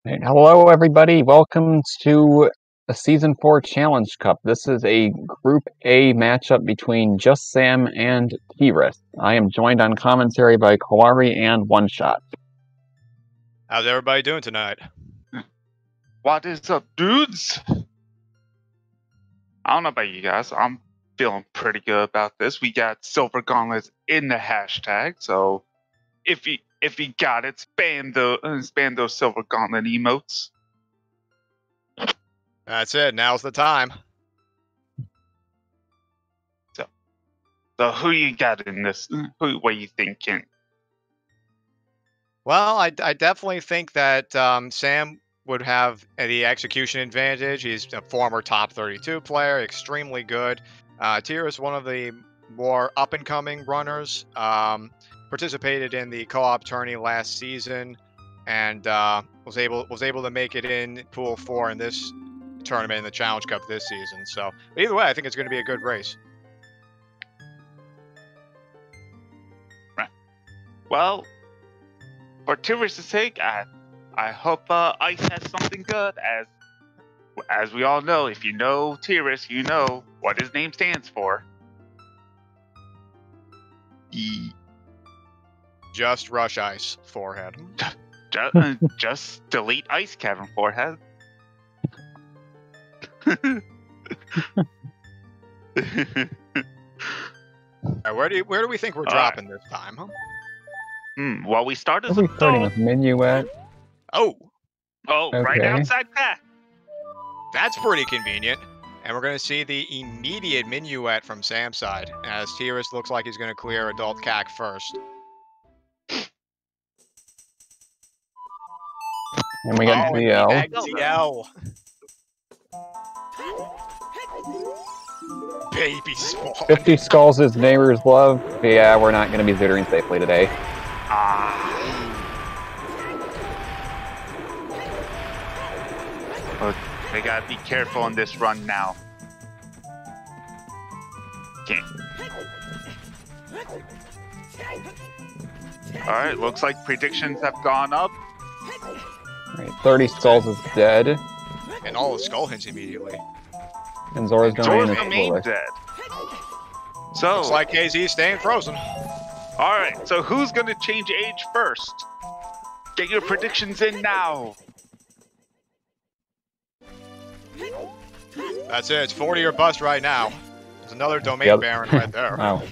Right, hello, everybody. Welcome to the Season 4 Challenge Cup. This is a Group A matchup between JustSam and T-RIS. I am joined on commentary by Koari and One Shot. How's everybody doing tonight? What is up, dudes? I don't know about you guys. I'm feeling pretty good about this. We got Silver Gauntlets in the hashtag, so if you got it, spam those Silver Gauntlet emotes. That's it. Now's the time. So who you got in this? What you thinking? Well, I definitely think that Sam would have the execution advantage. He's a former top 32 player, extremely good. T-RIS is one of the more up-and-coming runners. Participated in the co-op tourney last season, and was able to make it in Pool 4 in this tournament in the Challenge Cup this season. So either way, I think it's going to be a good race. Right. Well, for T-RIS' sake, I hope Ice has something good. As we all know, if you know T-RIS, you know what his name stands for. Just Rush Ice forehead. Just delete Ice Cavern forehead. Where do we think we're dropping this time? Huh? Well, we started. Are we starting with Minuet? Oh, okay. Right outside that. That's pretty convenient. And we're going to see the immediate Minuet from Sam's side, as T-RIS looks like he's going to clear Adult CAC first. And we got ZL. Baby spawn. 50 skulls is neighbor's love. Yeah, we're not going to be zootering safely today. Look, they gotta be careful in this run now. Okay. Alright, looks like predictions have gone up. Right, 30 skulls is dead. And all the skull hints immediately. And Zora's domain is dead. So looks like KZ staying frozen. Alright, so who's gonna change age first? Get your predictions in now. That's it. It's 40 or bust right now. There's another domain baron right there. Wow.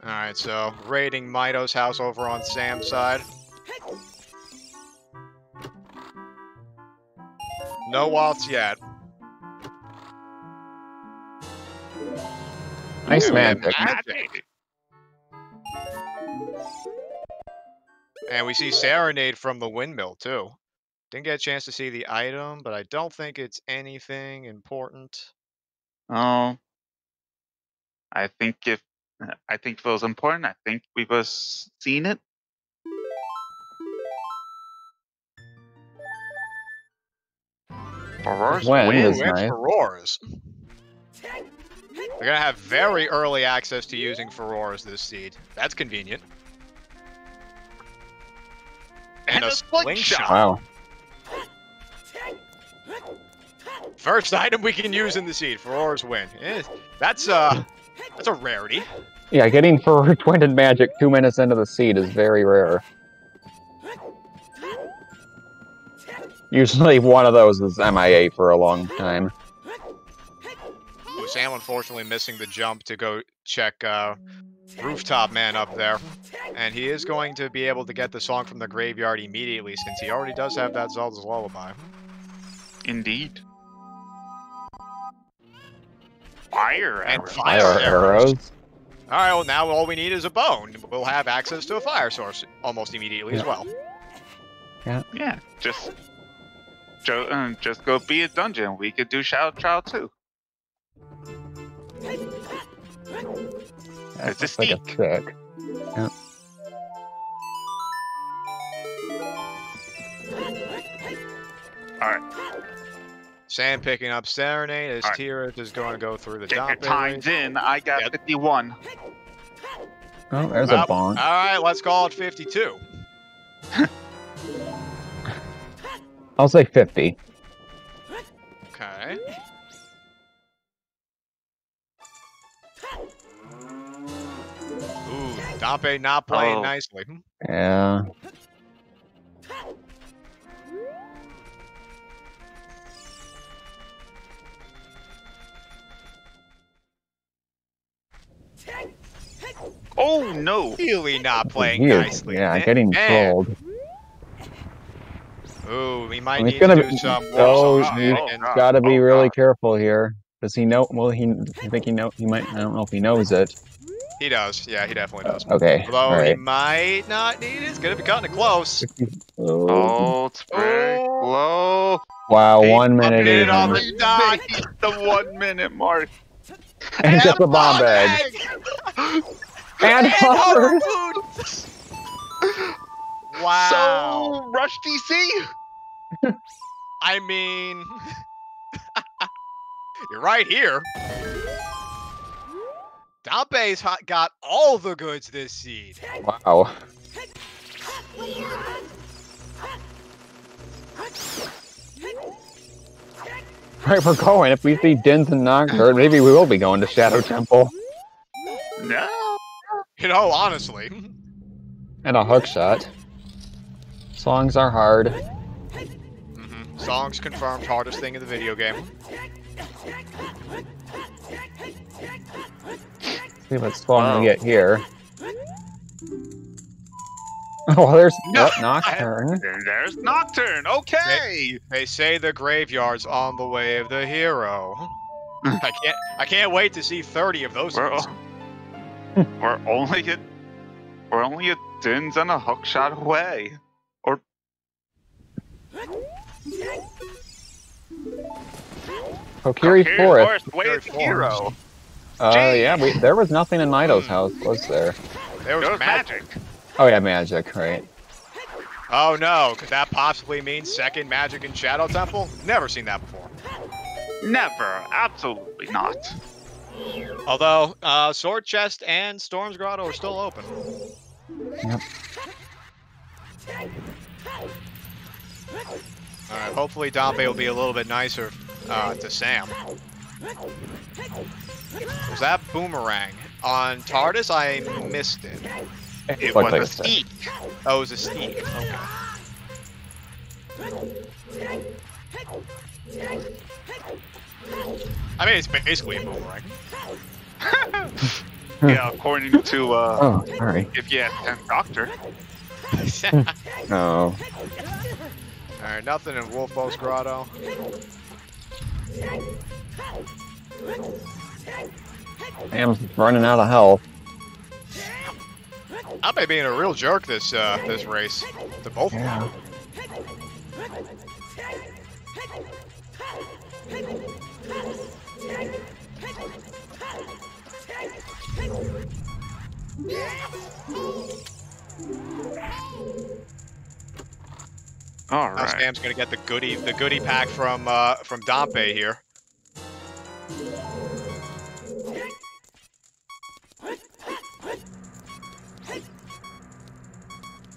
Alright, so raiding Mito's house over on Sam's side. No waltz yet. Nice magic. And we see Serenade from the windmill, too. Didn't get a chance to see the item, but I don't think it's anything important. Oh. I think if it was important, I think we've seen it. Aurora's win. Nice. Aurora's. They're going to have very early access to using Aurora's this seed. That's convenient. And a slingshot. Wow. First item we can use in the seed. Aurora's win. That's a rarity. Yeah, getting for Twined Magic 2 minutes into the seed is very rare. Usually one of those is MIA for a long time. Ooh, Sam unfortunately missing the jump to go check Rooftop Man up there. And he is going to be able to get the song from the graveyard immediately, since he already does have that Zelda's Lullaby. Indeed. Fire arrows. Alright, well now all we need is a bone. We'll have access to a fire source almost immediately as well. Yeah, just go be a dungeon. We could do Shadow Trial too. It's a sneak. Like a trick. Yeah. Alright. Sam picking up Serenade as T-RIS is going to go through the Get dump. your times in. I got 51. Oh, there's Well, a bonk. all right, let's call it 52. I'll say 50. Okay. Ooh, Dompe not playing nicely. Yeah. Oh no! Really not playing He is, nicely. yeah, getting Man. trolled. Ooh, we might He's need gonna to be- do some Oh, warp shenanigans. God. gotta be Oh, really God. careful here. Does he know? Well, I think he know. He might. I don't know if he knows it. He does. Yeah, he definitely does. Okay. Although all he right. might not need it. It's going to be cutting it close. Oh. Oh, it's very low. Wow, 1 A minute minute on even. the dot. The 1 minute mark. And gets a bomb bag. And hovers. Wow. So, Rush DC? I mean, you're right here. Dompe's got all the goods this seed. Wow. Right, we're going. If we see Dins and Nocturne, maybe we will be going to Shadow Temple. No. You know, honestly. And a hook shot. Songs are hard. Songs confirmed hardest thing in the video game. See what song we get here. Oh, there's Nocturne. There's Nocturne. Okay. They say the graveyard's on the way of the hero. I can't wait to see 30 of those. We're only a Dins and a hook shot away. Or Kokiri Forest. Way of the hero. Yeah, there was nothing in Mido's house, was there? There was magic. Oh yeah, magic, right. Oh no, could that possibly mean second magic in Shadow Temple? Never seen that before. Never. Absolutely not. Although, Sword Chest and Storm's Grotto are still open. Yep. Alright, hopefully Dompe will be a little bit nicer to Sam. Was that boomerang? On TARDIS, I missed it. It Like was a steak. Oh, it was a steak. Okay. I mean, it's basically a boomerang. Yeah, according to Oh, sorry. if you had 10th Doctor. Oh. Alright, nothing in Wolfo's Grotto. Sam's running out of health. I may be being a real jerk this race to both of them. All Now right. Sam's gonna get the goodie pack from Dompe here.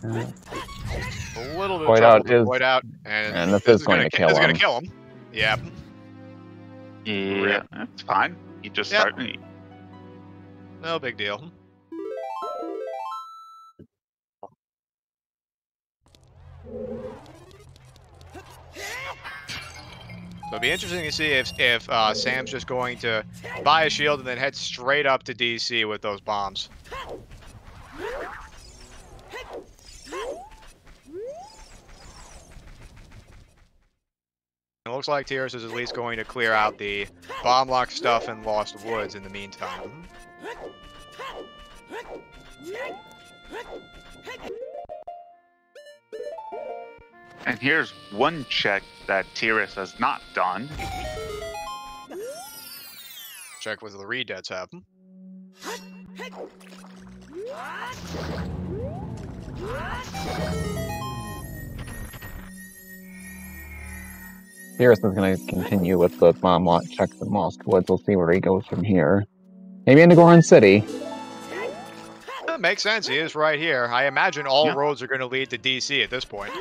A little bit of trouble to Void Out, and this is going to kill him. This is gonna kill him. Yeah. Yeah, that's fine. You just start me. No big deal. So it'll be interesting to see if Sam's just going to buy a shield and then head straight up to DC with those bombs. It looks like T-RIS is at least going to clear out the bomb lock stuff in Lost Woods in the meantime. And here's one check that T-RIS has not done. Check what the Redeads have. T-RIS is going to continue with the bomb lock checks in Lost Woods. We'll see where he goes from here. Maybe into Goron City. makes sense. He is right here. I imagine all Yeah. roads are going to lead to DC at this point.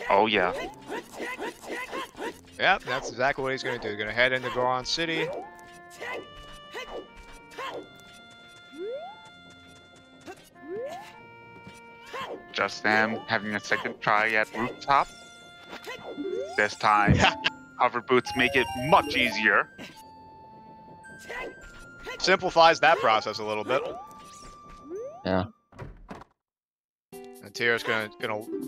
Oh yeah. Yep, that's exactly what he's going to do. He's going to head into Goron City. JustSam having a second try at rooftop. This time, hover boots make it much easier. Simplifies that process a little bit. Yeah. And Tier's gonna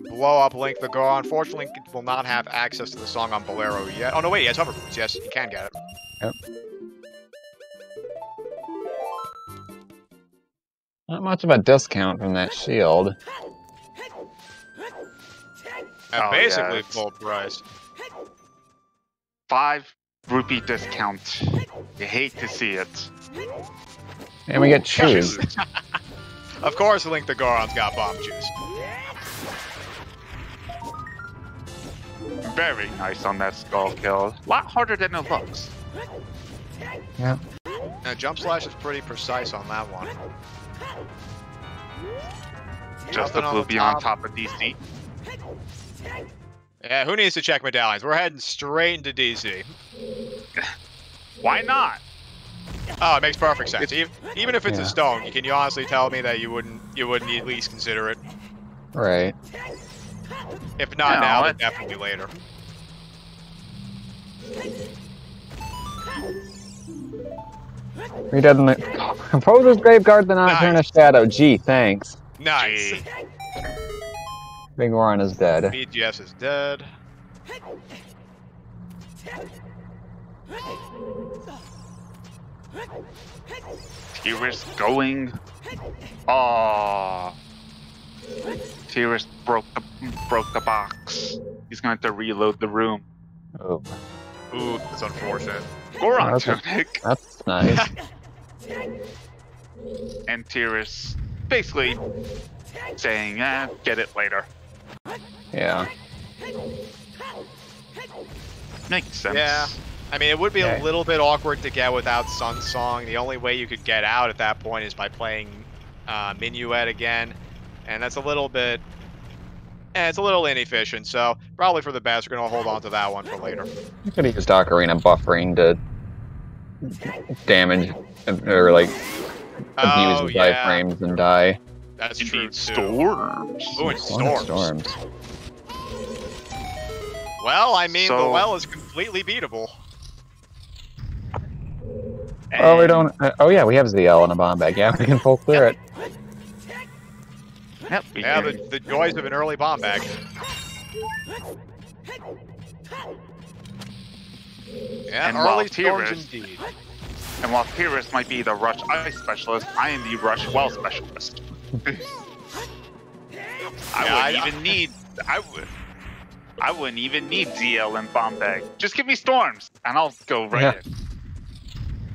blow up Link the Goron. Unfortunately, will not have access to the song on Bolero yet. Oh no, wait, he has hover boots. Yes, he can get it. Yep. Not much of a discount from that shield. At Oh, basically yeah, it's- full price. 5 rupee discount. You hate to see it. And we get shoes. Of course, Link the Goron's got bomb juice. Very nice on that skull kill. A lot harder than it looks. Yeah. Now, Jump Slash is pretty precise on that one. Just Nothing a on the Floopy on top. top of DC. Yeah, who needs to check medallions? We're heading straight into DC. Why not? Oh, it makes perfect sense. Even if it's Yeah. a stone, can you honestly tell me that you wouldn't at least consider it? Right. If not No, now, then it- definitely later. We did the Composer's Graveguard, the Nocturne of Shadow. Gee, thanks. Nice. Gee. Big Warren is dead. BGS is dead. T-RIS going. Oh. T-RIS broke the box. He's going to have to reload the room. Oh, Ooh, that's unfortunate. Goron Okay. tunic. that's nice. And T-RIS basically saying, get it later. Yeah. Makes sense. Yeah. I mean, it would be Okay. a little bit awkward to get without Sun Song. The only way you could get out at that point is by playing Minuet again, and that's a little bit. It's a little inefficient, so probably for the best, we're gonna hold on to that one for later. You could have used Ocarina buffering to damage or like abuse Oh his yeah, iframes and die. that's You true need too. storms. Ooh, and Storms. storms. Well, I mean, the So- well is completely beatable. Oh, we And- don't. Oh yeah, we have ZL in a bomb bag. Yeah, we can full clear it. Yep, we Yeah, can. the joys of an early bomb bag. Yeah, And while early storms T-RIS- indeed. And while T-RIS might be the rush ice specialist, I am the rush well specialist. I wouldn't even need ZL and bomb bag. Just give me storms, and I'll go right Yeah. in.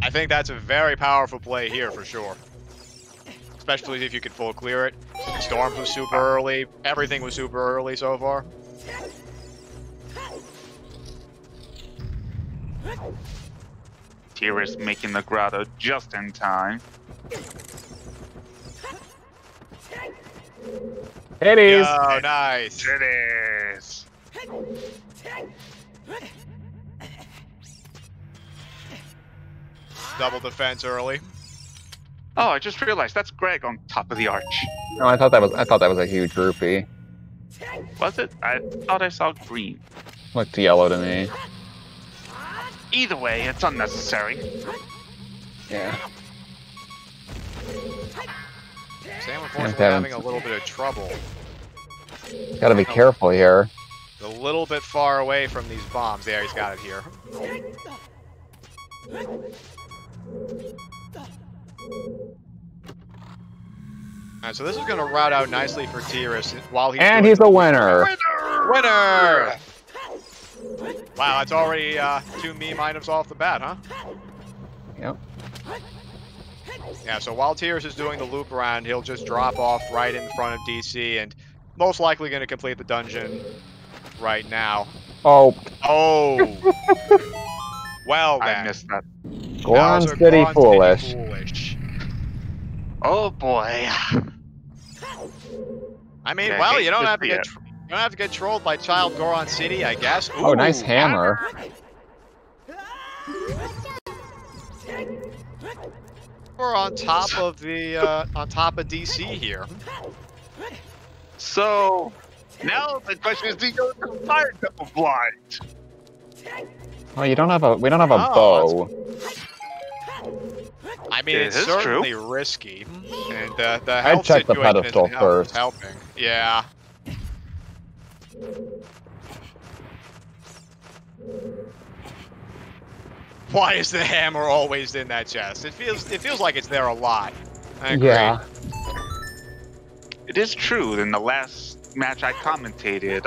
I think that's a very powerful play here for sure. Especially if you could full clear it. Storms was super early. Everything was super early so far. T-RIS making the grotto just in time. Hades. Oh, nice. It is. Double defense early. Oh, I just realized that's Greg on top of the arch. No, I thought that was a huge rupee. Was it? I thought I saw green. Looked yellow to me. Either way, it's unnecessary. Yeah. Sam unfortunately Kevin. having a little bit of trouble. Gotta be careful here. A little bit far away from these bombs. There, he's got it here. Alright, so this is going to route out nicely for T-RIS while he's And doing he's a winner. Winner! Wow, that's already 2 meme items off the bat, huh? Yep. Yeah, so while T-RIS is doing the loop around, he'll just drop off right in front of DC and most likely going to complete the dungeon right now. Oh, Oh! Well then. I missed that. Goron Bowser, City Goron foolish. foolish. Oh boy. I mean, Yeah, well, hate you don't to have to see get it. you don't have to get trolled by Child Goron City, I guess. Oh, nice Ooh, hammer. We're on top of the DC here. So now the question is, do you go to fire double blind? Oh, we don't have a Oh, bow. I mean, It it's is certainly risky, and the I'd health check the situation pedestal isn't first. helping. Yeah. Why is the hammer always in that chest? It feels like it's there a lot. I agree. Yeah. It is true. In the last match I commentated,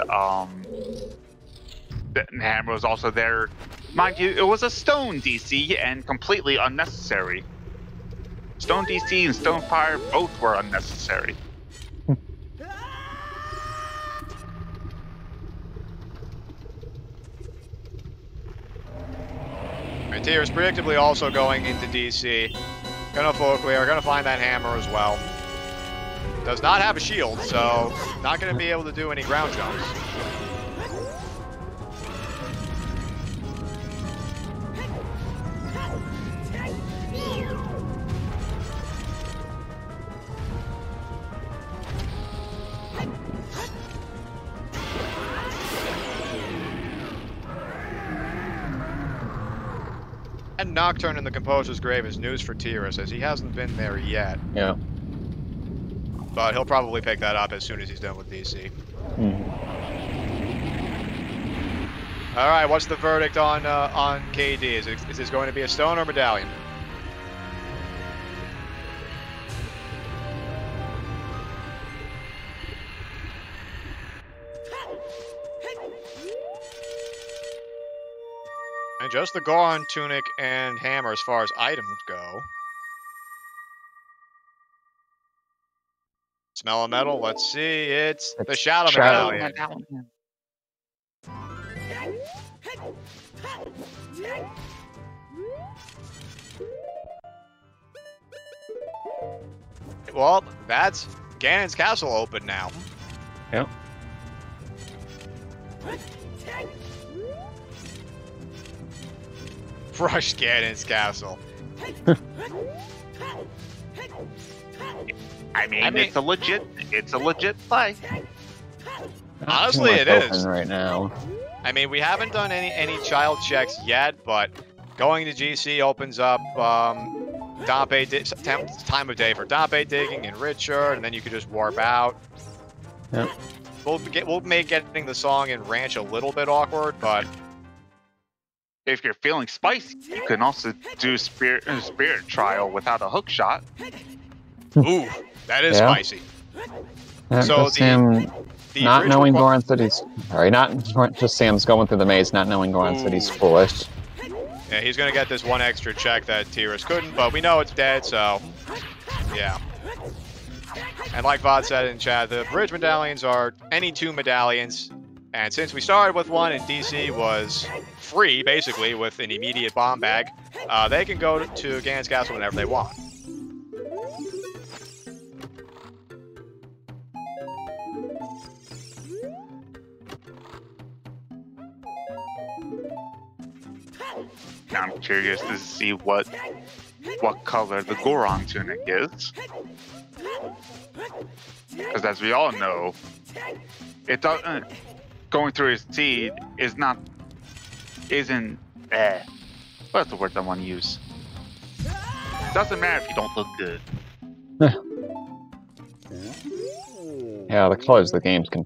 the hammer was also there. Mind you, it was a stone DC and completely unnecessary. Stone DC and stone fire both were unnecessary. And T-RIS predictably also going into DC. Gonna full clear, gonna find that hammer as well. Does not have a shield, so not gonna be able to do any ground jumps. And Nocturne in the Composer's Grave is news for T-RIS, as he hasn't been there yet. Yeah. But he'll probably pick that up as soon as he's done with DC. All right, what's the verdict on KD? Is this going to be a stone or medallion? And just the Goron tunic and hammer as far as items go. Smell of metal, let's see, it's the Shadow Medallion. Well, that's Ganon's Castle open now. Yep. Rush Ganon's Castle. I mean, it's a legit play. Honestly, it Open is. right now. I mean, we haven't done any child checks yet, but going to GC opens up time of day for Dampe digging and Richard, and then you can just warp out. Yep. We'll make getting the song in Ranch a little bit awkward, but If you're feeling spicy, you can also do spirit trial without a hook shot. ooh, that is Yeah. spicy. That So just him The not original knowing Goron City's... Sorry, not just Sam's going through the maze, not knowing Goron City's foolish. Yeah, he's gonna get this one extra check that T-RIS couldn't, but we know it's dead, so yeah. And like Vod said in chat, the bridge medallions are any two medallions, and since we started with one and DC was free, basically, with an immediate bomb bag, they can go to Ganon's Castle whenever they want. Now I'm curious to see what color the Goron tunic is. Because as we all know, it doesn't... Going through his seed isn't... What's the word I want to use? Doesn't matter if you don't look good. Yeah, the colors the game can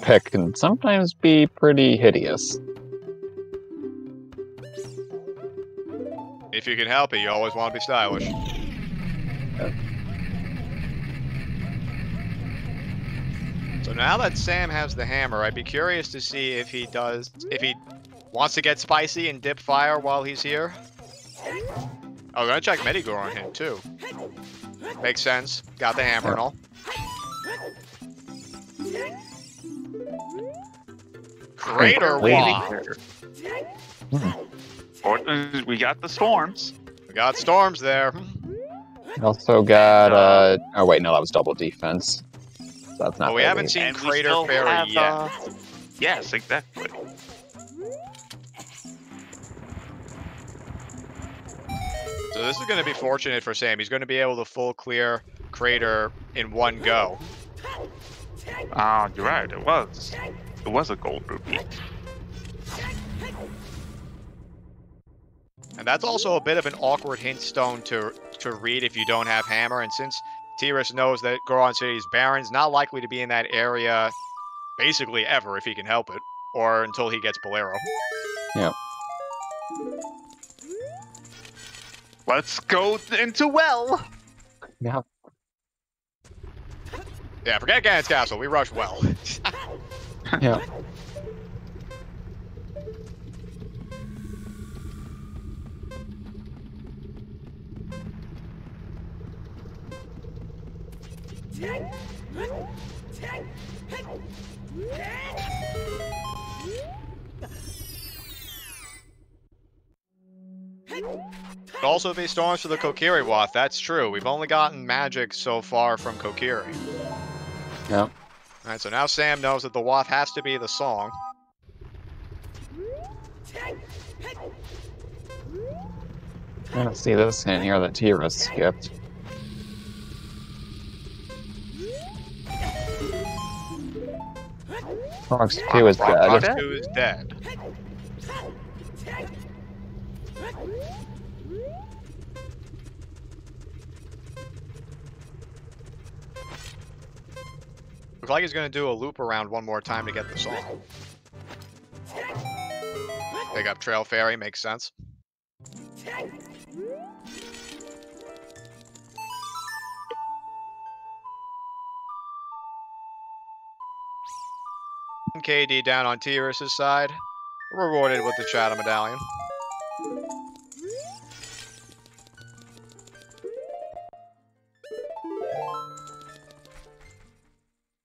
pick can sometimes be pretty hideous. If you can help it, you always want to be stylish. So now that Sam has the hammer, I'd be curious to see if he wants to get spicy and dip fire while he's here. Oh, we're gonna check Medigore on him too. Makes sense. Got the hammer and all. Crater Waft. We got the storms. We got storms there. Also got, oh wait, no, that was double defense. So that's not But we really- haven't seen And we Crater still Fairy have, yet. yes, exactly. So this is going to be fortunate for Sam. He's going to be able to full clear Crater in one go. Ah, you're right. It was. It was a gold rupee. And that's also a bit of an awkward hint stone to read if you don't have Hammer. And since T-RIS knows that Goron City's Baron's not likely to be in that area basically ever if he can help it, or until he gets Bolero. Yeah. Let's go into well. Yeah. Yeah, forget Ganon's Castle. We rush well. Yeah. Could also be storms for the Kokiri Wath. That's true. We've only gotten magic so far from Kokiri. Yeah. Alright, so now Sam knows that the Wath has to be the song. I don't see this hint here that T-RIS skipped. Fox 2 is dead. Fox 2 is dead. Looks like he's going to do a loop around one more time to get the song. Pick up Trail Fairy, makes sense. KD down on T-RIS's side, rewarded with the Shadow Medallion.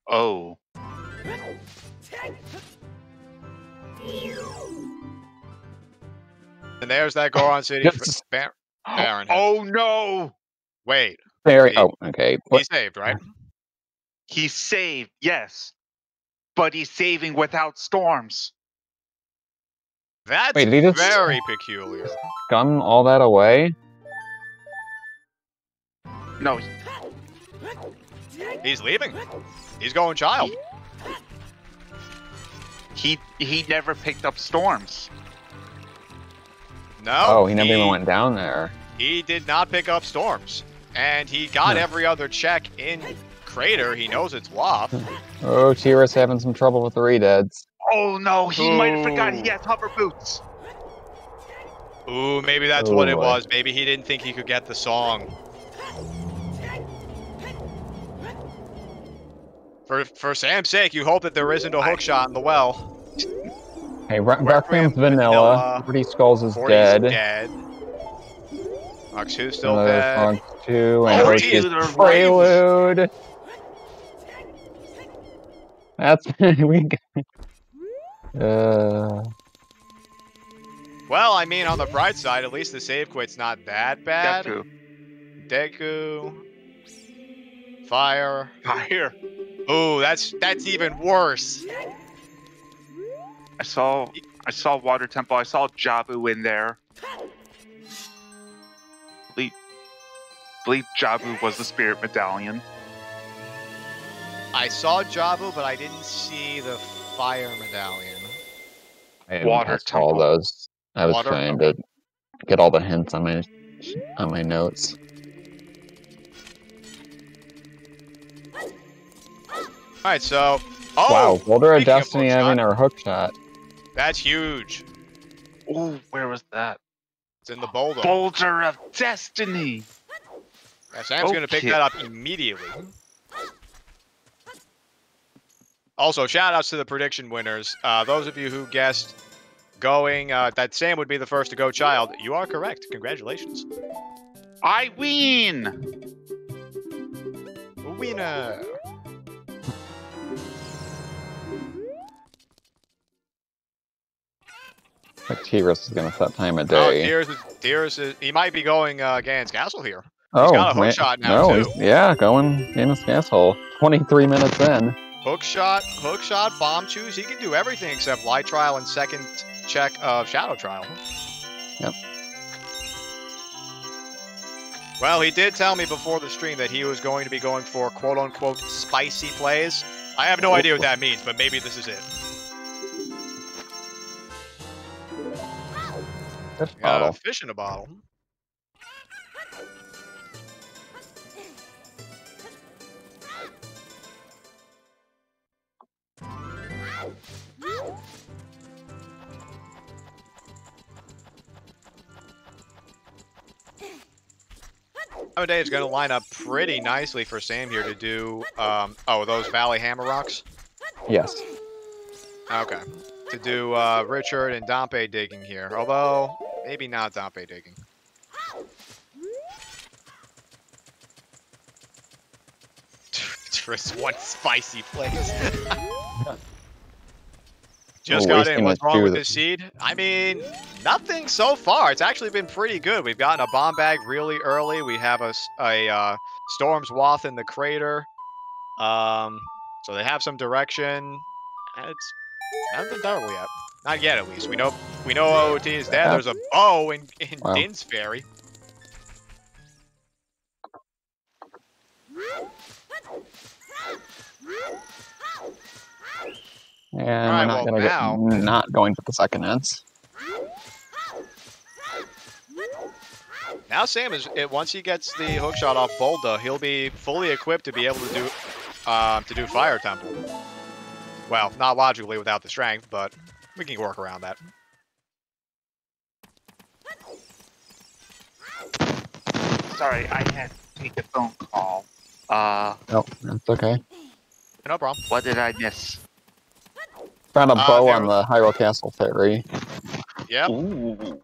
Oh. And there's that Goron City Yes. Baron. Oh no! Wait, Very. He- Oh, okay. he What? saved, right? He's saved, yes. But he's saving without storms. That's Wait, did he just- very peculiar. Gun all that away? No, He's leaving. He's going child. he never picked up storms. No. Oh, he never even went down there. He did not pick up storms. And he got Huh. every other check in Crater. He knows it's Waff. Oh, T-RIS having some trouble with the redeads. Oh no, he might have forgot he Ooh. has hover boots. Ooh, maybe that's Oh, what it boy. was. Maybe he didn't think he could get the song. For Sam's sake, you hope that there isn't a hook shot in the well. Hey, Requiem's Requiem's vanilla. 40 Skulls is 40's dead. dead. Fox 2's still Another dead. Fox 2, and Oh, Hoshi is dude, they're Prelude. That's we. Well, I mean, on the bright side, at least the save quit's not that bad. Deku. Deku. Fire. Fire. Ooh, that's even worse. I saw Water Temple. I saw Jabu in there. Believe Jabu was the Spirit Medallion. I saw Jabu, but I didn't see the fire medallion. I didn't Water catch all Temple. those. I was Water- trying to get all the hints on my notes. Alright, so... Oh! Wow, Boulder of speaking of Destiny hook having shot, a hook shot. That's huge. Oh, where was that? It's in the boulder. Boulder of Destiny. Yeah, Sam's gonna pick Okay. that up immediately. Also, shout-outs to the prediction winners. Those of you who guessed going that Sam would be the first to go child, you are correct. Congratulations. I win. Winner! Like T-RIS is gonna set time of Oh, day. T-RIS is... He might be going Ganon's Castle here. Oh, got a hook shot now, no, too. yeah, going in his asshole. 23 minutes in. Hook shot, bomb choose. He can do everything except light trial and second check of shadow trial. Yep. Well, he did tell me before the stream that he was going to be going for quote-unquote spicy plays. I have no idea what that means, but maybe this is it. Fish bottle. Fish in a bottle. Nowadays is going to line up pretty nicely for Sam here to do, those Valley Hammer Rocks? Yes. Okay. To do Richard and Dompe digging here, although maybe not Dompe digging. T-RIS one spicy place. Just got in. What's wrong with this seed? I mean, nothing so far. It's actually been pretty good. We've gotten a bomb bag really early. We have a Storm's Wath in the crater. So they have some direction. It's not been terrible yet. Not yet, at least. We know OOT is dead. There's a bow in wow. Din's Ferry. And we're not going for the second ends. Now Sam once he gets the hookshot off Bolda, he'll be fully equipped to be able to do Fire Temple. Well, not logically without the strength, but we can work around that. Sorry, I had to take a phone call. Oh, that's okay. No problem. What did I miss? Found a bow on the Hyrule Castle Ferry. Yep. Ooh.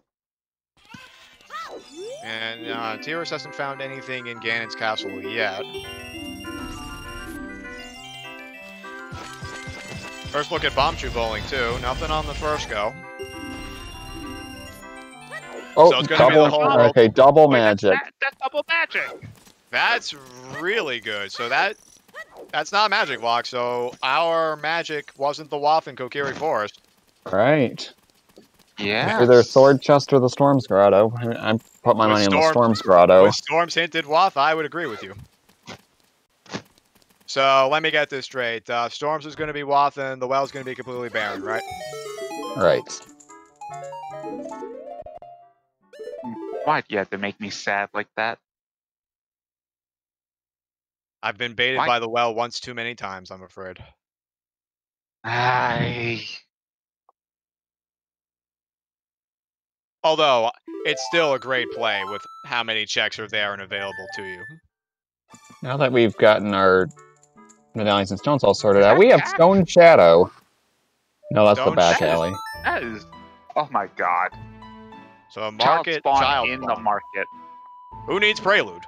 And T-RIS hasn't found anything in Ganon's castle yet. First look at Bombchu bowling too. Nothing on the first go. Oh, so it's gonna be the whole okay, double magic. That's double magic. That's really good. So that's not magic block. So our magic wasn't the Waff in Kokiri Forest. Right. Yeah. Either Sword Chest or the Storm's Grotto. I put my money on the Storm's Grotto. With Storm's hinted Waff, I would agree with you. So let me get this straight. Storms is going to be Waff, and the well's going to be completely barren, right? Right. Why'd you have to make me sad like that? I've been baited by the well once too many times, I'm afraid. Although, it's still a great play with how many checks are there and available to you. Now that we've gotten our medallions and stones all sorted out, we have Stone Shadow. No, that's the back alley. That is... Oh my god. So a market, child in the market. Who needs Prelude?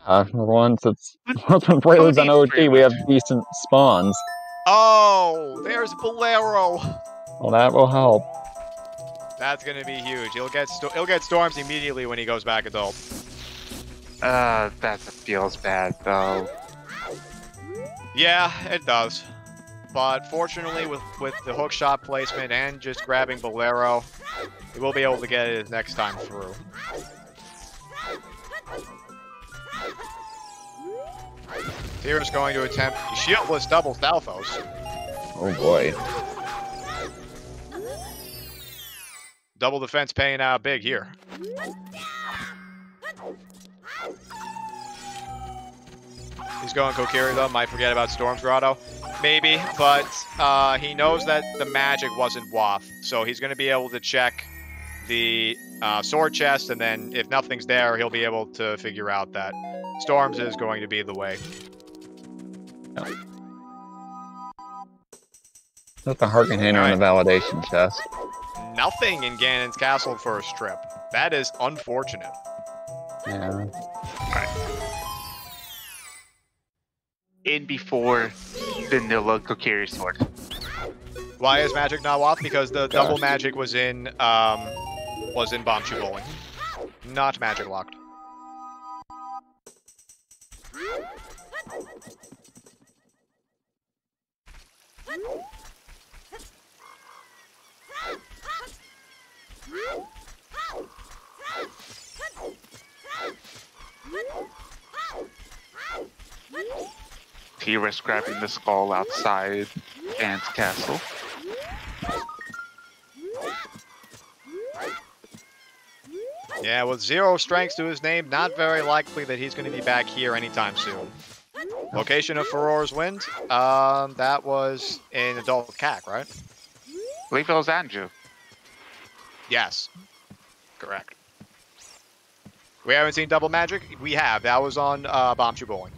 Once Prelude's on OT, we have decent spawns. Oh, there's Bolero. Well, that will help. That's gonna be huge. He'll get Storms immediately when he goes back adult. That feels bad though. Yeah, it does. But fortunately, with the hookshot placement and just grabbing Bolero, he will be able to get it next time through. T-RIS going to attempt shieldless double Stalfos. Oh boy. Double defense paying out big here. He's going Kokiri though, might forget about Storm's Grotto. Maybe, but he knows that the magic wasn't Waff, so he's going to be able to check the sword chest, and then if nothing's there, he'll be able to figure out that Storms is going to be the way. That's a Harken Hanger on the validation chest. Nothing in Ganon's castle for a strip. That is unfortunate. Yeah. Alright. In before vanilla Kokiri sword. Why is magic not Waff? Because the double magic was in Bombchu bowling. Not magic locked. T-RIS grabbing the skull outside Ant's castle. Yeah, with 0 strengths to his name, not very likely that he's going to be back here anytime soon. Location of Furor's Wind? That was in Adult CAC, right? I believe it was Andrew. Yes. Correct. We haven't seen Double Magic? We have. That was on Bombchu Bowling.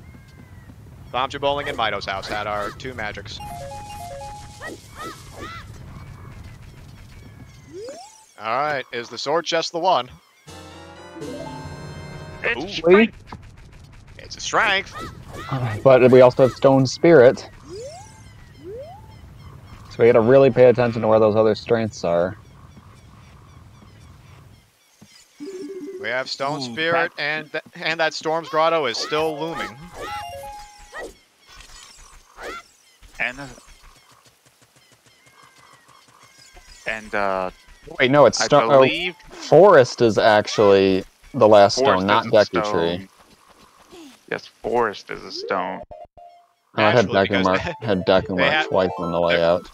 Bombchu Bowling and Mito's house had our 2 magics. Alright, is the sword chest the one? It's Ooh. strength. It's a strength. But we also have Stone Spirit. So we gotta really pay attention to where those other strengths are. We have Stone Spirit, and that Storm's Grotto is still looming. And Wait, no, it's I Stone. believe Forest is actually the last Forest stone, not is a Deku stone. Tree. Yes, Forest is a stone. Oh, it had Naturally, Deku they Mark have- twice in the layout.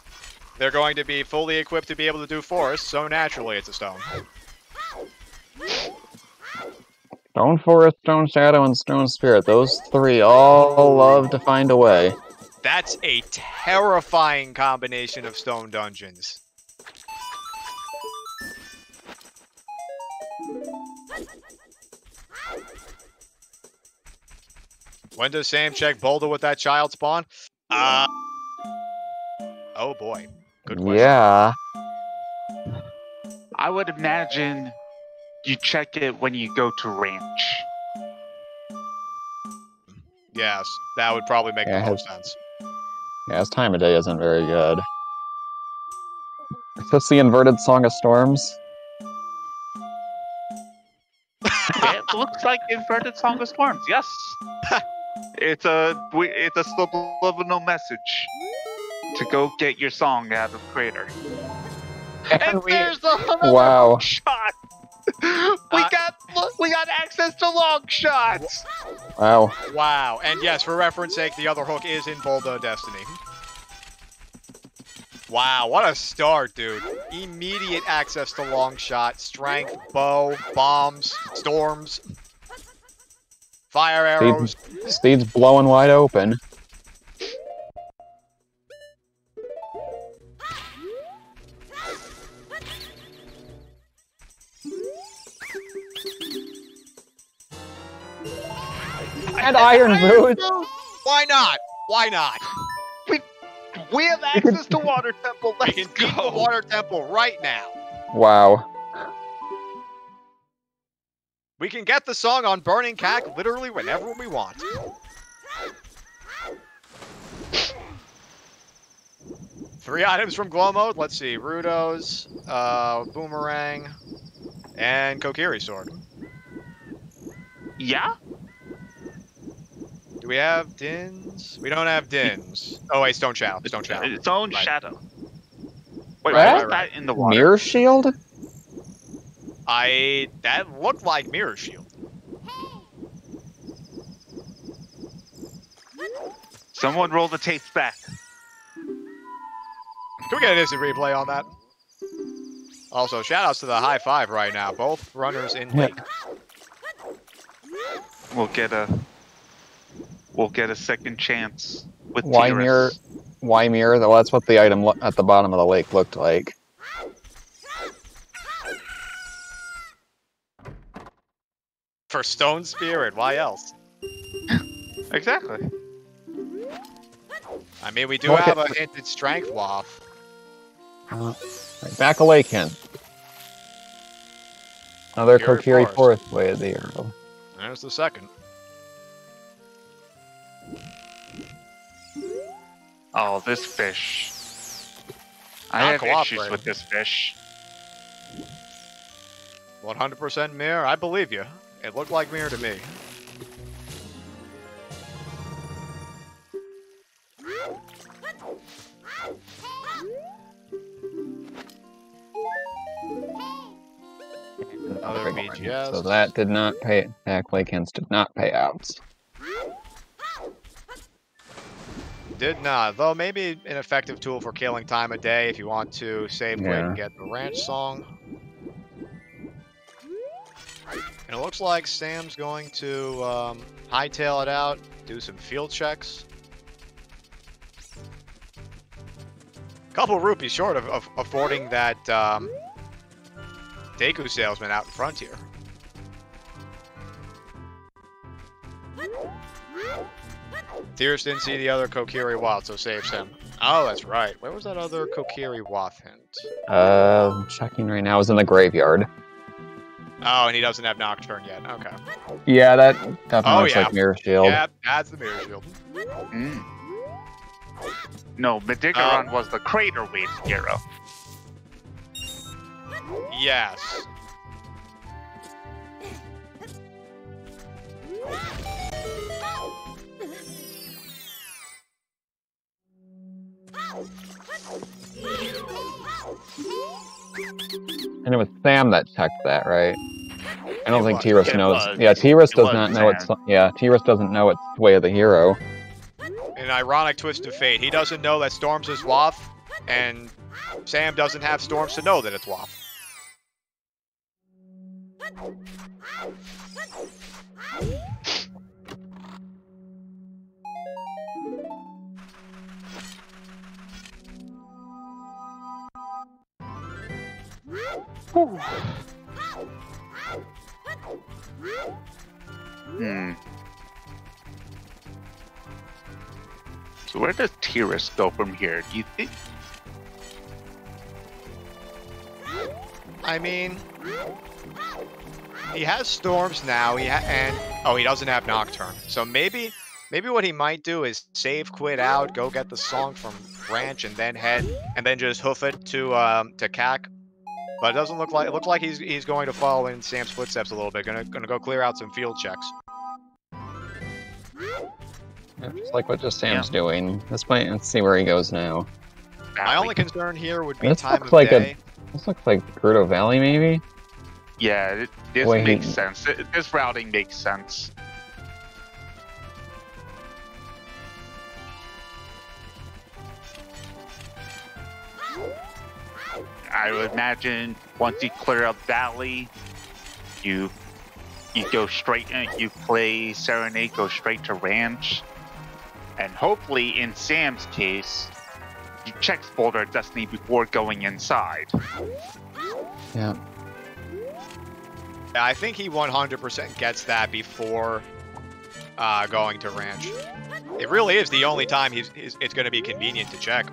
They're going to be fully equipped to be able to do Forest, so naturally it's a stone. Stone Forest, Stone Shadow, and Stone Spirit. Those 3 all love to find a way. That's a terrifying combination of stone dungeons. When does Sam check Boulder with that child spawn? Oh boy. Good question. Yeah. I would imagine you check it when you go to ranch. Yes, that would probably make Yeah, the most sense. Yeah, his time of day isn't very good. Is this the inverted Song of Storms? It looks like Inverted Song of Storms, yes. It's a subliminal message to go get your song out of Crater. And there's another Wow. shot. We got access to long shots. Wow. Wow, and yes, for reference sake, the other hook is in Boulder Destiny. Wow, what a start, dude. Immediate access to long shot, strength, bow, bombs, storms, fire arrows. Speed's blowing wide open. And Iron Boots! Why not? Why not? We have access to Water Temple. We Let's can beat the go. Water Temple right now. Wow. We can get the song on Burning Cack literally whenever we want. Three items from Glow Mode. Let's see. Rudo's, Boomerang, and Kokiri Sword. Yeah? Do we have Dins? We don't have Dins. Oh, wait, Stone Shadow. Stone Shadow. Its own Right. shadow. Wait, Right? what's that in the water? Mirror Shield? That looked like Mirror Shield. Someone roll the tapes back. Can we get an instant replay on that? Also, shoutouts to the high five right now. Both runners in late. We'll get a second chance with Why T-RIS. mirror? Why mirror? Well, that's what the item at the bottom of the lake looked like. For Stone Spirit, why else? Exactly. I mean, we do have a hinted strength waff. Right, back a lake hint. Another Kokiri Kokiri Forest way of the arrow. There's the second. Oh, this fish. I Not have issues cooperating. with this fish. 100% mirror? I believe you. It looked like mirror to me. Another BGS. So that did not pay. Backplay cans did not pay out. Did not, though maybe an effective tool for killing time of day if you want to save quick and get the ranch song. And it looks like Sam's going to hightail it out, do some field checks. Couple rupees short of affording that Deku salesman out in front here. T-RIS didn't see the other Kokiri Wath, so saves him. Oh, that's right. Where was that other Kokiri Wath hint? I'm checking right now. It's in the graveyard. Oh, and he doesn't have Nocturne yet. Okay. Yeah, that definitely looks like Mirror Shield. Yeah, that's the Mirror Shield. Mm. No, Medigaron was the Crater Wave hero. Yes. And it was Sam that checked that, right? I don't think was. T-RIS It knows. was. Yeah, T-RIS It does was not know Sam. it's. Yeah, T-RIS doesn't know it's Way of the Hero. An ironic twist of fate. He doesn't know that Storms is Wath, and Sam doesn't have Storms to know that it's Wath. Hmm. So where does T-RIS go from here? Do you think? I mean, he has Storms now. He doesn't have Nocturne. So maybe what he might do is save, quit out, go get the song from Ranch, and then just hoof it to CAC. But it doesn't look like. It looks like he's going to follow in Sam's footsteps a little bit. Gonna go clear out some field checks. Yeah, just like what JustSam's doing. Let's see where he goes now. My only concern here would be This time looks of like day. This looks like Gerudo Valley, maybe. Yeah, this Wait. makes sense. This routing makes sense. I would imagine once you clear up Valley, you go straight. You play Serenade, go straight to Ranch, and hopefully, in Sam's case, you check Boulder of Destiny before going inside. Yeah. I think he 100% gets that before going to Ranch. It really is the only time it's going to be convenient to check.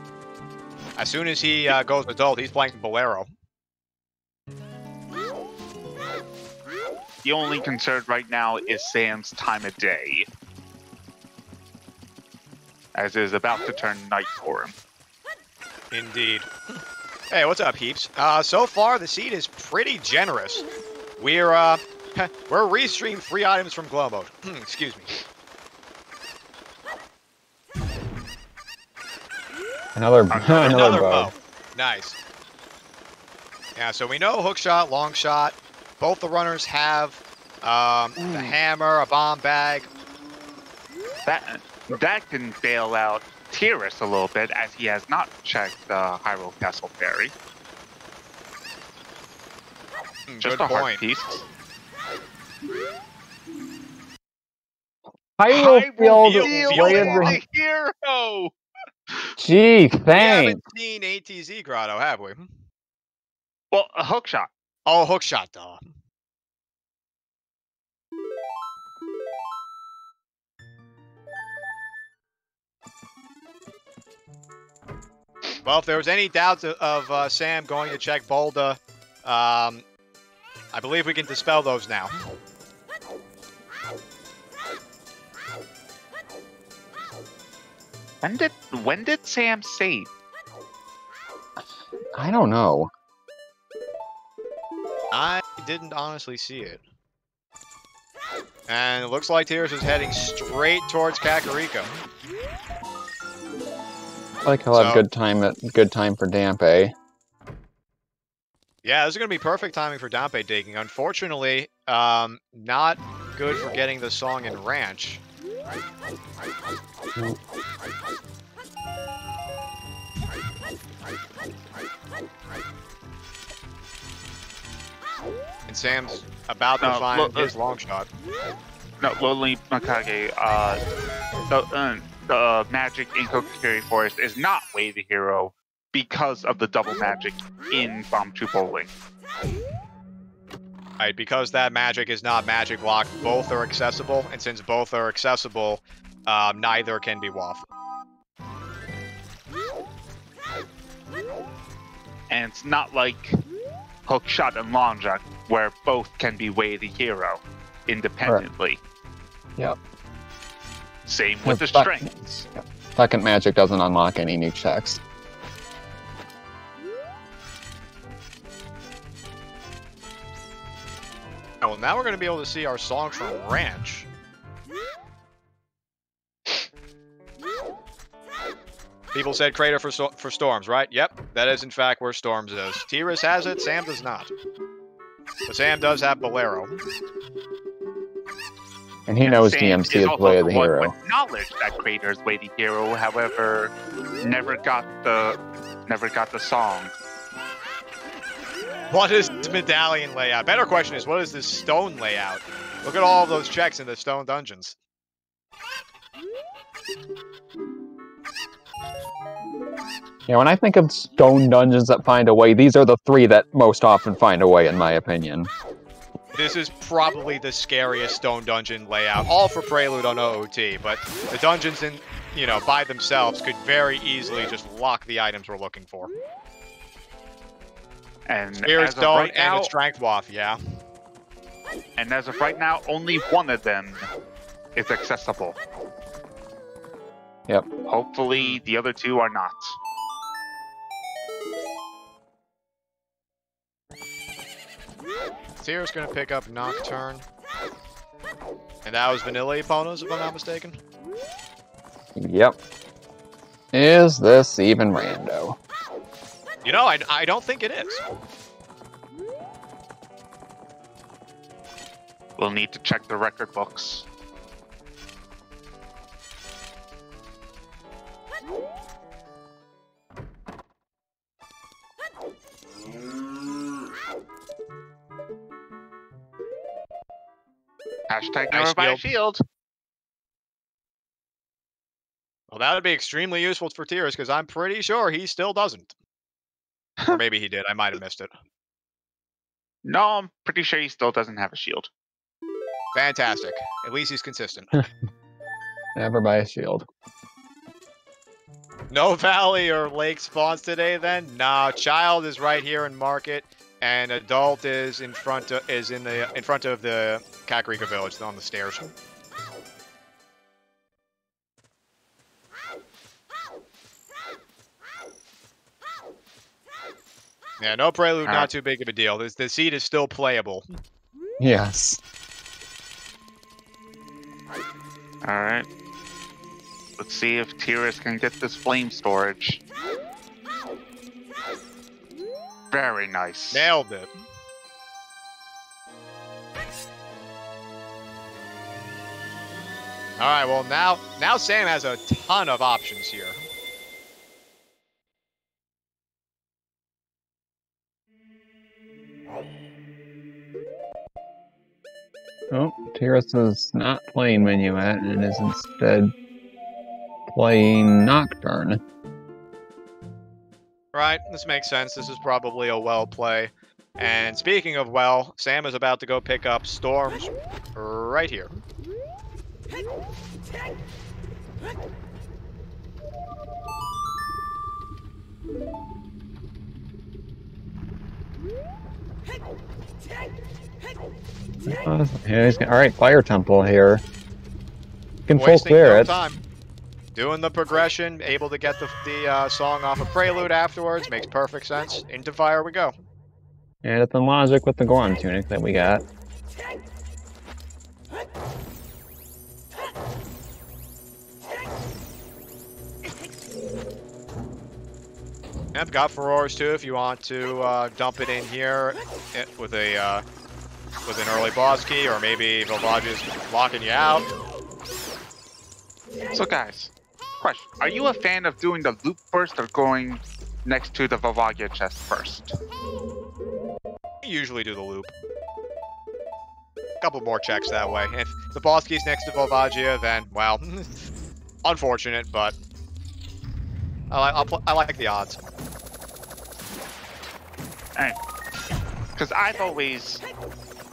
As soon as he goes adult, he's playing Bolero. The only concern right now is Sam's time of day, as it is about to turn night for him. Indeed. Hey, what's up, peeps? So far, the seed is pretty generous. We're restream free items from Glow Mode. Excuse me. Another Another bow. bow. Nice. Yeah, so we know hook shot, long shot. Both the runners have the hammer, a bomb bag. That can bail out T-RIS a little bit, as he has not checked Hyrule Castle Ferry. Just Good a heart point. piece. Hyrule Field Way of the the hero! Gee, We thanks. haven't seen ATZ Grotto, have we? Well, a hook shot. Oh, hook shot, though. Well, if there was any doubts of Sam going to check Bolda, I believe we can dispel those now. When did Sam save? I don't know. I didn't honestly see it. And it looks like T-RIS is heading straight towards Kakariko. Like he'll have good time for Dampe. Yeah, this is going to be perfect timing for Dampe digging. Unfortunately, not good for getting the song in Ranch. And Sam's about to find his long shot. No, Lonely Makage, the magic in Kokiri Forest is not Way the Hero because of the double magic in Bomb 2 Bowling. Right, because that magic is not magic locked, both are accessible, and since both are accessible, neither can be waffled. And it's not like Hookshot and Long Jump, where both can be Way the Hero independently. Yep. Same with the strengths. Second magic doesn't unlock any new checks. Well, now we're going to be able to see our songs from Ranch. People said Crater for Storms, right? Yep, that is in fact where Storms is. T-RIS has it, Sam does not. But Sam does have Bolero. And he knows DMC is Way of the Hero. Acknowledged that Crater's Way the Hero, however, never got the song. What is this medallion layout? Better question is, what is this stone layout? Look at all of those checks in the stone dungeons. Yeah, when I think of stone dungeons that find a way, these are the three that most often find a way, in my opinion. This is probably the scariest stone dungeon layout, all for Prelude on OOT, but the dungeons in, by themselves could very easily just lock the items we're looking for. And Spirit Stone and a Strength Waff, yeah. And as of right now, only one of them is accessible. Yep. Hopefully, the other two are not. Tier's going to pick up Nocturne. And that was Vanilla Eponas, if I'm not mistaken. Yep. Is this even rando? I don't think it is. We'll need to check the record books. Hashtag never buy a shield. Well, that would be extremely useful for T-RIS, because I'm pretty sure he still doesn't. Or maybe he did. I might have missed it. No, I'm pretty sure he still doesn't have a shield. Fantastic. At least he's consistent. Never buy a shield. No valley or lake spawns today, then? Nah, child is right here in market, and adult is in front of the Kakariko village on the stairs. Yeah, no prelude, not too big of a deal. The seed is still playable. Yes. Alright. Let's see if T-RIS can get this flame storage. Very nice. Nailed it. Alright, well now Sam has a ton of options here. Oh, T-RIS is not playing Minuet and is instead playing Nocturne. Right, this makes sense. This is probably a well play. And speaking of well, Sam is about to go pick up Storms right here. Alright, Fire Temple here. You can full Wasting clear no it. time. Doing the progression, able to get the song off of Prelude afterwards, makes perfect sense. Into fire we go. And it's in logic with the Goron tunic that we got. I've got Furores too if you want to dump it in here with a with an early boss key, or maybe Volvagia's locking you out. So guys, question. Are you a fan of doing the loop first or going next to the Volvagia chest first? I usually do the loop. A couple more checks that way. If the boss key's next to Volvagia, then, well, unfortunate, but I like the odds. Because I've always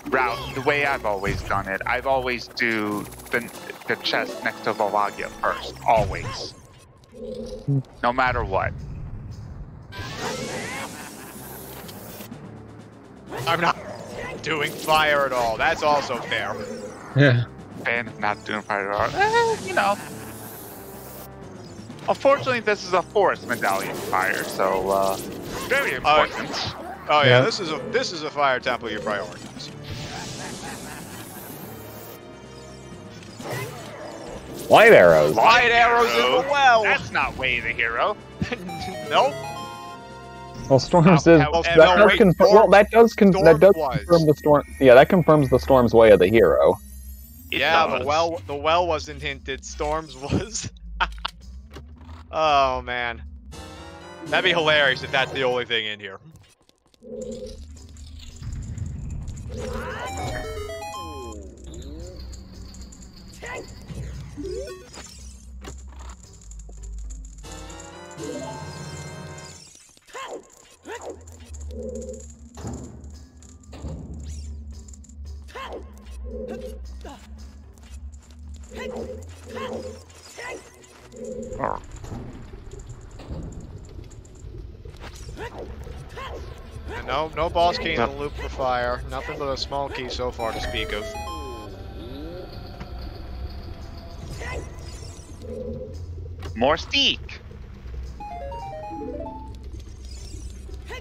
the way I've always done it. I've always do the chest next to Volvagia first, always, no matter what. I'm not doing fire at all. That's also fair. Yeah. Fan of not doing fire at all. You know. Unfortunately, this is a forest medallion fire, so very important. Oh yeah, this is a fire temple you prioritize. Light arrows. Light arrows in the well. That's not way the hero. Nope. Well, storms Oh, is hell, that no, does wait, confirm. storm- Well, that does storm confirm the storm. Yeah, that confirms the storm's way of the hero. Yeah, does. the well wasn't hinted. Storms was. Oh man, that'd be hilarious if that's the only thing in here. And no boss key in the loop for fire. Nothing but a small key so far to speak of. More steak.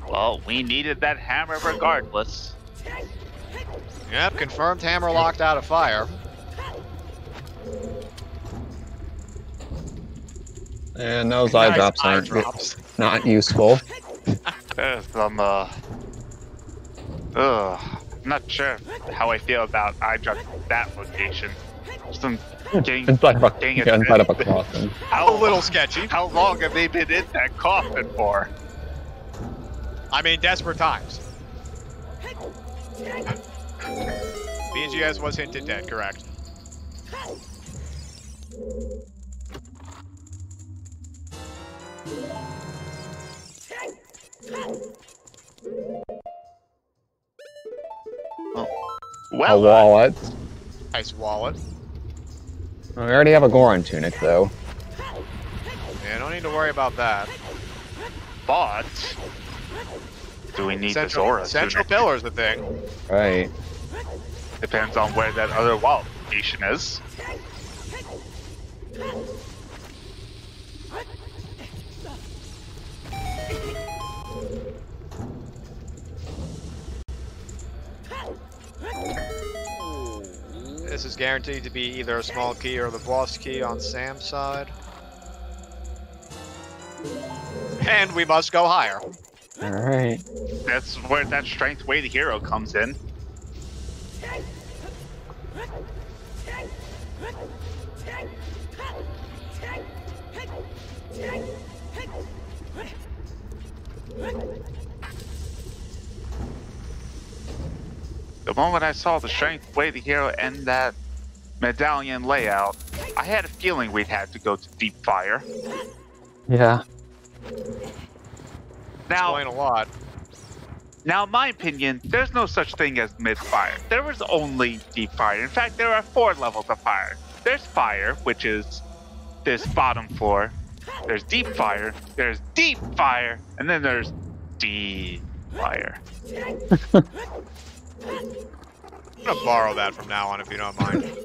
Well, we needed that hammer regardless. Yep, confirmed hammer locked out of fire. And those eye Nice drops eye aren't drops. not useful. There's some, I'm not sure how I feel about eye drops at that location. Some getting Inside of a, getting yeah, inside of a coffin. A little sketchy. How long have they been in that coffin for? I mean, desperate times. BGS was hinted dead, correct. A wallet. Nice wallet. We already have a Goron tunic, though. Yeah, don't need to worry about that. But do we need this aura Central tunic? pillar's the thing. Right. Depends on where that other wall location is. This is guaranteed to be either a small key or the boss key on Sam's side. And we must go higher. Alright. That's where that strength way the hero comes in. The moment I saw the strength way the hero and that medallion layout, I had a feeling we'd have to go to deep fire. Yeah. Now, Explain a lot. Now, in my opinion, there's no such thing as mid-fire. There was only deep fire. In fact, there are 4 levels of fire. There's fire, which is this bottom floor. There's deep fire. There's deep fire. And then there's deep fire. I'm gonna borrow that from now on if you don't mind.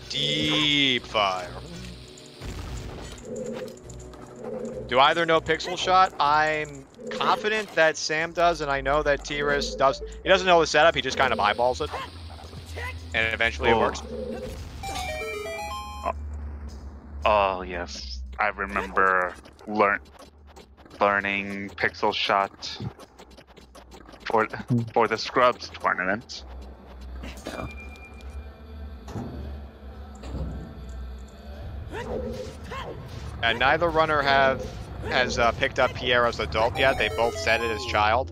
Deep fire. Do either know Pixel Shot? I'm confident that Sam does, and I know that T-RIS does. He doesn't know the setup, he just kind of eyeballs it. And eventually it works. Oh, yes. I remember learning Pixel Shot for the Scrubs tournament. Yeah. And neither runner has picked up Pierre as adult yet. They both said it as child.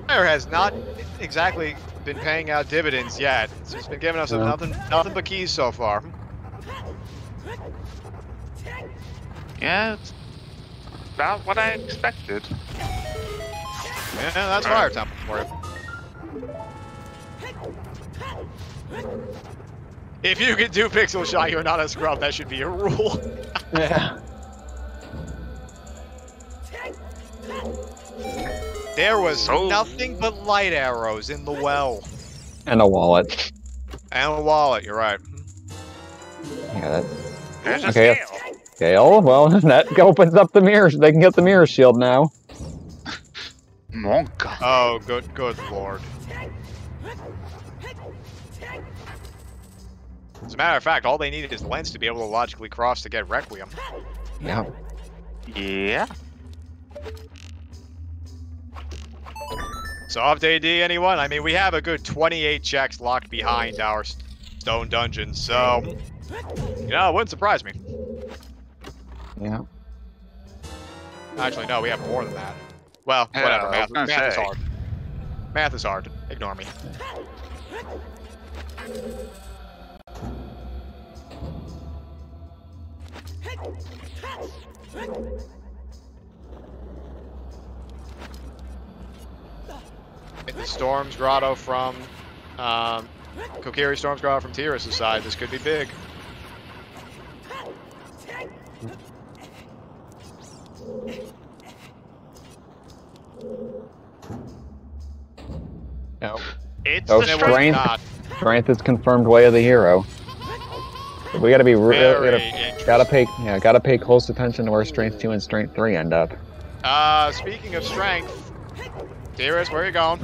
Pierre has not exactly been paying out dividends yet. It's just been giving us nothing but keys so far. Yeah, it's about what I expected. Yeah, that's Fire Temple for you. If you can do Pixel Shot, you're not a scrub. That should be a rule. Yeah. There was nothing but light arrows in the well. And a wallet. And a wallet, you're right. Yeah, There's a okay. scale. Scale. Well, that opens up the mirrors. They can get the mirror shield now. Monka. Oh, good lord. As a matter of fact, all they needed is Lens to be able to logically cross to get Requiem. Yeah. Yeah. Soft AD, anyone? I mean, we have a good 28 checks locked behind our stone dungeon, so... You know, it wouldn't surprise me. Yeah. Actually, no, we have more than that. Well, Yeah, whatever, I was math gonna is say. hard. Math is hard. Ignore me. The Storm's Grotto from... Koari Storm's Grotto from T-RIS' side. This could be big. No. It's Oh, the It was strength. not. Strength is confirmed way of the hero. We gotta be Very gotta pay close attention to where strength 2 and strength 3 end up. Speaking of strength, T-RIS, where are you going?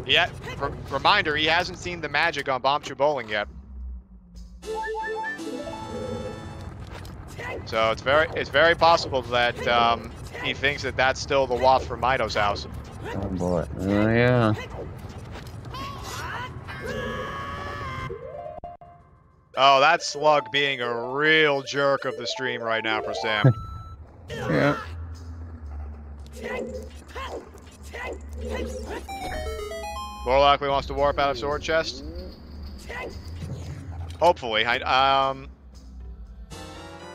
Yeah, reminder, he hasn't seen the magic on Bombchu Bowling yet. So it's very possible that he thinks that that's still the waft from Mido's house. Oh boy. Oh yeah. Oh, that's Slug being a real jerk of the stream right now for Sam. Yeah. Warlock wants to warp out of Sword Chest. Hopefully,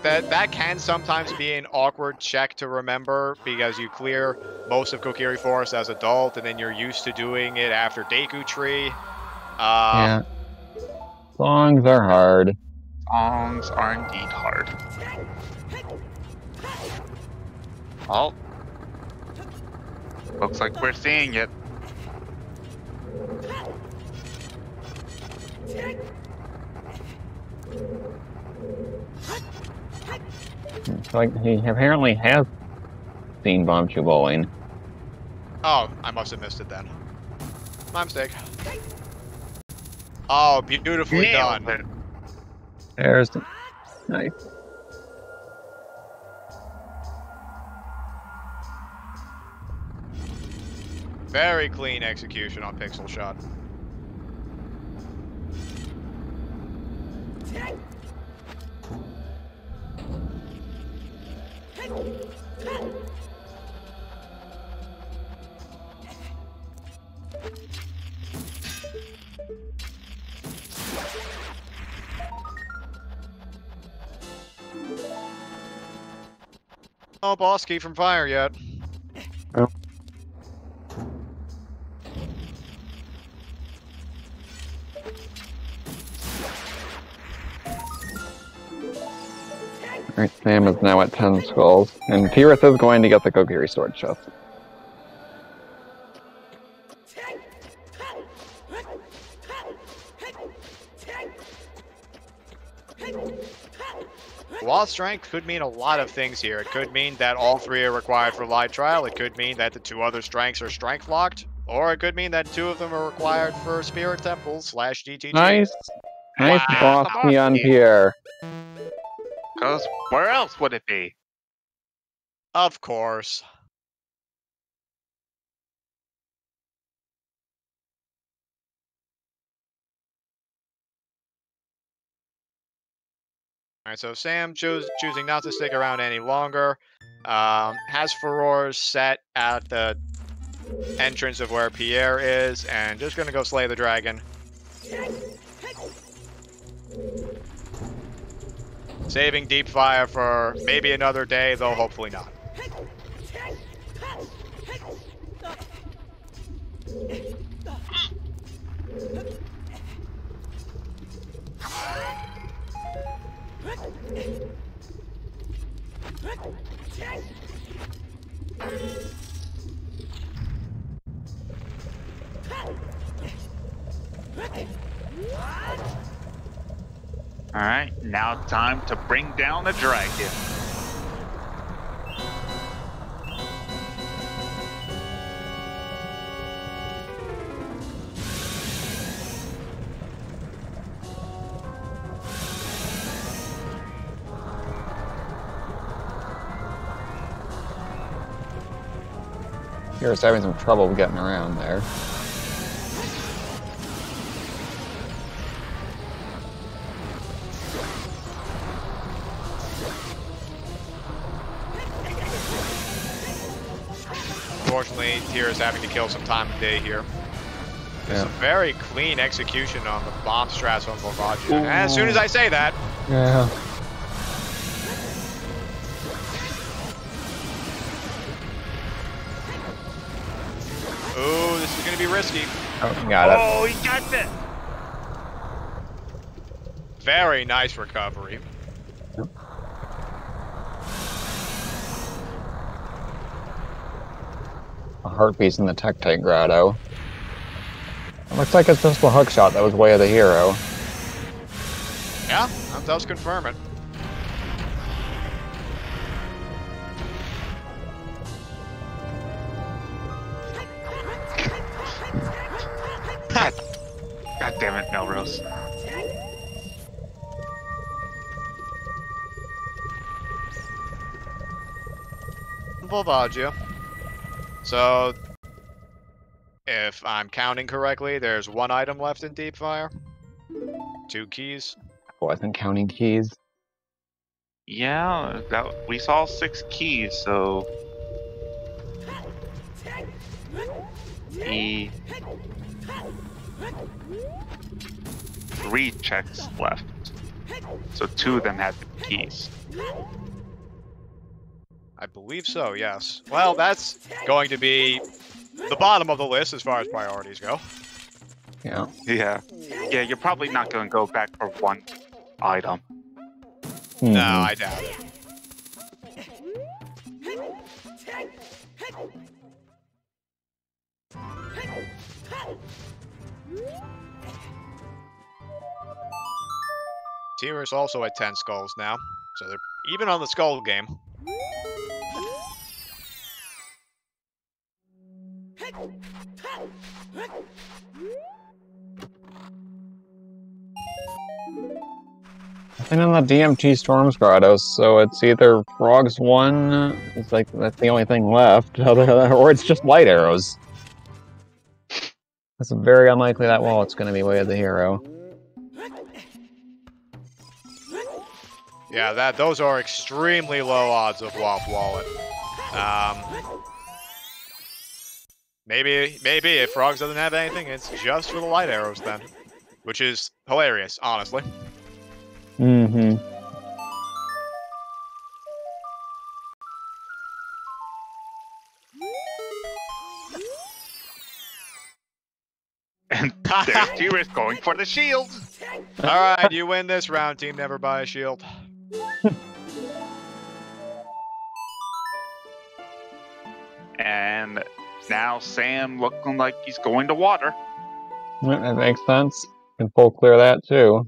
that can sometimes be an awkward check to remember because you clear most of Koari Forest as adult, and then you're used to doing it after Deku Tree. Yeah. Songs are hard. Songs are indeed hard. Well, looks like we're seeing it. It's like he apparently has seen Bombchu Bowling. Oh, I must have missed it then. My mistake. Oh, beautifully Nailed done. it. There's nice. Very clean execution on Pixel Shot. No boss key from fire yet. Oh. Alright, Sam is now at 10 skulls, and T-RIS is going to get the Koari sword chest. raw strength could mean a lot of things here. It could mean that all 3 are required for light trial. It could mean that the 2 other strengths are strength locked. Or it could mean that 2 of them are required for Spirit Temple / DTG. Nice. Nice Wow. bossy on Pierre. Because where else would it be? Of course. Alright, so Sam choosing not to stick around any longer. Has Furore set at the entrance of where Pierre is, and just gonna go slay the dragon. Saving Deep Fire for maybe another day, though hopefully not. Alright, now time to bring down the dragon. Pierre's having some trouble getting around there. Unfortunately, T-RIS having to kill some time of day here. There's some very clean execution on the bomb strats on Volvagia. And as soon as I say that... Yeah. Ooh, this is going to be risky. Oh, got it. Oh, he got it! Very nice recovery. A heartbeat in the Tectite Grotto. It looks like it's just the hook shot that was way of the hero. Yeah, that does confirm it. God damn it, Melrose. Volvagia. So, if I'm counting correctly, there's 1 item left in Deep Fire. 2 keys. I wasn't counting keys. Yeah, we saw 6 keys, so... He... 3 checks left. So 2 of them had the keys. I believe so, yes. Well, that's going to be the bottom of the list as far as priorities go. Yeah. Yeah. Yeah, you're probably not going to go back for 1 item. No, I doubt it. T-RIS also at 10 skulls now, so they're even on the skull game. And in the DMT Storms Grotto, so it's either Frogs 1, it's like that's the only thing left, or it's just light arrows. It's very unlikely that wallet's going to be way of the hero. Yeah, those are extremely low odds of Waff Wallet. Maybe if Frogs doesn't have anything, it's just for the light arrows then, which is hilarious, honestly. Mm-hmm. And there's T-RIS going for the shield. Alright, you win this round, team. Never buy a shield. And now Sam looking like he's going to water. That makes sense. Can full clear that too.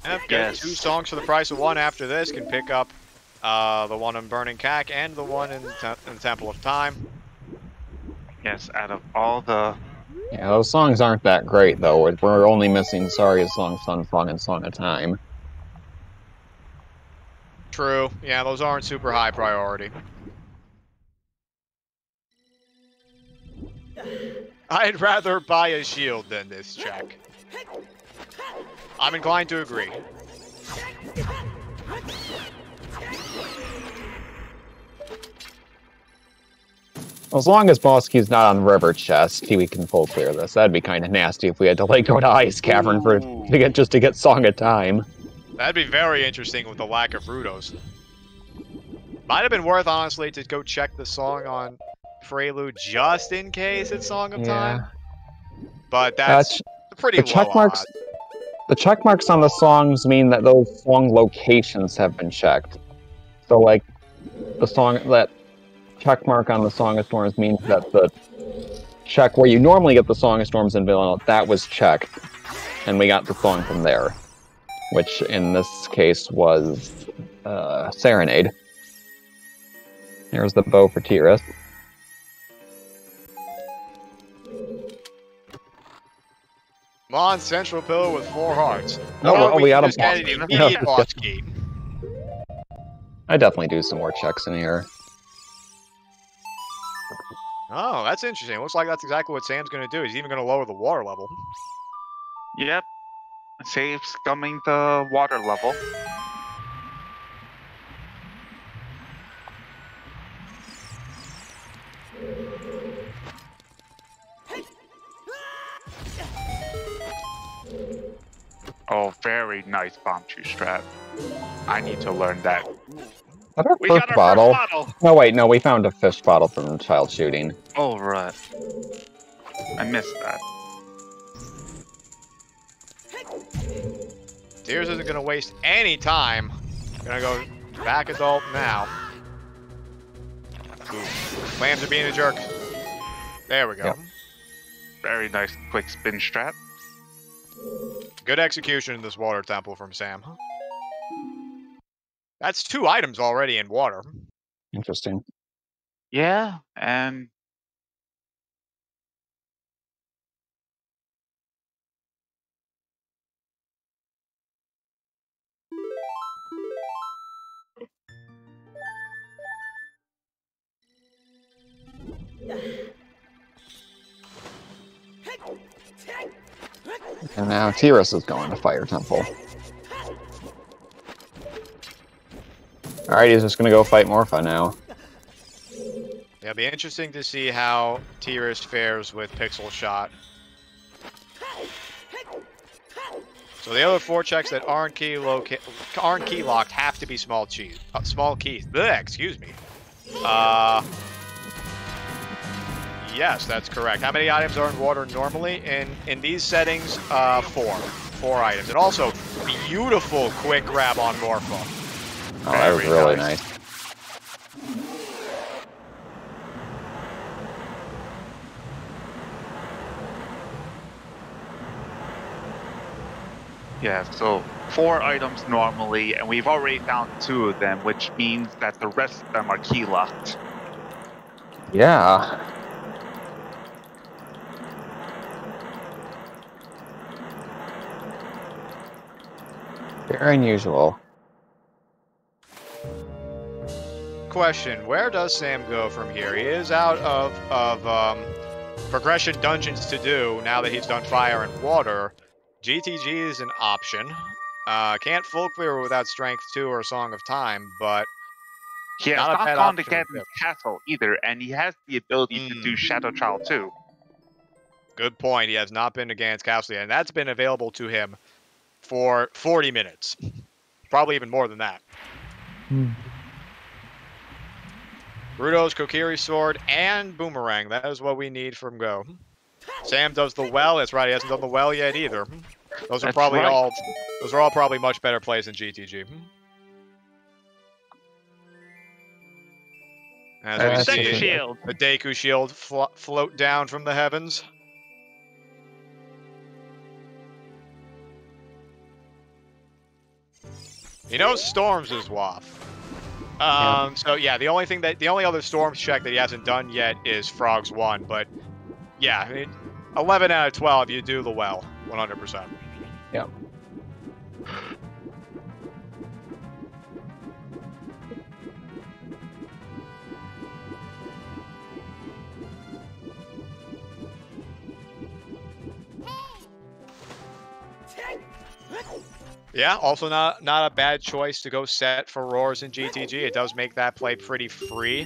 Yep, good. Yes. 2 songs for the price of 1 after this. Can pick up the one in Burning Cack and the one in the Temple of Time. Yes, out of all the... Yeah, those songs aren't that great, though. We're only missing Saria's Song, Sun Song, and Song of Time. True. Yeah, those aren't super high priority. I'd rather buy a shield than this check. I'm inclined to agree. As long as Boss Key's not on River Chest, we can full clear this. That'd be kind of nasty if we had to like go to Ice Cavern to get Song of Time. That'd be very interesting with the lack of Rudos. Might have been worth, honestly, to go check the song on Prelude just in case it's Song of Time. But that's pretty low odds. The check marks on the songs mean that those song locations have been checked. So, like, that check mark on the Song of Storms means that the check where you normally get the Song of Storms in Villanelle, that was checked. And we got the song from there. Which, in this case, was Serenade. Here's the bow for T-RIS. Come on, Central Pillar with 4 hearts. We got just get an immediate boss key. I definitely do some more checks in here. Oh, that's interesting. Looks like that's exactly what Sam's going to do. He's even going to lower the water level. Yep. Save scumming the water level. Oh, very nice bomb shoe strap. I need to learn that. We got our first bottle. No, wait, no, we found a fish bottle from child shooting. Oh, right. I missed that. T-RIS isn't going to waste any time. Gonna go back adult now. Ooh. Clams are being a jerk. There we go. Yep. Very nice quick spin strap. Good execution in this water temple from Sam. That's 2 items already in water. Interesting. Yeah, and... And now T-RIS is going to Fire Temple. Alright, he's just gonna go fight Morpha now. Yeah, it'll be interesting to see how T-RIS fares with Pixel Shot. So the other 4 checks that aren't key locked have to be small keys. Blech, excuse me. Yes, that's correct. How many items are in water normally? In these settings, 4. 4 items. And also, beautiful quick grab on Morpha. Oh, that was really nice. Yeah, so 4 items normally, and we've already found 2 of them, which means that the rest of them are key locked. Yeah. Very unusual. Question, where does Sam go from here? He is out of progression dungeons to do now that he's done fire and water. GTG is an option. Can't full clear without Strength 2 or Song of Time, but he has not gone to Gadden's Castle either, and he has the ability to do Shadow Child too. Good point. He has not been to Gadden's Castle yet, and that's been available to him for 40 minutes. Probably even more than that. Rudo's Kokiri Sword and Boomerang. That is what we need from Go. Sam does the well. That's right. He hasn't done the well yet either. Those are probably all. Those are all probably much better plays than GTG. As we see shield. The Deku Shield float down from the heavens. He knows Storms is WAF. So yeah, the only other Storms check that he hasn't done yet is Frogs 1, but yeah, I mean, 11 out of 12, you do the well, 100%. Yeah. Yeah, also not a bad choice to go set for Roars and GTG. It does make that play pretty free.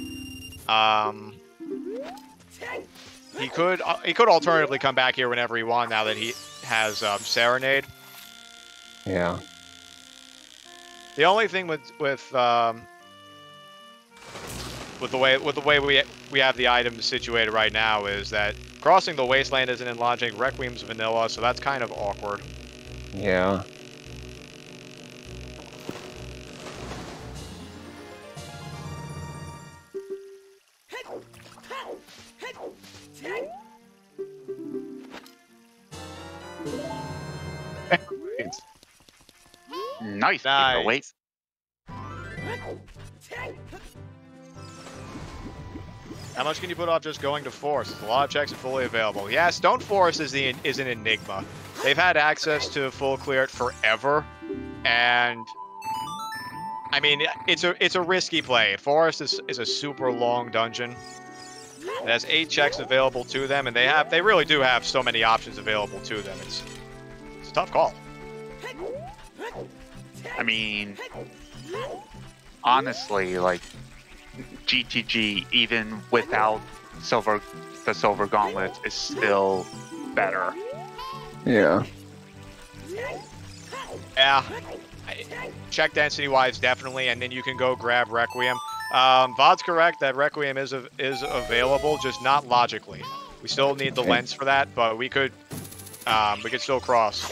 He could alternatively come back here whenever he wants now that he has Serenade. Yeah. The only thing with the way we have the items situated right now is that crossing the wasteland isn't in logic. Requiem's vanilla, so that's kind of awkward. Yeah. Nice. Nice. Wait. How much can you put off just going to Force? A lot of checks are fully available. Yeah, Stone Forest is an enigma. They've had access to full clear it forever, and I mean it's a risky play. Forest is a super long dungeon. It has 8 checks available to them, and they really do have so many options available to them. It's a tough call. I mean, honestly, like GTG, even without the silver gauntlet, is still better. Yeah. Yeah. Check density wise, definitely, and then you can go grab Requiem. Vod's correct that Requiem is available, just not logically. We still need the lens for that, but we could still cross.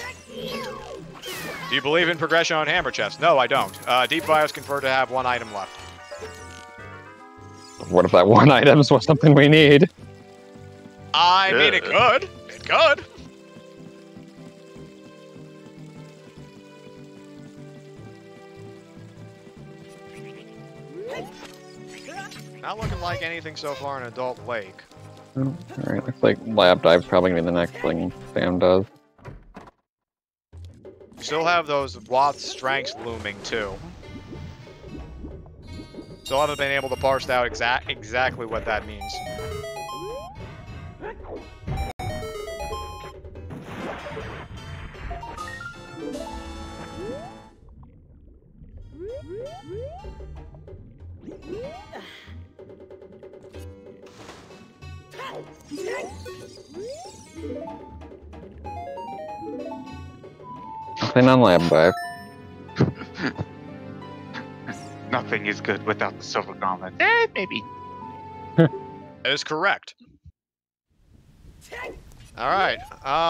Do you believe in progression on Hammer Chest? No, I don't. Deep Fire's conferred to have 1 item left. What if that 1 item is something we need? I mean, it could. It could. Not looking like anything so far in Adult Lake. Oh, alright, looks like Lab Dive's probably gonna be the next thing Sam does. Still have those Wath strengths looming too. Still haven't been able to parse out exactly what that means. Nothing on Lab Dive. Nothing is good without the silver gauntlet. Maybe. That is correct. Alright,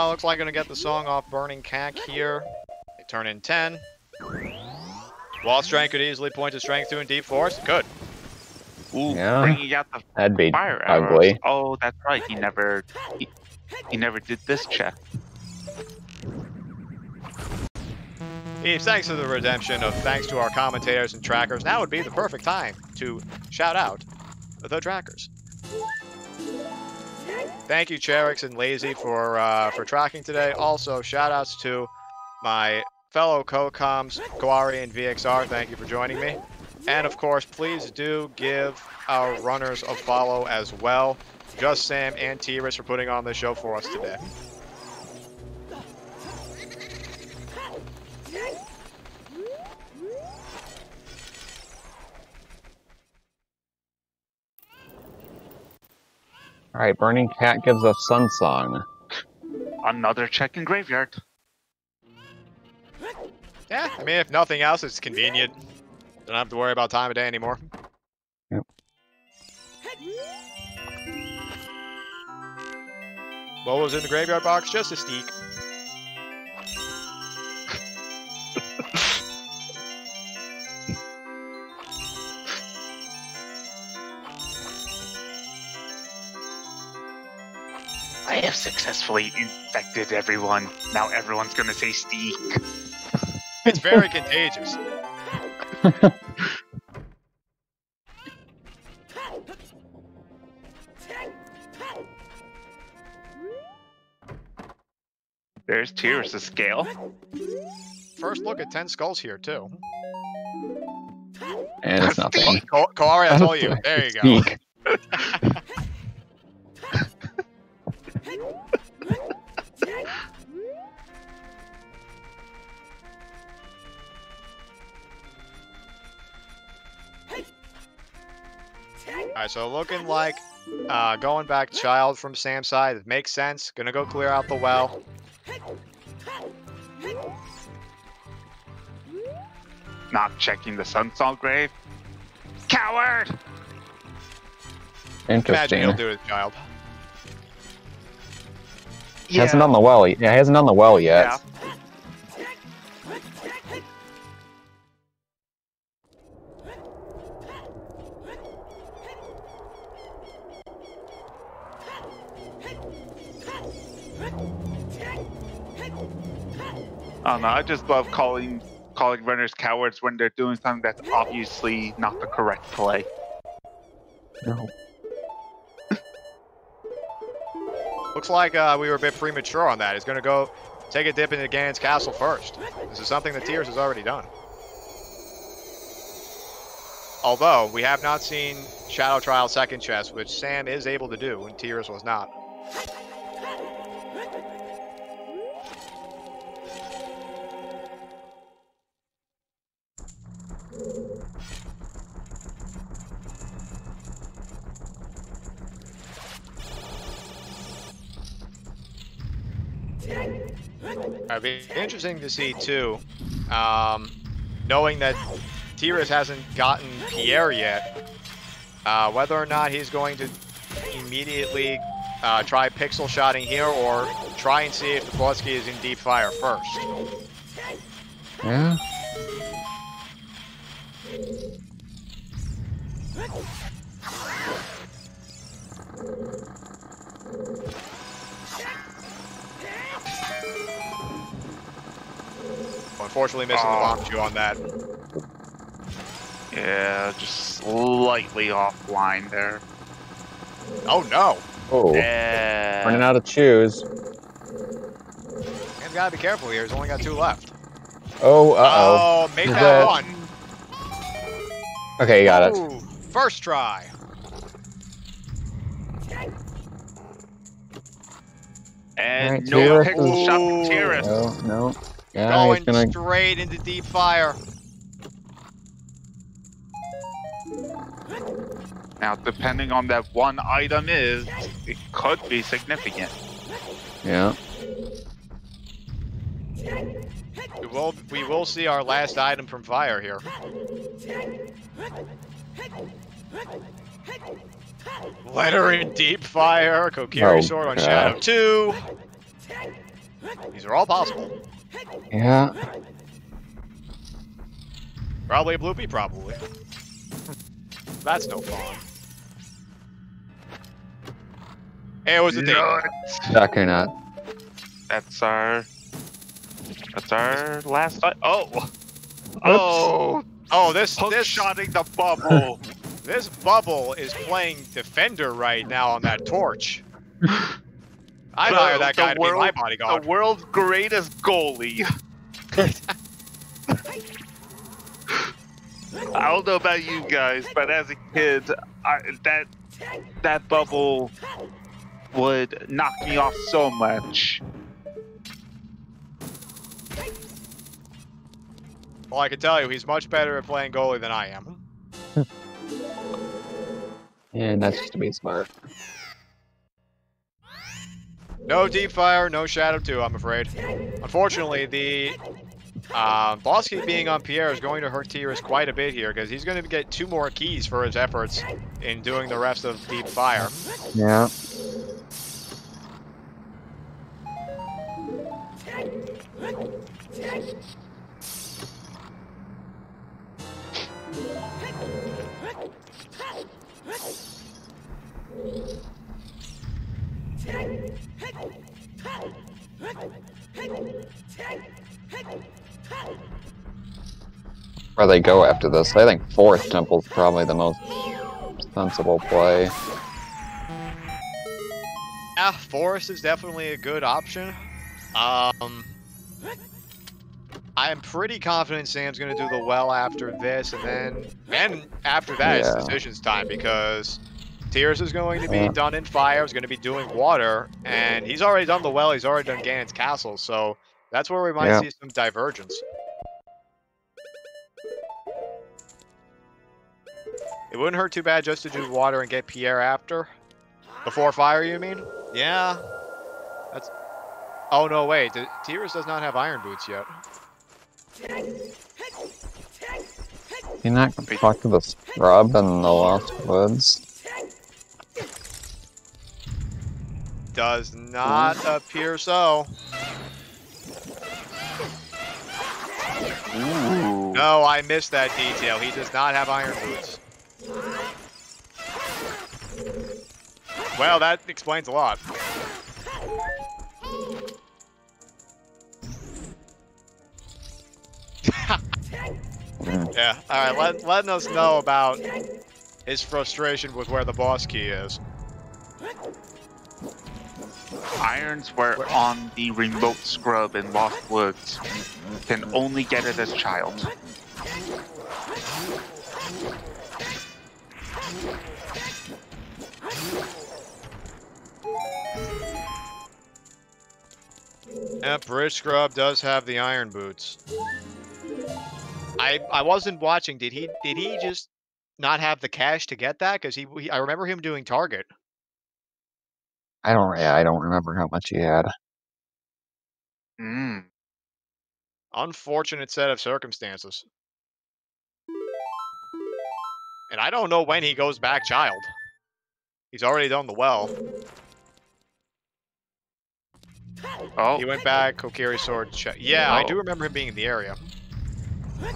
looks like I'm gonna get the song off Burning Cack here. They turn in 10. Wall Strength could easily point to Strength 2 in Deep Forest. It could. Ooh, Yeah. bringing out the That'd be fire ugly. arrows. Oh, that's right. He never did this check. Eve, thanks for the redemption of thanks to our commentators and trackers. Now would be the perfect time to shout out the trackers. Thank you, Cherix and Lazy, for tracking today. Also, shout outs to my fellow co-coms, Koari and VXR. Thank you for joining me. And of course, please do give our runners a follow as well. JustSam and T-RIS for putting on the show for us today. Alright, Burning Cat gives us Sun Song. Another check in graveyard. Yeah, I mean, if nothing else, it's convenient. Don't have to worry about time of day anymore. Yep. What was in the graveyard box? Just a steak. I have successfully infected everyone. Now everyone's gonna say steak. It's very contagious. There's T-RIS' scale. First look at 10 skulls here, too. And it's nothing. Koari, I told you. There you go. Speak. Alright, so looking like going back child from Sam's side. It makes sense. Gonna go clear out the well. Not checking the Sunsong grave. Coward! Imagine Interesting. he'll do it, child. He hasn't done the well. Yeah, he hasn't done the well yet. Yeah. I don't know, I just love calling runners cowards when they're doing something that's obviously not the correct play. No. Looks like we were a bit premature on that. He's gonna go take a dip into Ganon's castle first. This is something that T-RIS has already done. Although, we have not seen Shadow Trial second chest, which Sam is able to do, and T-RIS was not. It'd be interesting to see too, knowing that T-RIS hasn't gotten Pierre yet, whether or not he's going to immediately try pixel shotting here or try and see if the Bosky is in deep fire first. Yeah. Unfortunately missing the bomb shoe on that. Yeah, just slightly offline there. Oh no! Oh. Yeah. Running out of choose. Man's gotta be careful here, he's only got 2 left. Oh, uh-oh. Oh, make Is that that- 1! Okay, you got it. Ooh, first try! And Alright, no T-RIS pixel is- shot from T-RIS. No, no. Yeah, Going he's gonna... straight into deep fire. Now, depending on that one item is, it could be significant. Yeah. We will see our last item from fire here. Letter in deep fire, Kokiri Oh, sword on God. Shadow 2. These are all possible. Yeah. Probably a bloopy, probably. That's no fun. It was a date. Duck or not. That's our last. Oh, This shotting the bubble. This bubble is playing defender right now on that torch. I'd hire that guy to be my bodyguard. The world's greatest goalie. I don't know about you guys, but as a kid, that bubble would knock me off so much. Well, I can tell you, he's much better at playing goalie than I am. And that's just to be smart. No deep fire, no Shadow 2, I'm afraid. Unfortunately, the Bosky being on Pierre is going to hurt T-RIS quite a bit here, because he's going to get 2 more keys for his efforts in doing the rest of deep fire. Yeah. where they go after this. I think fourth temple's probably the most sensible play. Yeah, forest is definitely a good option. I'm pretty confident Sam's going to do the well after this, and after that it's decisions time, because T-RIS is going to be done in fire, is going to be doing water, and he's already done the well, he's already done Ganon's castle, so that's where we might see some divergence. It wouldn't hurt too bad just to do water and get Pierre after. Before fire, you mean? Yeah. That's... Oh, no, wait. T-RIS does not have iron boots yet. You're not going to talk to the scrub in the Lost Woods? Does not appear so. Ooh. No, I missed that detail. He does not have iron boots. Well, that explains a lot. Yeah, alright, letting us know about his frustration with where the boss key is. Irons were on the remote scrub in Lost Woods. Can only get it as child. Yeah, Bridge Scrub does have the iron boots. I wasn't watching. Did he just not have the cash to get that? Because I remember him doing Target. I don't remember how much he had. Unfortunate set of circumstances. And I don't know when he goes back child. He's already done the well. Oh. He went back, Kokiri sword. Yeah, I do remember him being in the area.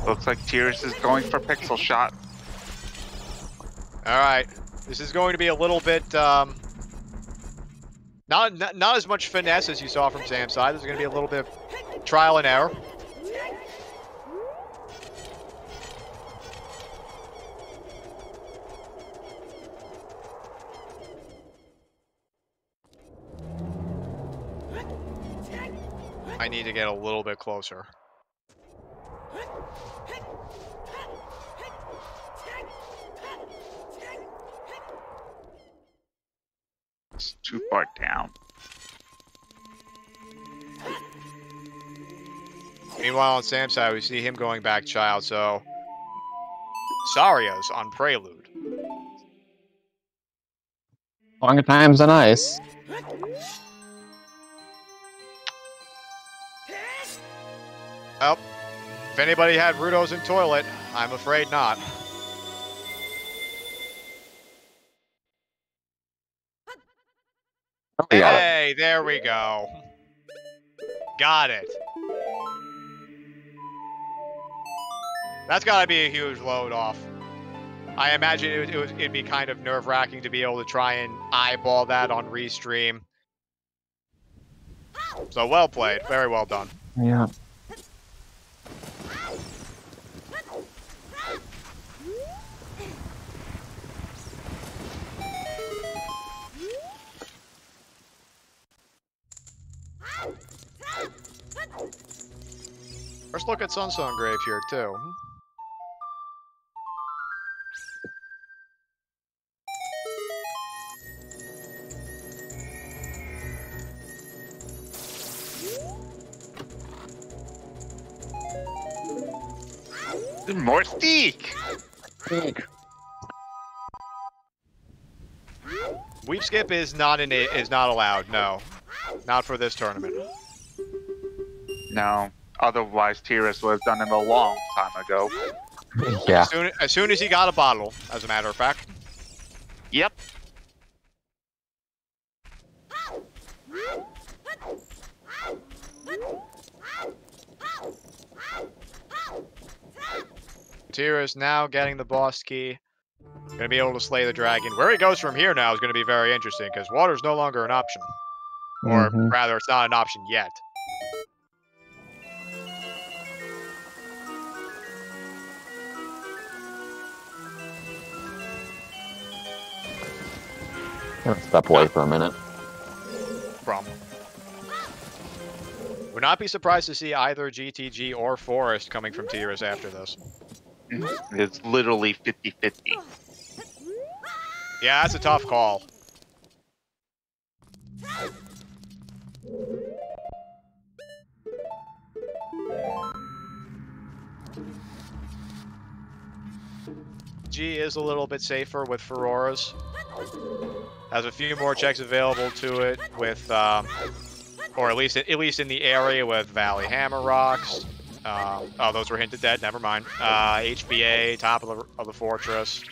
Looks like T-RIS is going for pixel shot. Alright. This is going to be a little bit, not as much finesse as you saw from Sam's side. This is going to be a little bit of trial and error. I need to get a little bit closer. It's too far down. Meanwhile, on Sam's side, we see him going back child, so... Saria's on Prelude. Longer times than ice. Well, if anybody had Rudo's in toilet, I'm afraid not. Hey, there we go. Got it. That's got to be a huge load off. I imagine it'd be kind of nerve-wracking to be able to try and eyeball that on restream. So well played. Very well done. Yeah. First look at Sunstone Grave here, too. More steak! Weep skip is not allowed, no. Not for this tournament. No. Otherwise, T-RIS would have done it a long time ago. Yeah. As soon as he got a bottle, as a matter of fact. Yep. T-RIS now getting the boss key. Gonna be able to slay the dragon. Where he goes from here now is gonna be very interesting, because water's no longer an option. Or rather, it's not an option yet. I'm gonna step away for a minute. Problem. Would not be surprised to see either GTG or Forest coming from T-RIS after this. It's literally 50-50. Yeah, that's a tough call. G is a little bit safer with Feroras. Has a few more checks available to it with, or at least in the area with Valley Hammer Rocks. Oh, those were hinted dead. Never mind. HBA, top of the fortress.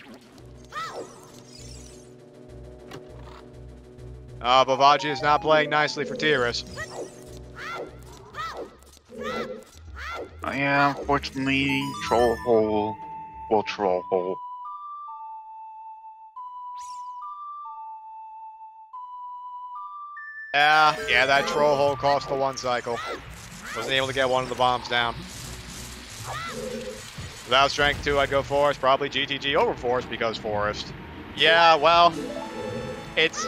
Bavaji is not playing nicely for T-RIS. Yeah, unfortunately, Troll Hole will Troll Hole. Yeah, that troll hole cost the 1 cycle. Wasn't able to get one of the bombs down. Without strength 2, I'd go Forest. Probably GTG over Forest because Forest. Yeah, well, it's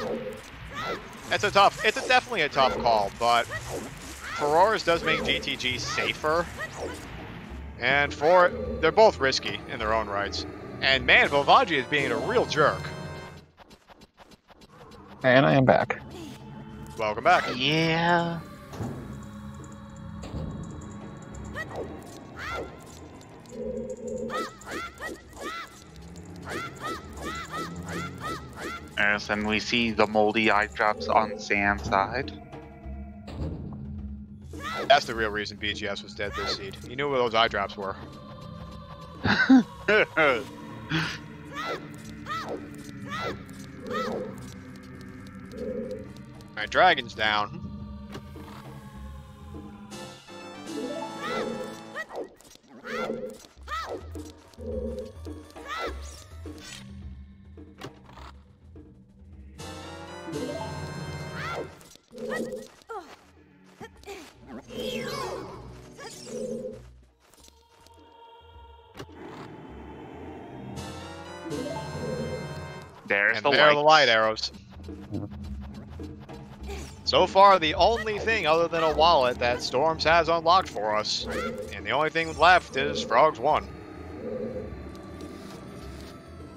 definitely a tough call, but Feroras does make GTG safer. And they're both risky in their own rights. And man, Bavaji is being a real jerk. And I am back. Welcome back. Yeah. Yes, and we see the moldy eye drops on Sam's side. That's the real reason BGS was dead this seed. He knew where those eye drops were. Alright, dragon's down. There's And the there are lights. the light arrows. So far, the only thing other than a wallet that Storms has unlocked for us, and the only thing left is Frogs 1.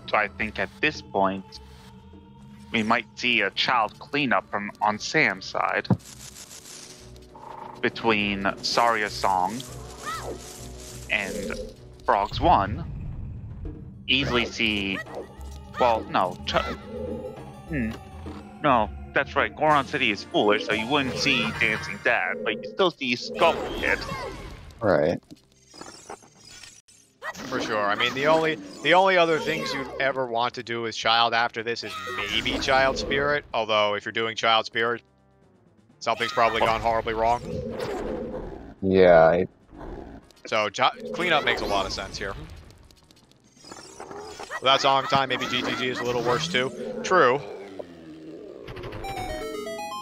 So I think at this point, we might see a child cleanup on Sam's side. Between Saria's Song and Frogs 1. Easily see... Well, no. No, that's right. Goron City is foolish, so you wouldn't see Dancing Dad, but you still see Sculpt Kid. Right. For sure. I mean, the only other things you'd ever want to do with Child after this is maybe Child Spirit. Although, if you're doing Child Spirit, something's probably gone horribly wrong. Yeah. So, cleanup makes a lot of sense here. Without Song of Time, maybe GTG is a little worse too. True.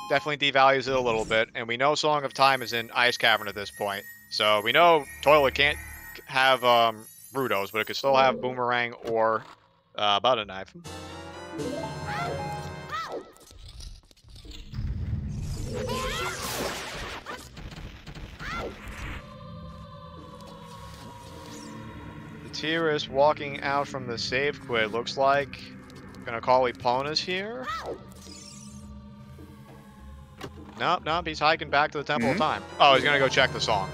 Definitely devalues it a little bit. And we know Song of Time is in Ice Cavern at this point. So we know Toilet can't have Rudos, but it could still have Boomerang or Butter Knife. T-RIS walking out from the save quit. Looks like gonna call Epona's here. Nope, he's hiking back to the Temple of Time. Oh, he's gonna go check the song.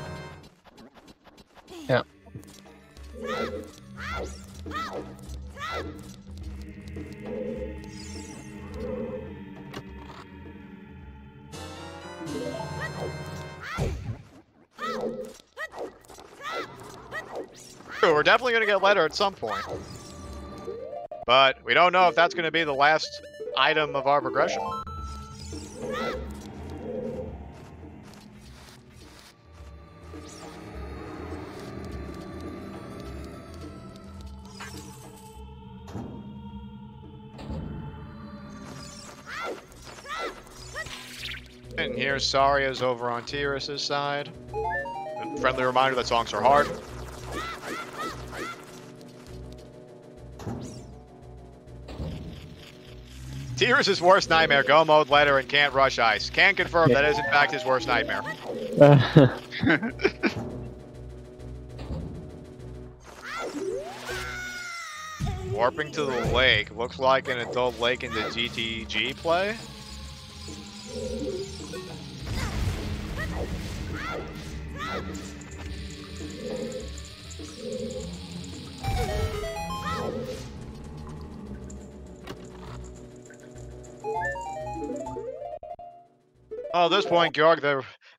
Yeah. We're definitely going to get letter at some point. But we don't know if that's going to be the last item of our progression. And here's Saria's over on T-RIS's side. A friendly reminder that songs are hard. T-RIS' worst nightmare, go mode letter and can't rush ice. Can confirm that is in fact his worst nightmare. Warping to the lake. Looks like an adult lake in the GTG play. Oh, at this point, Georg,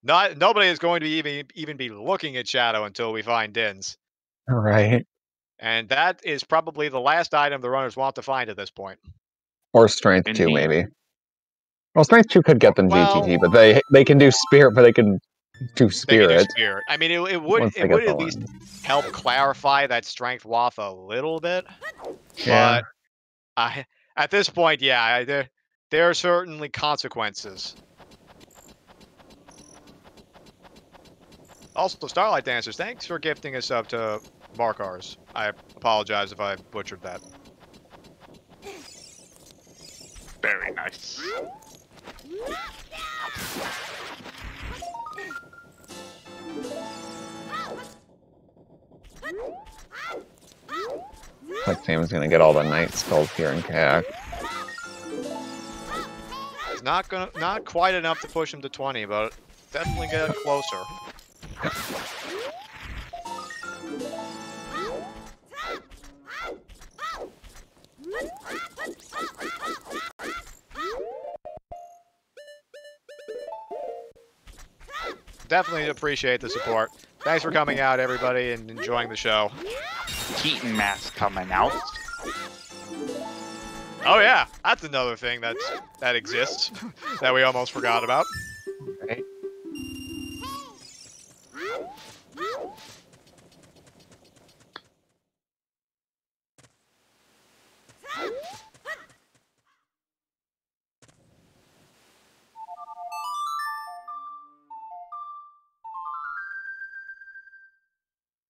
nobody is going to even be looking at Shadow until we find Dins. All right. And that is probably the last item the runners want to find at this point. Or Strength 2, maybe. Well, Strength 2 could get them Well, GTT, but they can do Spirit, but they can do Spirit. Spirit. I mean, it would at least help clarify that Strength Waff a little bit. Yeah. But at this point, yeah, there are certainly consequences. Also, Starlight Dancers, thanks for gifting us up to Markars. I apologize if I butchered that. Very nice. Like Sam's gonna get all the night skulls here in Kayak. It's not quite enough to push him to 20, but definitely get closer. Definitely appreciate the support. Thanks for coming out, everybody, and enjoying the show. Keaton mask coming out. Oh yeah, that's another thing that exists that we almost forgot about. Right.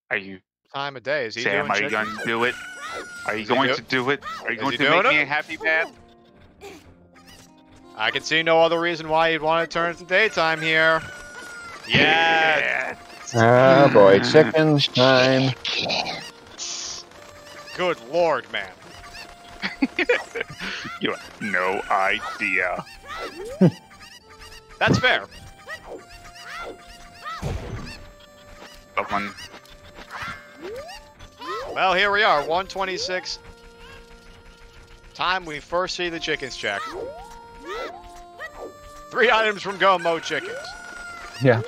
Are you, Time of day. Is he Sam, doing are you chicken? going to do it? Are you Is he going to do it? Are you Is going he to make doing me it? a happy man? I can see no other reason why you'd want to turn it to daytime here. Yeah. Oh boy, chicken time. Good lord, man. You have no idea. That's fair. Someone. Well, here we are, 126. Time we first see the chickens check. 3 items from Go Mode Chickens. Yeah.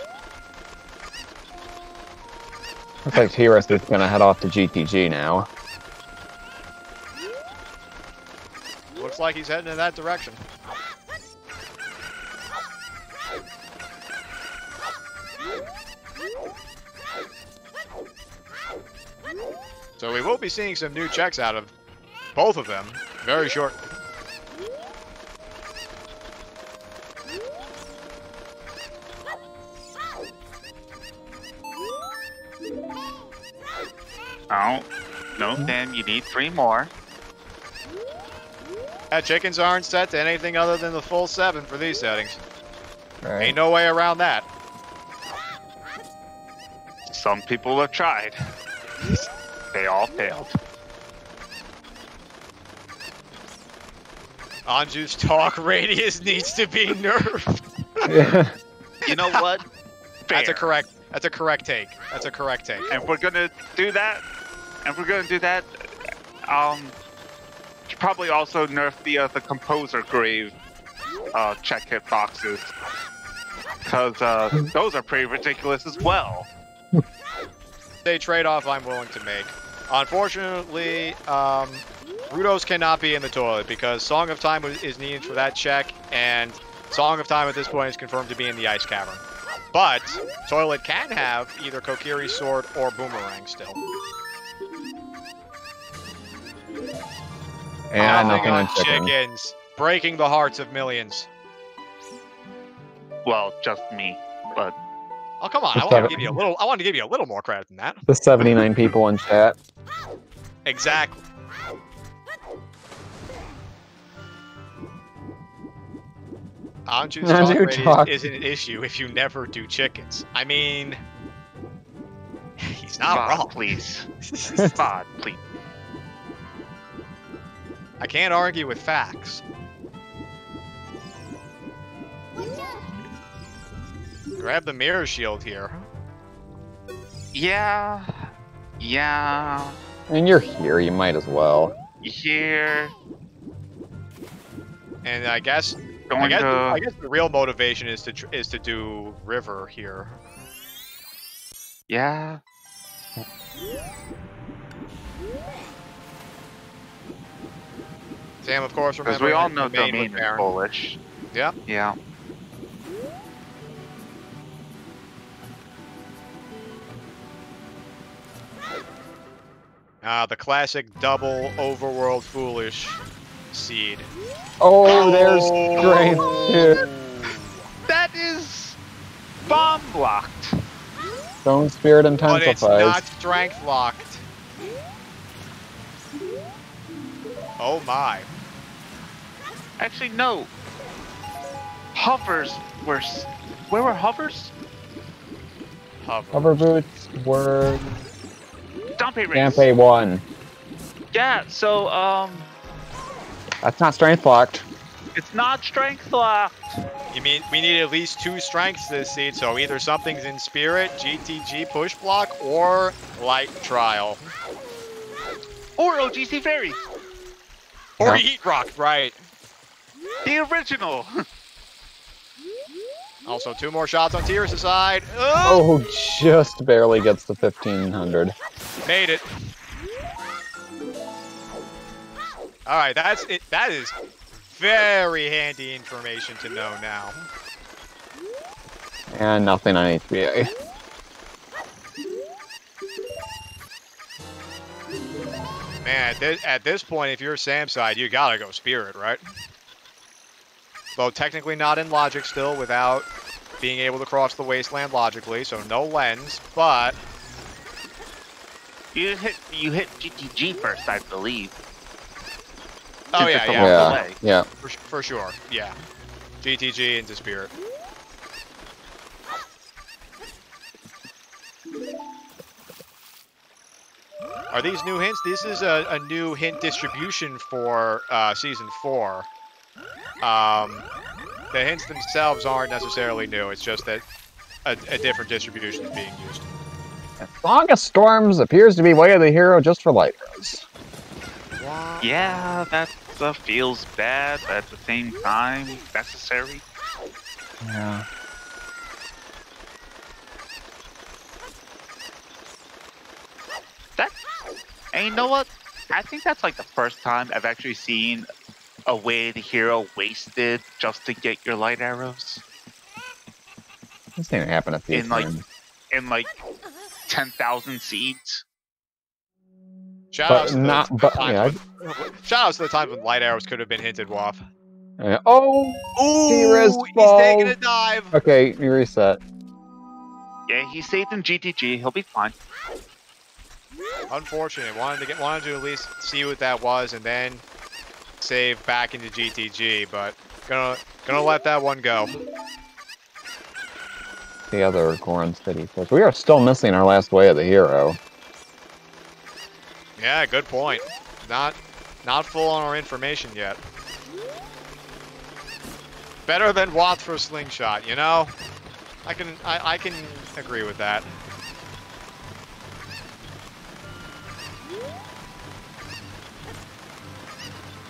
Looks like T-RIS is gonna head off to GTG now. Looks like he's heading in that direction. So we will be seeing some new checks out of both of them very shortly. Oh, no, Sam, you need 3 more. Chickens aren't set to anything other than the full 7 for these settings. Right. Ain't no way around that. Some people have tried. They all failed. Anju's talk radius needs to be nerfed. Yeah. You know what? That's a Fair. correct take. That's a correct take. And we're gonna do that. Should probably also nerf the composer grave check hit boxes, because those are pretty ridiculous as well. A trade-off I'm willing to make. Unfortunately, Rudos cannot be in the toilet because Song of Time is needed for that check, and Song of Time at this point is confirmed to be in the Ice Cavern. But Toilet can have either Kokiri's sword or Boomerang still. And Nothing nothing on on chicken. chickens, breaking the hearts of millions. Well, just me, but Oh come on! I want to give you a little. I want to give you a little more credit than that. The 79 people in chat. Exactly. On-juice No, talk do rate talk. isn't an issue if you never do chickens. I mean, he's not Spot, wrong. please. Spot, please. I can't argue with facts. Grab the mirror shield here. Yeah. Yeah. I mean, you're here. You might as well. Here. And I guess Going to. I guess the real motivation is to do river here. Yeah. Sam, of course, remember. Because we all know domain domain with is Baron. bullish. Yep. Yeah. The classic double overworld foolish seed. Oh, there's strength too. That is bomb blocked. Stone Spirit But it's intensifies. not strength locked. Oh my. Actually, no. Hovers were. Where were hovers? Hover boots were Dampe rings. Dampe 1. Yeah. So That's not strength locked. it's not strength locked. You mean we need at least 2 strengths this seed, so either something's in spirit, GTG push block, or light trial. Or OGC fairy. Or Yeah. heat rock, right. The original. Also 2 more shots on T-RIS' side. Oh, just barely gets to 1500. Made it. Alright, that's it. That is very handy information to know now. And nothing on HBA. Man, at this point, if you're Sam's side, you gotta go spirit, right? Though technically not in logic still, without being able to cross the wasteland logically, so no lens, but You hit GTG first, I believe. oh Since yeah, it's a yeah, long Yeah, delay. yeah. for sure, yeah. GTG into spirit. Are these new hints? This is a new hint distribution for Season 4. The hints themselves aren't necessarily new, it's just that a different distribution is being used. Song of Storms appears to be way of the hero just for light arrows. Yeah, that feels bad, but at the same time, necessary. Yeah. And you know what? I think that's like the first time I've actually seen a way the hero wasted just to get your light arrows This didn't happen a few In, like, times. in like 10,000 seeds. Shoutouts to not- the but, times yeah, shoutouts to the times when light arrows could have been hinted off. Oh! T-RIS He's taking a falls. dive. Okay, you reset. Yeah, he's safe in GTG. He'll be fine. Unfortunate. Wanted to at least see what that was and then save back into GTG, but gonna let that one go. The other Goron City push. We are still missing our last way of the hero. Yeah, good point. Not full on our information yet. Better than Watt for slingshot, you know? I can agree with that.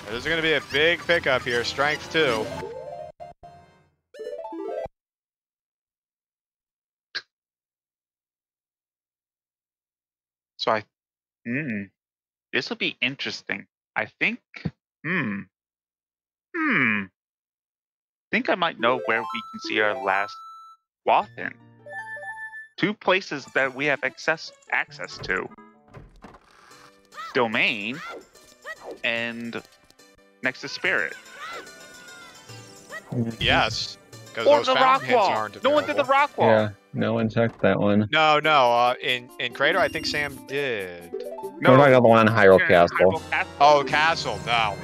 There's gonna be a big pickup here, strength 2. So this will be interesting. I think, think I might know where we can see our last waft in. 2 places that we have access to. Domain and next to Spirit. Yes. Because Or those the fountain rock hints wall. aren't No one did the available. rock wall. Yeah, no one checked that one. No, in Crater, I think Sam did. We're talking about the one in Hyrule Castle. Hyrule Castle. Oh, Castle, no.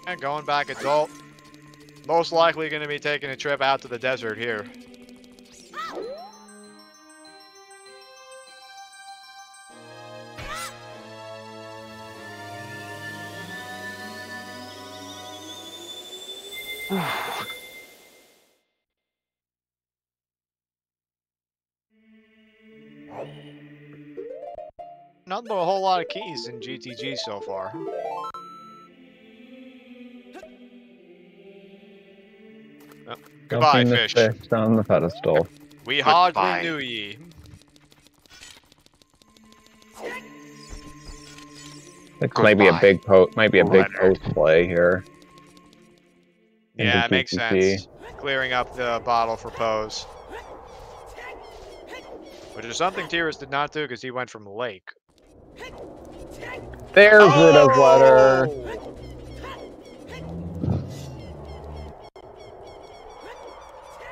And going back adult. Most likely going to be taking a trip out to the desert here. Not a whole lot of keys in GTG so far. Oh, goodbye, Dumping the fish. fish on the pedestal. We Goodbye. hardly knew ye. This might be a big post Leonard. play here. Yeah, Into it makes GTG. sense. Clearing up the bottle for pose. Which is something T-RIS did not do because he went from lake. There's Rita's letter.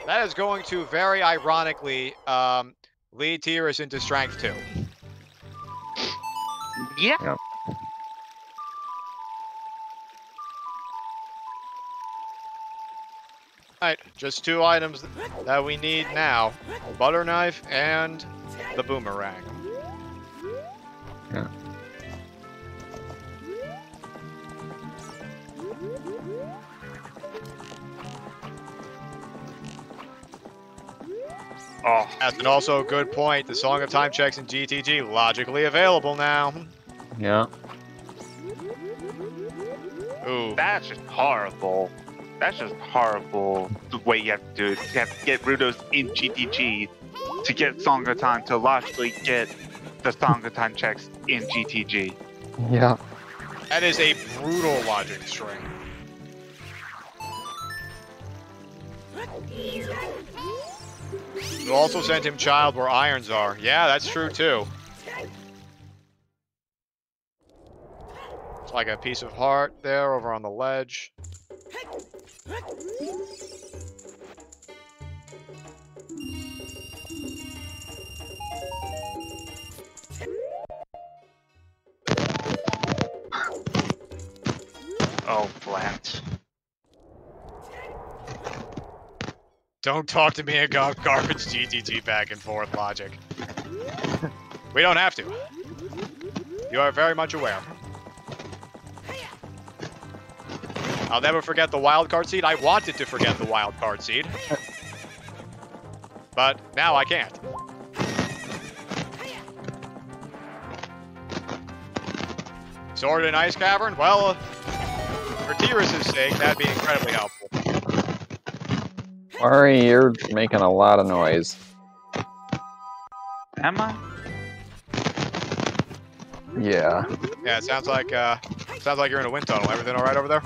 That is going to very ironically lead T-RIS into strength 2. Yeah. Yep. Alright, just 2 items that we need now. Butter knife and the boomerang. Yeah. Oh, That's also a good point. The Song of Time checks in GTG logically available now. Yeah. Ooh. that's just horrible. That's just horrible the way you have to do it. You have to get Rudos in GTG to get Song of Time to logically get the Song of Time checks in GTG. Yeah. That is a brutal logic string. You also sent him child where irons are. Yeah, that's true too. It's like a piece of heart there over on the ledge. Oh, Blant. Don't talk to me about garbage GTG back and forth logic. We don't have to. You are very much aware. I'll never forget the wild card seed. I wanted to forget the wild card seed. But now I can't. Sword in Ice Cavern? Well, for T-RIS's sake, that'd be incredibly helpful. Koari, you're making a lot of noise. Am I? Yeah. Yeah, it sounds like you're in a wind tunnel. Everything all right over there?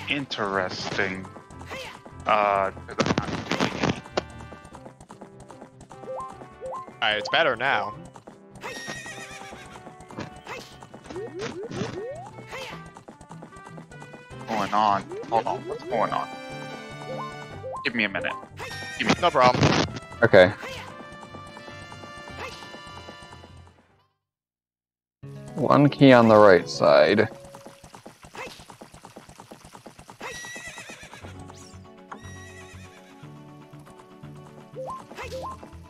Interesting. 'Cause I'm not doing it. Alright, it's better now. What's going on? Hold on, what's going on? Give me a minute. No problem. Okay. One key on the right side.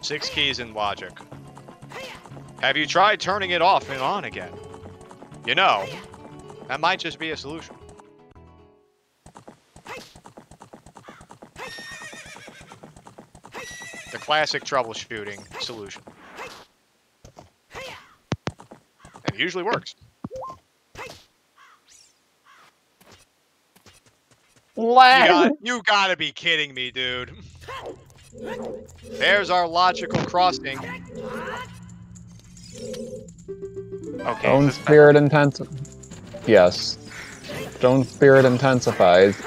Six keys in logic. Have you tried turning it off and on again? You know, that might just be a solution. The classic troubleshooting solution. And it usually works. You gotta be kidding me, dude. There's our logical crossing. Okay. Stone is this Spirit Yes. Stone Spirit intensifies.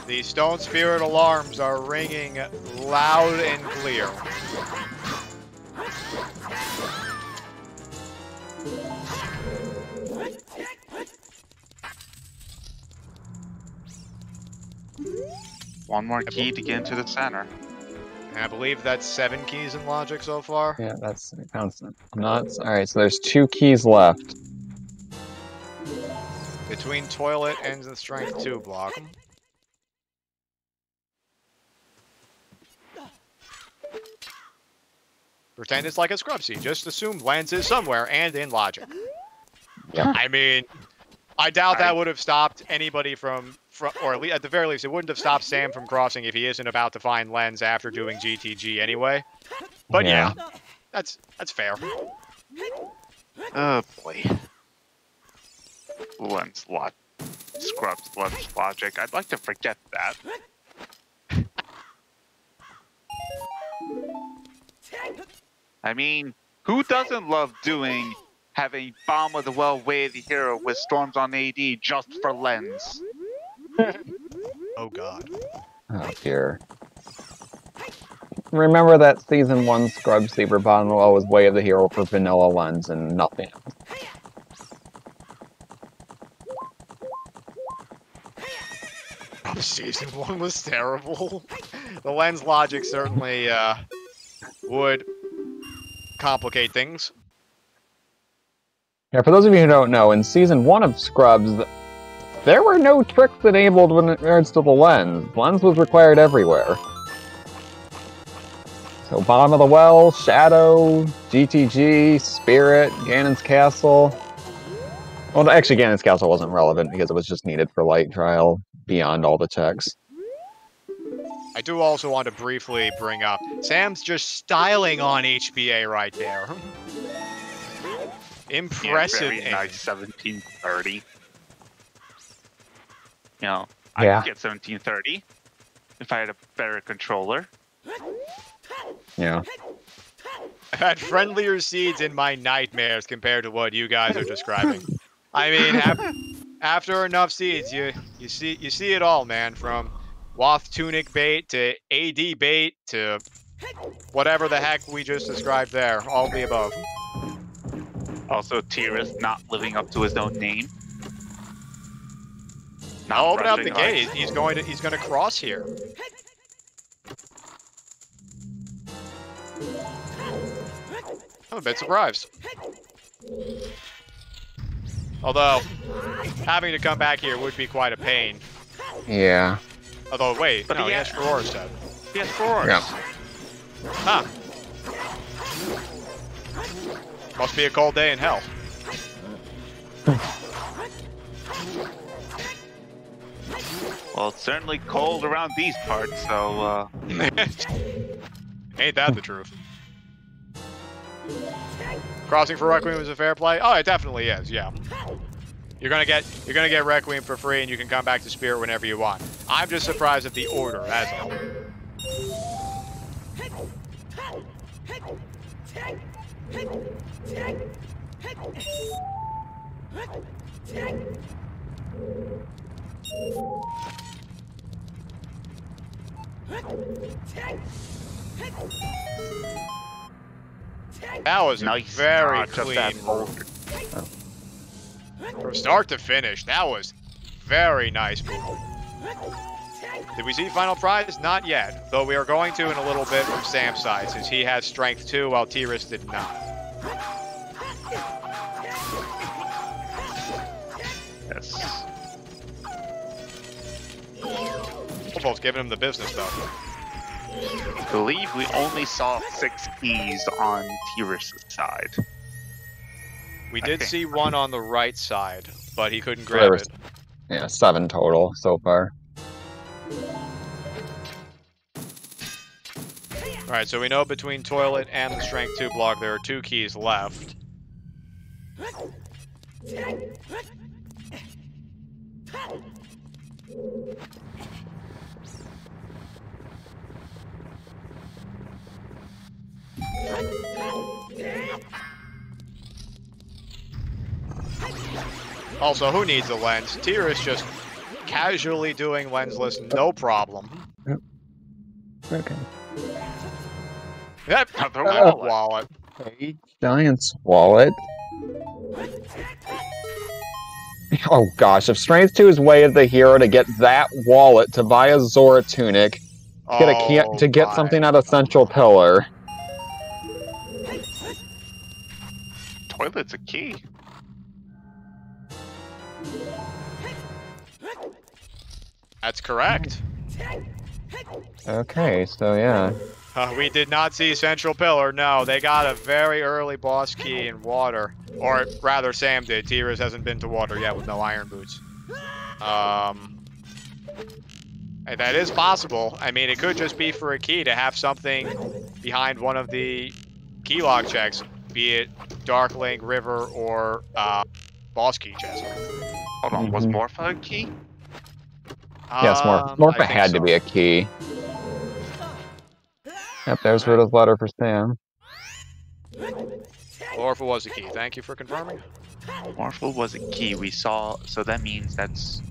The Stone Spirit alarms are ringing loud and clear. One more key to get into the center. And I believe that's 7 keys in logic so far. Yeah, that sounds nuts. Alright, so there's 2 keys left. Between toilet and the strength 2 block. Pretend it's like a scrub seed. Just assume lens is somewhere and in logic. Yeah. I mean, I doubt that would have stopped anybody from, or at the very least, it wouldn't have stopped Sam from crossing if he isn't about to find lens after doing GTG anyway. But yeah, that's fair. Oh boy. Lens lot. Scrubs lens logic. I'd like to forget that. I mean, who doesn't love having Bomb of the Well Way of the Hero with Storms on AD just for lens? Oh god. Oh dear. Remember that Season 1 Scrub Saber Bottom Well was Way of the Hero for vanilla lens and nothing else. Oh, Season 1 was terrible. The lens logic certainly would complicate things. Yeah, for those of you who don't know, in Season 1 of Scrubs, there were no tricks enabled when it regards to the lens. Lens was required everywhere. So Bottom of the Well, Shadow, GTG, Spirit, Ganon's Castle. Well, actually Ganon's Castle wasn't relevant because it was just needed for light trial beyond all the checks. I do also want to briefly bring up, Sam's just styling on HBA right there. Impressive. Yeah, very nice 1730. You know, Yeah. I could get 1730 if I had a better controller. Yeah. I've had friendlier seeds in my nightmares compared to what you guys are describing. I mean, after enough seeds, you see it all, man. From Wath Tunic bait to AD bait to whatever the heck we just described there. All of the above. Also, T-RIS not living up to his own name. Now open up the gate. He's going to cross here. I'm a bit surprised. Although, having to come back here would be quite a pain. Yeah. Although, wait, But no, he has Ferror set. He has Ferror. Yeah. Huh. Must be a cold day in hell. Well, it's certainly cold around these parts, so, Ain't that the truth? Crossing for Requiem is a fair play? Oh, it definitely is, yeah. You're gonna get Requiem for free and you can come back to Spirit whenever you want. I'm just surprised at the order, that's all. That was nice a very touch of that clean boulder. from start to finish. That was very nice movement. Did we see final prize? Not yet, though we are going to in a little bit from Sam's side, since he has strength 2 while T-RIS did not. Yes. Football's giving him the business, though. I believe we only saw 6 keys on T-RIS' side. We did see one on the right side, but he couldn't There grab was- it. Yeah, 7 total so far. Alright, so we know between toilet and the strength 2 block there are 2 keys left. Also, who needs a lens? T-RIS just casually doing lensless, no problem. Okay. Yep, Another wallet. Giant's wallet. Oh gosh, if Strength 2 is Way of the Hero to get that wallet to buy a Zora tunic, to get something out of Central Pillar. Toilet's a key. That's correct. Okay, so yeah. We did not see Central Pillar. No, they got a very early boss key in water. Or rather, Sam did. T-RIS hasn't been to water yet with no iron boots. And that is possible. I mean, it could just be for a key to have something behind one of the key lock checks, be it Darkling, River, or boss key chest. Hold on, was Morpha a key? Yes, Morpha had to be a key. Yep, there's Rita's letter for Sam. Morpha was a key. Thank you for confirming. Morpha was a key. We saw, so that means that's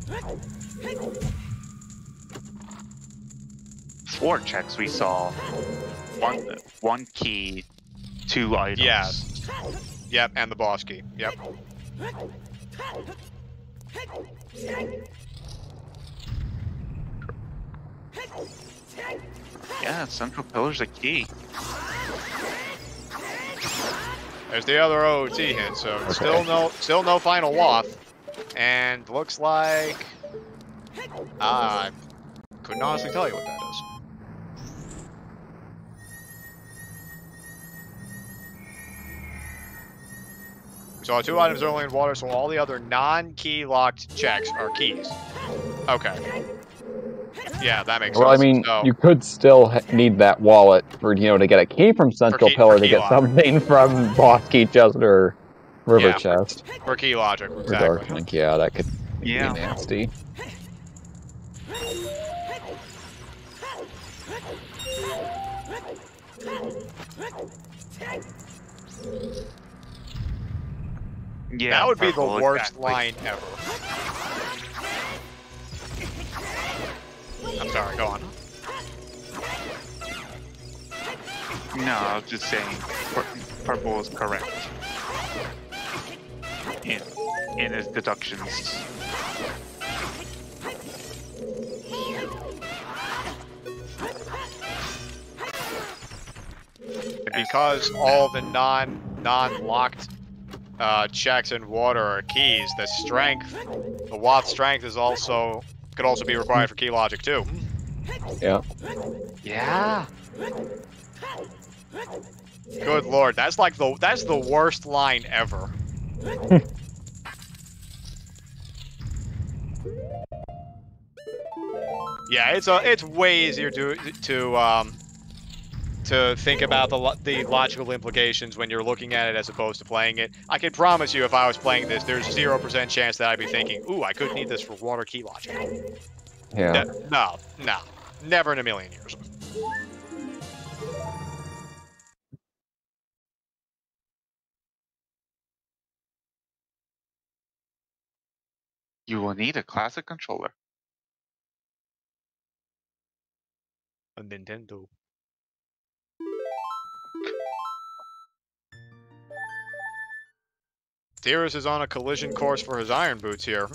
4 checks. We saw one key, 2 items. Yes. Yep, and the boss key. Yep. Yeah, Central Pillar's a key. There's the other OT hit, so Okay. still no final waft, and looks like I couldn't honestly tell you what that is. We saw 2 items early in water, so all the other non-key locked checks are keys. Okay. Yeah, that makes sense. Well, I mean, So, you could still need that wallet for, to get a key from Central Pillar to get something from Boss Key Chest or River Chest. for key logic, Or exactly. Dark Link, yeah, that could be Yeah. nasty. Yeah, That would be the purple, worst exactly. line ever. I'm sorry, go on. No, I was just saying, purple is correct in his deductions. Because all the non-locked checks in water are keys, the watt strength could also be required for key logic too. Yeah. Yeah. Good lord, that's the worst line ever. Yeah, it's way easier to think about the logical implications when you're looking at it as opposed to playing it. I can promise you, if I was playing this, there's 0% chance that I'd be thinking, "Ooh, I could need this for water key logic." Yeah. No, never in a million years. You will need a classic controller. A Nintendo. T-RIS is on a collision course for his iron boots here.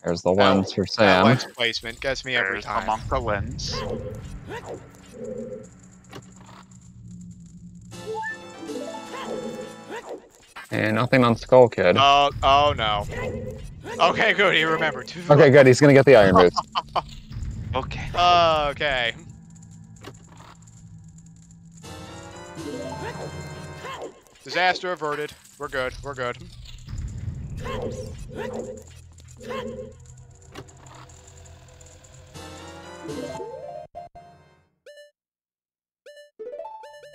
There's the lens for That Sam. lens placement gets me every There's time. among the lens. And nothing on Skull Kid. Oh no. Okay, good. He remembered. Okay, good. He's gonna get the iron boots. Okay. Okay. Disaster averted. We're good. We're good.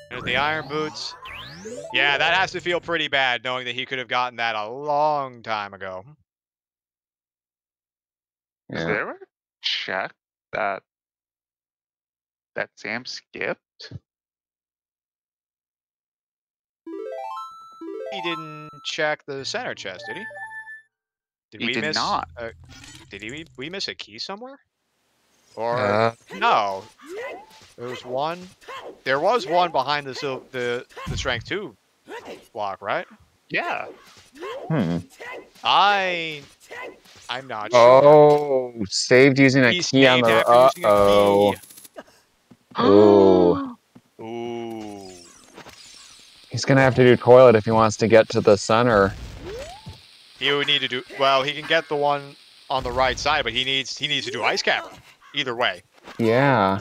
There's the iron boots. Yeah, that has to feel pretty bad knowing that he could have gotten that a long time ago. Is Yeah. there a check that Sam skipped? He didn't check the center chest, did he? He did not. Did we miss a key somewhere? Or no? There was one. There was one behind the strength 2 block, right? Yeah. I'm not sure. Oh, saved using a He key on saved the. after using a Uh-oh. key. Ooh. Ooh. He's gonna have to do toilet if he wants to get to the center. He would need to do well. He can get the one on the right side, but he needs to do ice cavern. Either way. Yeah.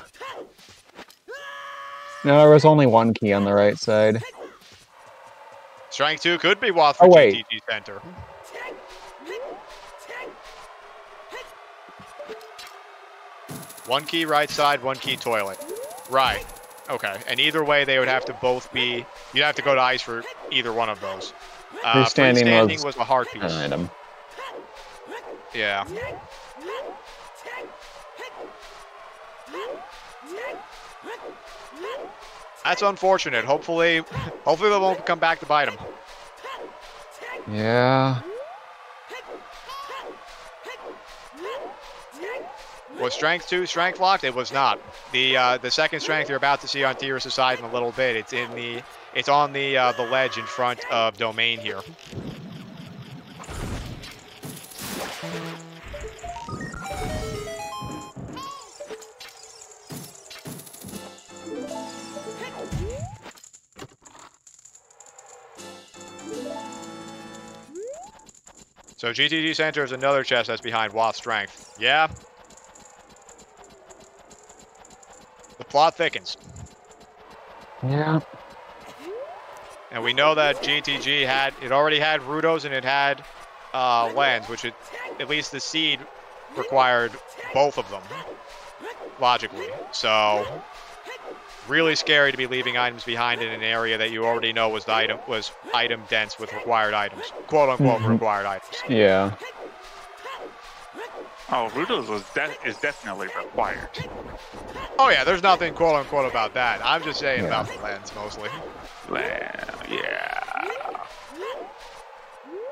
No, there was only one key on the right side. Strength 2 could be Wath for Oh, wait. GTG Center. One key right side, one key toilet. Right. Okay. And either way, they would have to both be. You'd have to go to ice for either one of those. Freestanding was a hard piece. An item. Yeah. That's unfortunate. Hopefully they won't come back to bite him. Yeah. Was Strength 2 strength locked? It was not. The second strength you're about to see on T-RIS' side in a little bit. It's on the ledge in front of Domain here. So GTG Center is another chest that's behind Wath's strength. Yeah. The plot thickens. Yeah. And we know that GTG already had Rudos and it had Lens, which at least the seed required both of them, logically. So really scary to be leaving items behind in an area that you already know was item dense with required items, quote unquote required items. Yeah. Oh, Rudos is definitely required. Oh yeah, there's nothing quote unquote about that. I'm just saying about the Lens mostly. Yeah.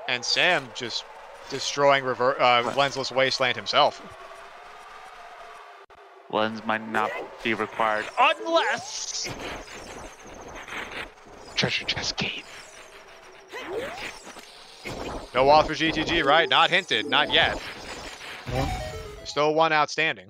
And Sam just destroying Lensless Wasteland himself. Lens might not be required unless treasure chest gate. No Wath for GTG, right? Not hinted, not yet. Still one outstanding.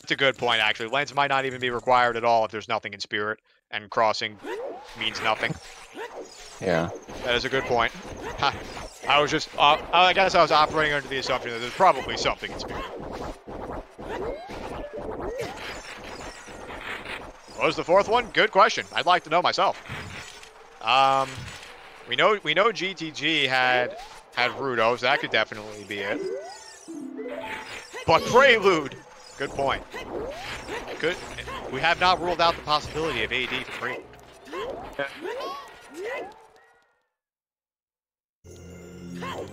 That's a good point, actually. Lens might not even be required at all if there's nothing in Spirit, and crossing means nothing. Yeah. That is a good point. I was just, I guess I was operating under the assumption that there's probably something in Spirit. What was the fourth one? Good question. I'd like to know myself. We know GTG had Rudos. That could definitely be it. But Prelude. Good point. Good. We have not ruled out the possibility of AD for Prelude.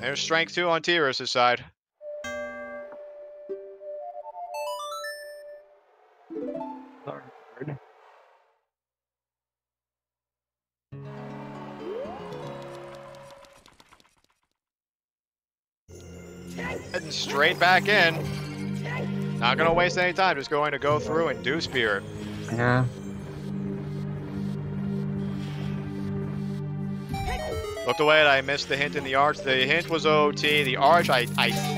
There's Strength 2 on T-RIS' side. Heading straight back in. Not gonna waste any time, just going to go through and do Spirit. Yeah. Looked away and I missed the hint in the arch. The hint was OT. The arch, I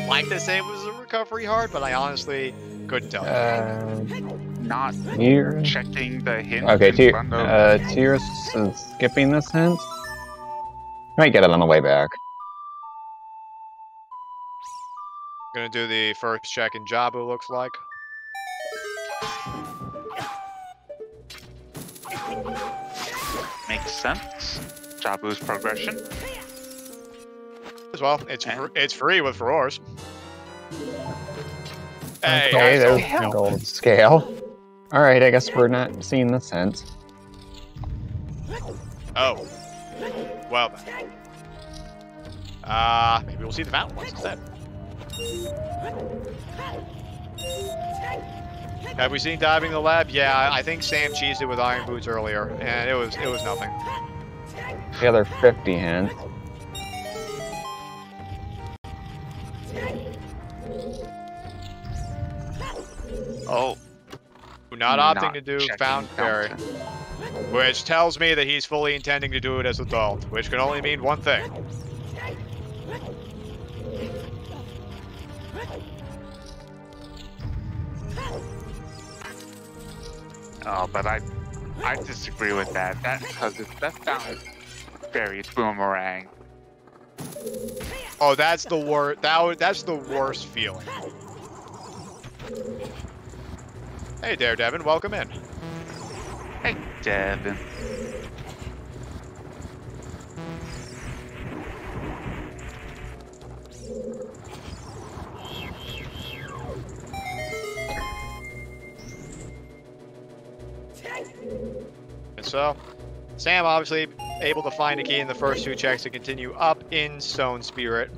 like to say it was a recovery hard, but I honestly couldn't tell you. Not Here. checking the hint. Okay, in T-RIS is skipping this hint. Might get it on the way back. Gonna do the first check in Jabu, looks like. Makes sense. Jabu's progression. As well, it's free with Furores. Hey, Okay, there's the gold scale. Alright, I guess we're not seeing this hint. Oh. Well then. Maybe we'll see the mountain ones instead. Have we seen diving the lab? Yeah, I think Sam cheesed it with iron boots earlier, and it was nothing. The other 50 hints. Oh. Not opting to do checking Fountain Fairy. fountain. Which tells me that he's fully intending to do it as adult, which can only mean one thing. Oh, but I disagree with that. That Fountain Fairy boomerang. Oh, that's the worst. That's the worst feeling. Hey there, Devin. Welcome in. Hey, Devin. And so, Sam obviously able to find a key in the first 2 checks to continue up in Stone Spirit.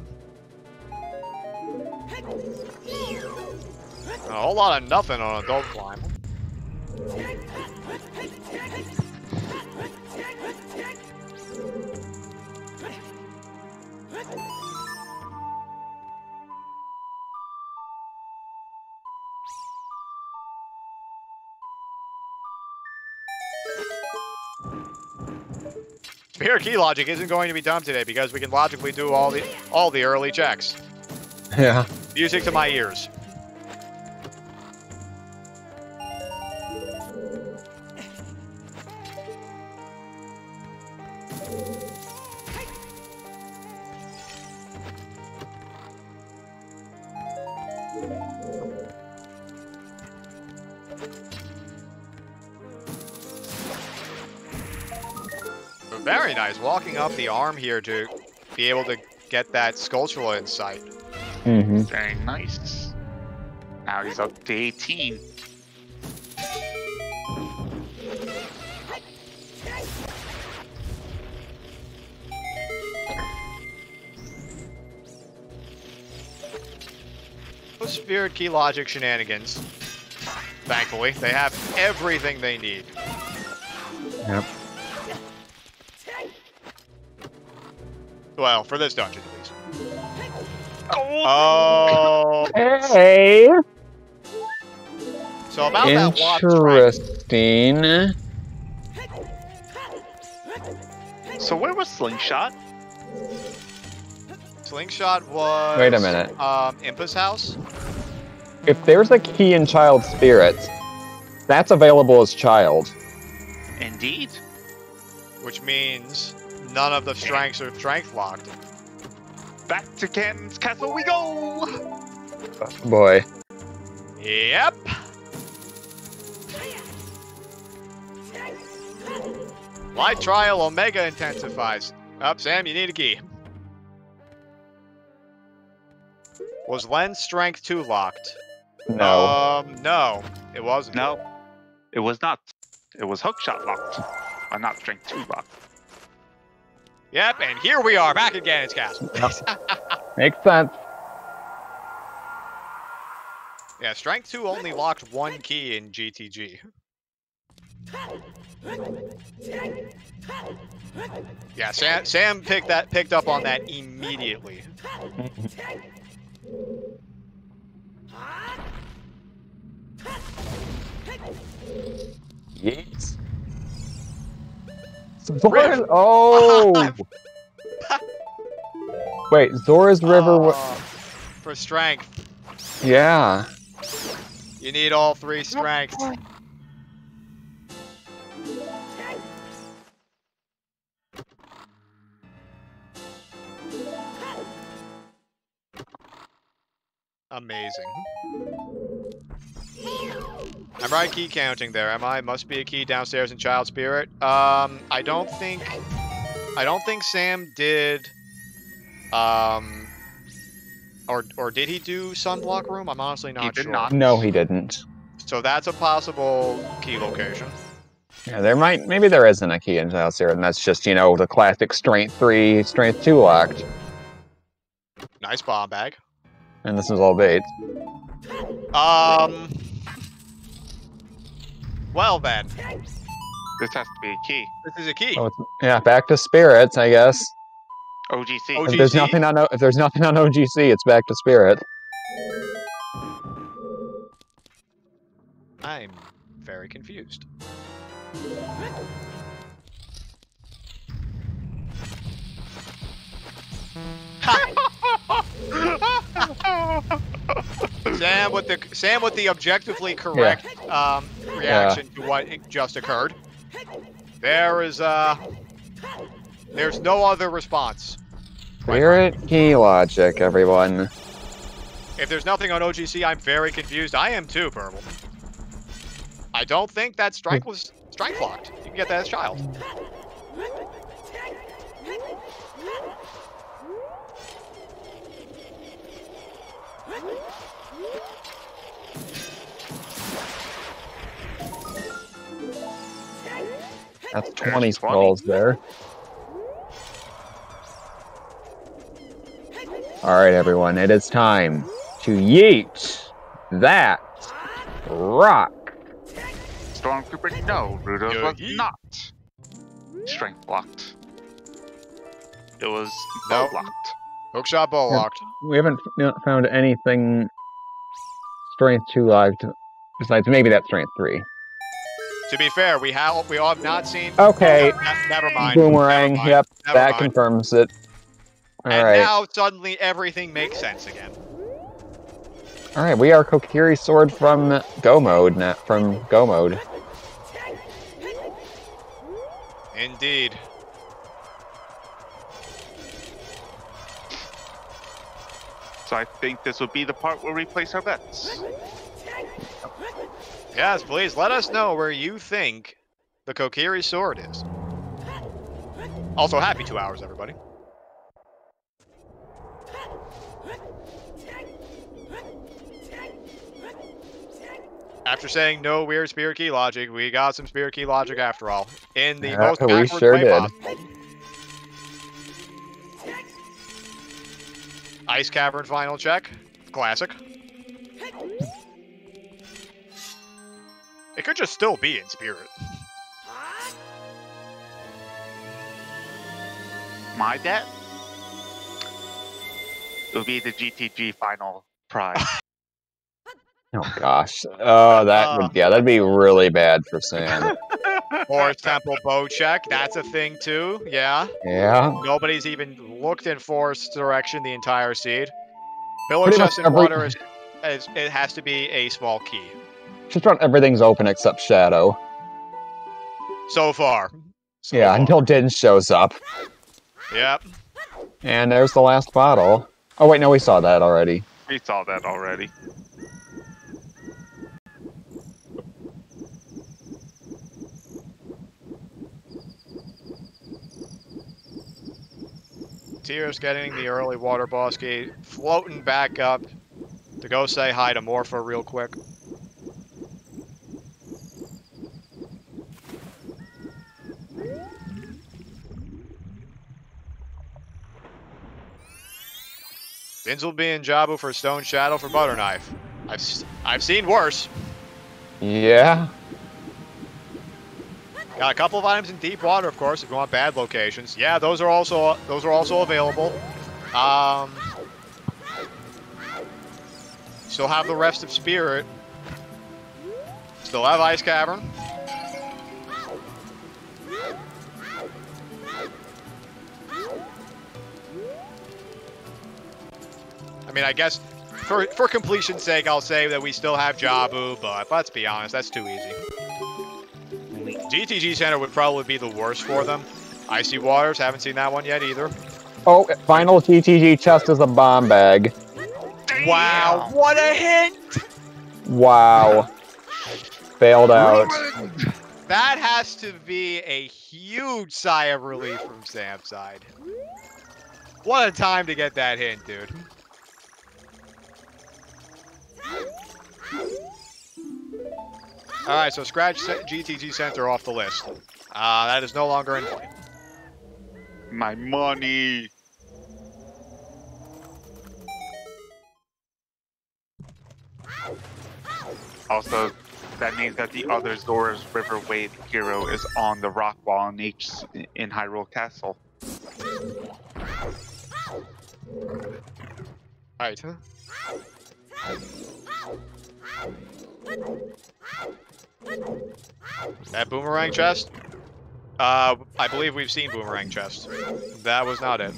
A whole lot of nothing on Adult Climb. Spirit key logic isn't going to be done today because we can logically do all the early checks. Yeah. Music to my ears. Very nice. Walking up the arm here to be able to get that Sculptural Insight. Mm-hmm. Very nice. Now he's up to 18. Those Spirit key logic shenanigans. Thankfully, they have everything they need. Yep. Well, for this dungeon, at least. Oh. Hey. So about that Wasp Strike. Interesting. So where was Slingshot? Slingshot was... Wait a minute. Impa's house? If there's a key in Child Spirit, that's available as Child. Indeed. Which means none of the strengths are strength locked. Back to Canon's Castle we go! Boy. Yep. Light Trial Omega intensifies. Up, Sam, you need a key. Was Len's Strength 2 locked? No. No, it wasn't. No, it was not. It was Hookshot locked. Or not Strength 2 locked. Yep, and here we are, back again, it's Castle. Makes sense. Yeah, Strength 2 only locked 1 key in GTG. Yeah, Sam picked up on that immediately. Yeet. Zora's, oh! Wait, Zora's River. For strength, Yeah. you need all 3 strength. Amazing. I'm right key counting there, am I? Must be a key downstairs in Child Spirit. I don't think Sam did. Or did he do Sunblock Room? I'm honestly not He sure. did not. No, he didn't. So that's a possible key location. Yeah, maybe there isn't a key in Child Spirit, and that's just, the classic Strength 3, Strength 2 locked. Nice bomb bag. And this is all bait. Well then. This has to be a key. This is a key. Oh, yeah, back to spirits, I guess. OGC. OG. If there's nothing on OGC, it's back to spirit. I'm very confused. Sam with the objectively correct reaction to what just occurred. There's no other response. Spirit key logic, everyone. If there's nothing on OGC, I'm very confused. I am too, Purple. I don't think that strike was strike locked. You can get that as child. That's 20 skulls there. Alright, everyone, it is time to yeet that rock. Stormtrooper, no, Rudolph was not strength locked. It was bow locked. Hookshot bow locked. We haven't found anything strength 2 live besides maybe that strength 3. To be fair, we all have not seen. Okay. Never mind. Boomerang. Never mind. Yep. Never that mind. confirms it. All and right. now suddenly everything makes sense again. All right. We are Koari sword from Go mode. Indeed. So I think this would be the part where we place our bets. Yes, please let us know where you think the Koari sword is. Also, happy 2 hours, everybody. After saying no weird spirit key logic, we got some spirit key logic after all. In the most we backwards sure way did. possible. Ice Cavern final check. Classic. It could just still be in spirit. My bet? It would be the GTG final prize. Oh gosh. Oh, that'd be really bad for Sam. Or Temple bow check. That's a thing too. Yeah. Yeah. Nobody's even looked in forest direction the entire seed. Pillar Pretty chest much in water it has to be a small key. Just run everything's open except Shadow. So far. Until Din shows up. Yep. And there's the last bottle. Oh wait, no, we saw that already. We saw that already. T-RIS getting the early water boss gate, floating back up to go say hi to Morpha real quick. Dinzel being Jabu for Stone Shadow for Butter Knife. I've seen worse. Yeah. Got a couple of items in deep water, of course, if you want bad locations. Yeah, those are also available. Still have the rest of Spirit. Still have Ice Cavern. I mean, I guess for completion's sake, I'll say that we still have Jabu, but let's be honest, that's too easy. GTG Center would probably be the worst for them. Icy Waters, haven't seen that one yet either. Oh, final TTG chest is a bomb bag. Wow, what a hint! Wow. Failed out. That has to be a huge sigh of relief from Sam's side. What a time to get that hint, dude. Alright, so scratch GTG Center off the list. That is no longer in play. My money. Also, that means that the other Zora's Riverway hero is on the rock wall in Hyrule Castle. Alright. That boomerang chest? I believe we've seen boomerang chest. That was not it.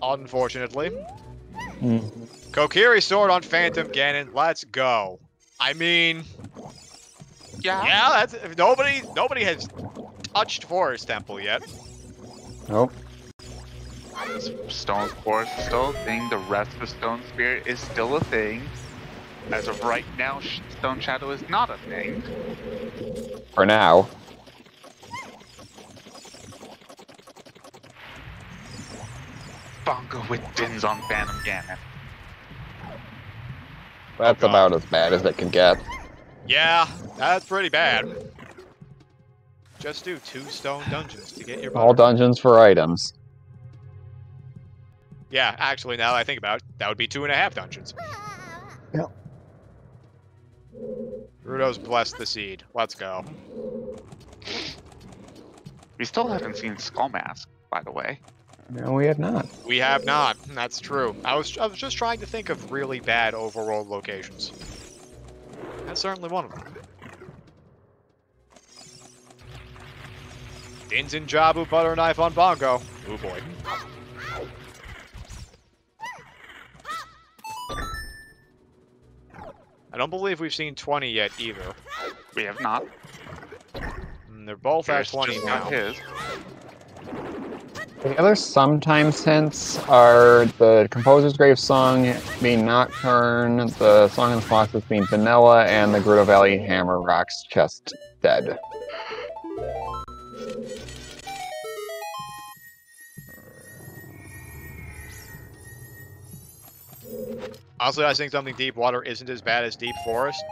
Unfortunately. Kokiri sword on Phantom Ganon. Let's go. I mean, yeah. That's nobody has touched Forest Temple yet. Nope. Stone Forest is still a thing. The rest of Stone Spirit is still a thing. As of right now, Stone Shadow is not a thing. For now. Bongo with Dins on Phantom Ganon. That's about as bad as it can get. Yeah, that's pretty bad. Just do 2 stone dungeons to get your butter. All dungeons for items. Yeah, actually, now that I think about it, that would be 2.5 dungeons. Yep. Rudo's blessed the seed. Let's go. We still haven't seen Skull Mask, by the way. No, we have not. We have not. That's true. I was just trying to think of really bad overworld locations. That's certainly one of them. Dins and Jabu butter knife on Bongo. Oh boy. I don't believe we've seen 20 yet either. We have not. They're both at 20 just now. got his. The other sometimes hints are the Composer's Grave song being Nocturne, the Song of the Colossus being Vanilla, and the Gerudo Valley Hammer Rock's chest dead. Honestly, I think something deep water isn't as bad as deep forest.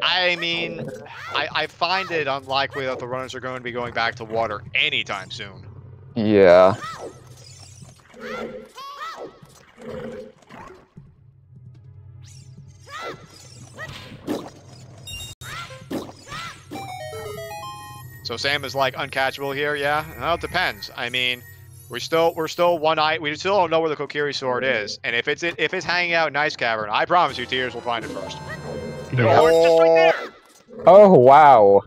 I mean, I find it unlikely that the runners are going to be going back to water anytime soon. Yeah. So Sam is like uncatchable here, yeah? Well, it depends. I mean, we're still one eye. We still don't know where the Kokiri sword is, and if it's hanging out in Ice Cavern, I promise you, T-RIS will find it first. Yeah. Oh, it's just right there! Oh, wow.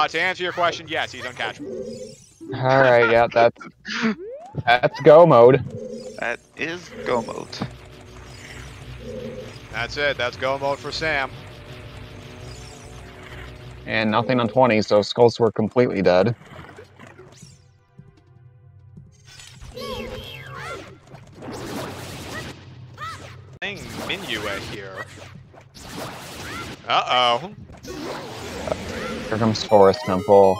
To answer your question, yes, he's uncatchable. Alright, yeah, that's go mode. That is go mode. That's it. That's go mode for Sam. And nothing on 20, so skulls were completely dead. Minuet here. Uh-oh. Here comes Forest Temple.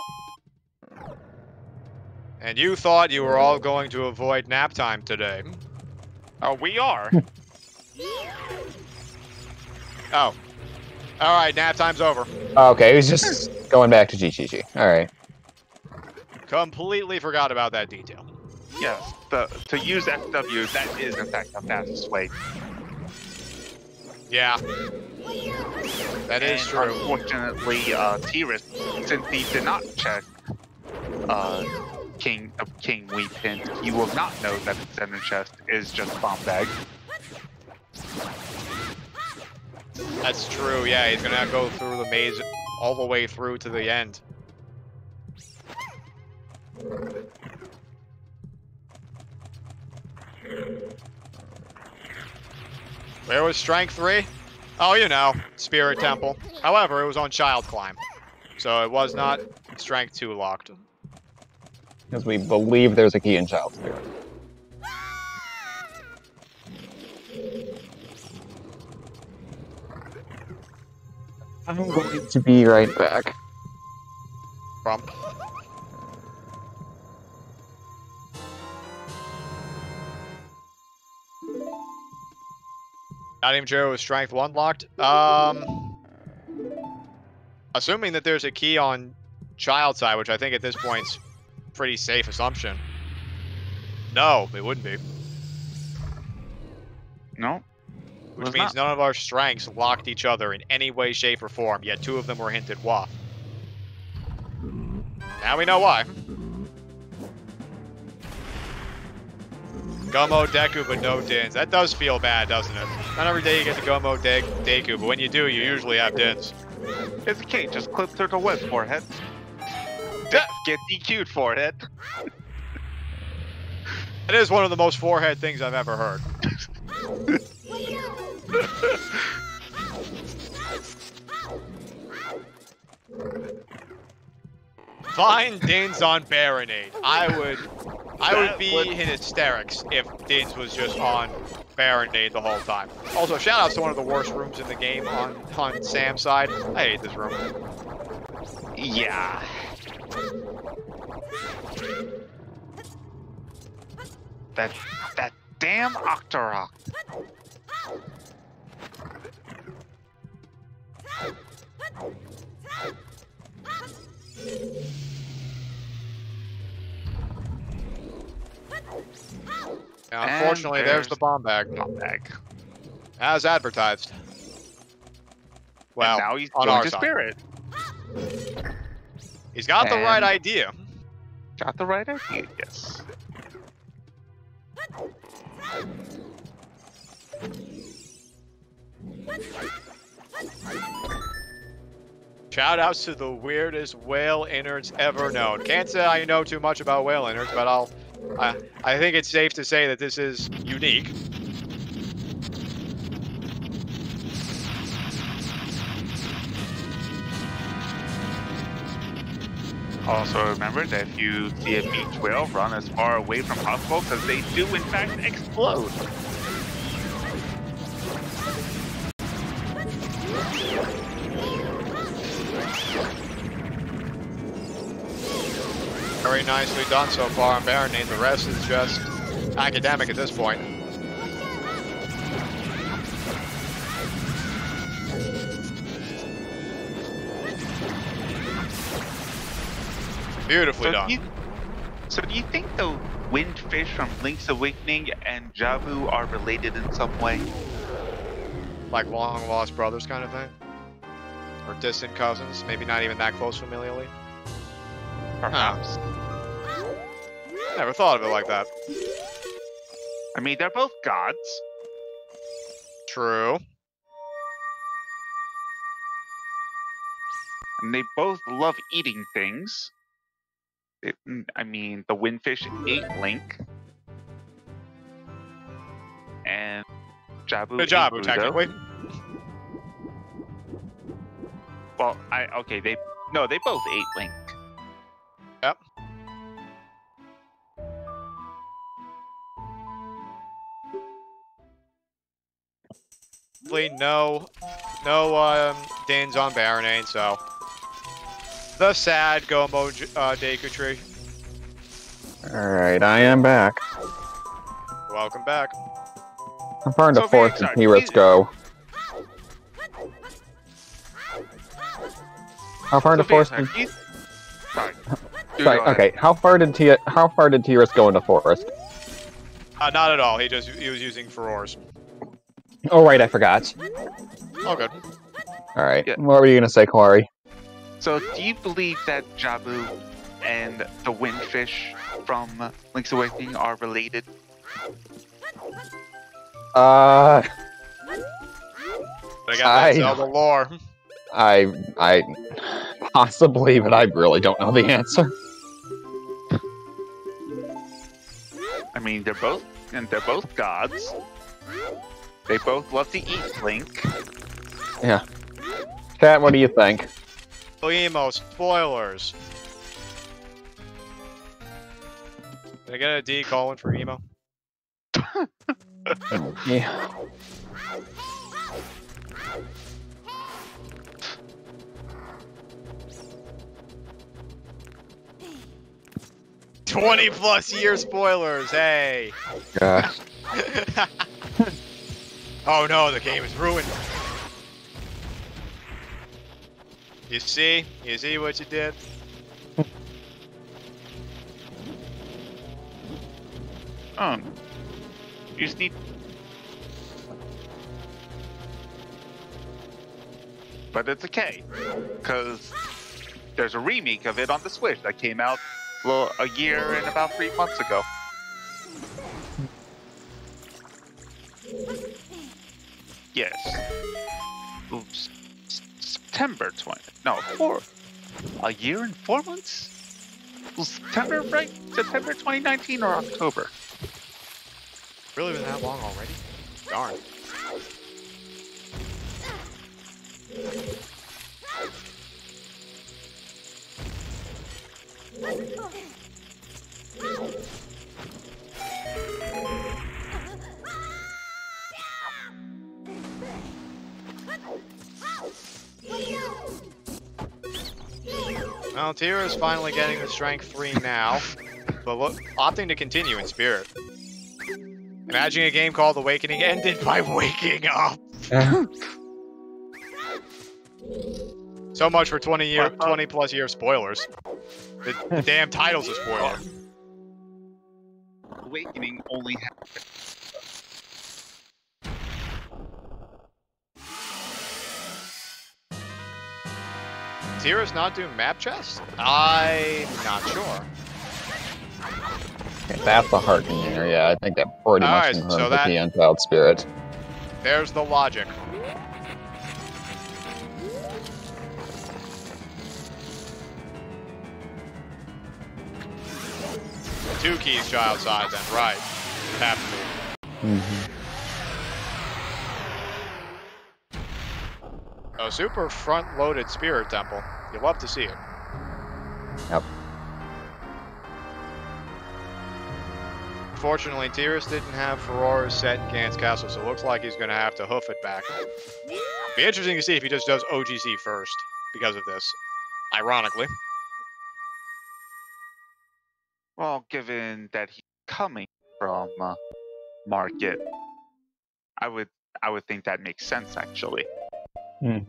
And you thought you were all going to avoid nap time today. Oh, we are. Oh. Alright, nap time's over. Okay, he was just going back to GGG. Alright. Completely forgot about that detail. Yes, to use FW, that is in fact the fastest way. Yeah. That is true. Unfortunately, T-RIS, since he did not check King Weepin, he will not know that the center chest is just bomb bag. That's true, yeah, he's gonna go through the maze all the way through to the end. Where was Strength 3? Oh, you know, Spirit Temple. However, it was on Child Climb, so it was not Strength 2 locked. Because we believe there's a key in Child Spirit. I'm going to be right back. Bump. Not even sure it was Strength 1 locked. Assuming that there's a key on Child side, which I think at this point's pretty safe assumption. No, it wouldn't be. No. Which means none of our strengths locked each other in any way, shape, or form, yet 2 of them were hinted waff. Now we know why. Gomo Deku, but no Dins. That does feel bad, doesn't it? Not every day you get to Gomo Deku, but when you do, you usually have Dins. It's okay, just clip through the web, forehead. Get DQ'd, forehead. It is one of the most forehead things I've ever heard. Find Dins on Baronade. I would be in hysterics if Dins was just on Baronade the whole time. Also, shout outs to one of the worst rooms in the game on Sam's side. I hate this room. Yeah. That damn Octorok. Now, unfortunately, there's the bomb bag. As advertised. Well, and now he's on going our to side. Spirit. He's got the right idea. Got the right idea, yes. Shout outs to the weirdest whale innards ever known. Can't say I know too much about whale innards, but I think it's safe to say that this is unique. Also remember that if you see a beach whale, run as far away from possible because they do in fact explode. Very nicely done so far on Baronade. The rest is just academic at this point. Beautifully done. So do you think the Windfish from Link's Awakening and Jabu are related in some way? Like long lost brothers kind of thing? Or distant cousins? Maybe not even that close familially? Perhaps. Never thought of it like that. I mean, they're both gods. True. And they both love eating things. I mean, the Windfish ate Link. And Jabu The ate Jabu, Budo. technically. Well, okay, they both ate Link. Yep. No Dins on Baronade, so the sad Gomo Deku tree. Alright, I am back. Welcome back. How far into So, fourth sorry, did T-RIS go? How far into fourth? Sorry. Sorry. Okay. How far did T-RIS go into forest? Not at all. He was using furores. Oh right, I forgot. All good. All right. Yeah. What were you gonna say, Koari? So, do you believe that Jabu and the Windfish from Link's Awakening are related? I got that Zelda lore. I possibly, but I really don't know the answer. I mean, they're both gods. They both love to eat Link. Yeah. Chat, what do you think? Emo spoilers. Did I get a D calling for emo? Yeah. +20 year spoilers, hey! Gosh. Oh no, the game is ruined. You see what you did? You just need... but it's a K, because there's a remake of it on the Switch that came out a year and about 3 months ago. Yes. Oops. September 20. No, a year and 4 months? September, right? September 2019 or October? Really been that long already? Darn. Well, T-RIS is finally getting the strength 3 now, but opting to continue in spirit. Imagine a game called Awakening ended by waking up. So much for 20 plus year spoilers. The damn title's a spoiler. Awakening only T-RIS not doing map chest? I'm not sure. Okay, that's the heart in there, yeah. I think that pretty much Alright, confirms so the that- Unchild Spirit. There's the logic. Two keys child side then, right. Have to be. A super front-loaded spirit temple. You love to see it. Yep. Fortunately, T-RIS didn't have Furore set in Gant's Castle, so it looks like he's going to have to hoof it back. Be interesting to see if he just does OGC first because of this. Ironically. Well, given that he's coming from market, I would think that makes sense actually. Yeah,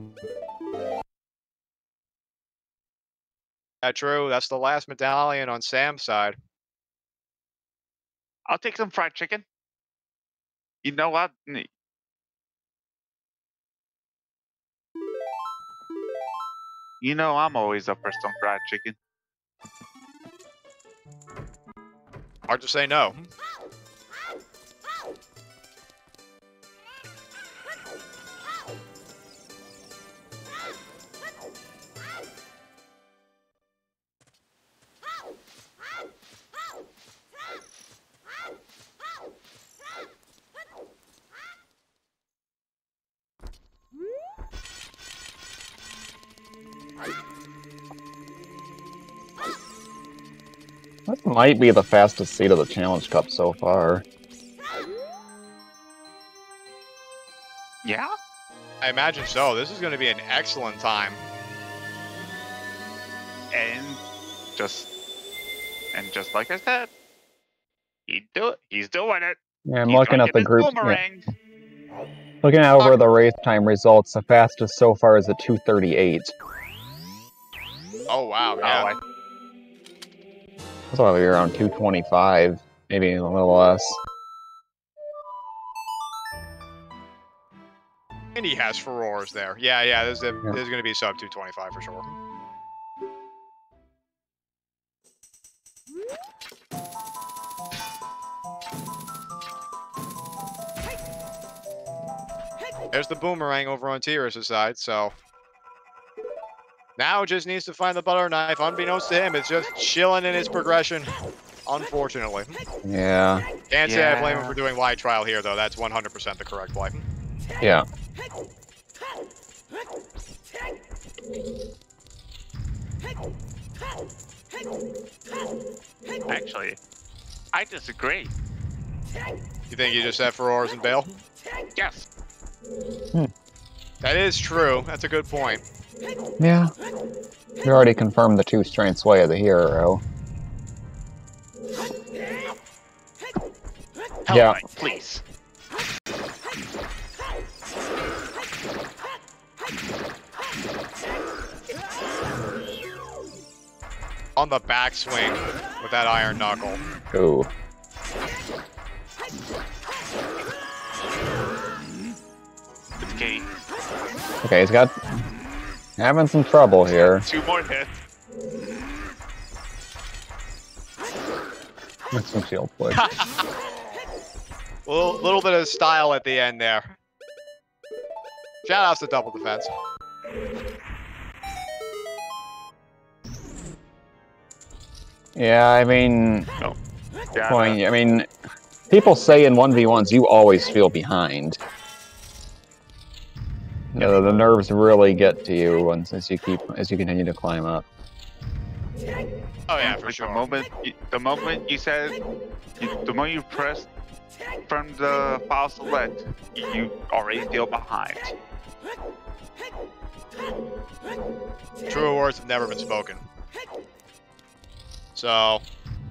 true. That's the last medallion on Sam's side. I'll take some fried chicken. You know what? You know I'm always up for some fried chicken. Hard to say no. This might be the fastest seat of the Challenge Cup so far. Yeah? I imagine so. This is going to be an excellent time. And just like I said, he's doing it. Yeah, I'm He's looking at the his group. Yeah, boomerang. looking at over the race time results, the fastest so far is a 2:38. Oh, wow. Yeah. That's probably around 2:25, maybe a little less. And he has Furores there. Yeah, there's going to be sub 225 for sure. There's the boomerang over on T-RIS' side, so... Now just needs to find the butter knife. Unbeknownst to him, it's just chilling in his progression. Unfortunately. Yeah. Can't say I blame him for doing light trial here, though. That's 100% the correct play. Yeah. Actually, I disagree. You think you just have Furores and bail? Yes. That is true. That's a good point. Yeah. You already confirmed the 2-strength sway of the hero. Yeah. Right, please. On the backswing with that iron knuckle. Ooh. Okay. Okay, he's got Having some trouble here. 2 more hits. With some shield push. Little bit of style at the end there. Shout outs to double defense. Yeah, I mean, No. I mean, people say in 1v1s you always feel behind. You know, the nerves really get to you as you continue to climb up. Oh yeah, for Like sure. the moment you press from the file select, you already feel behind. Truer words have never been spoken. So,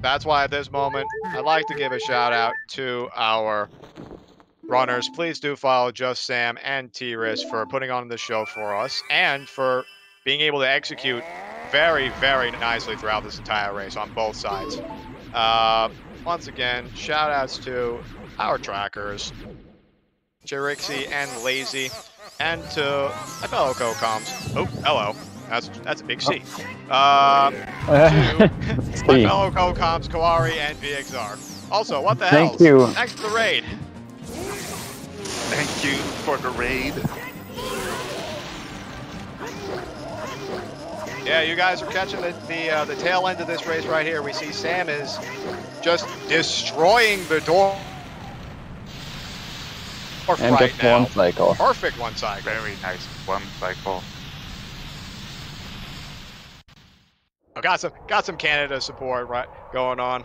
that's why at this moment, I'd like to give a shout out to our runners. Please do follow JustSam and T-RIS for putting on the show for us and for being able to execute very, very nicely throughout this entire race on both sides. Once again, shout outs to our trackers, Jerixie and Lazy, and to my fellow co-coms. Oh, hello. That's a big C. To my fellow co-coms, Koari and VXR. Also, what the hell? Thank you. Thanks for the raid. Thank you for the raid. Yeah, you guys are catching the tail end of this race right here. We see Sam is just destroying the door. And right just now. one cycle. Perfect one cycle. Very nice 1 cycle. Oh, got some Canada support going on.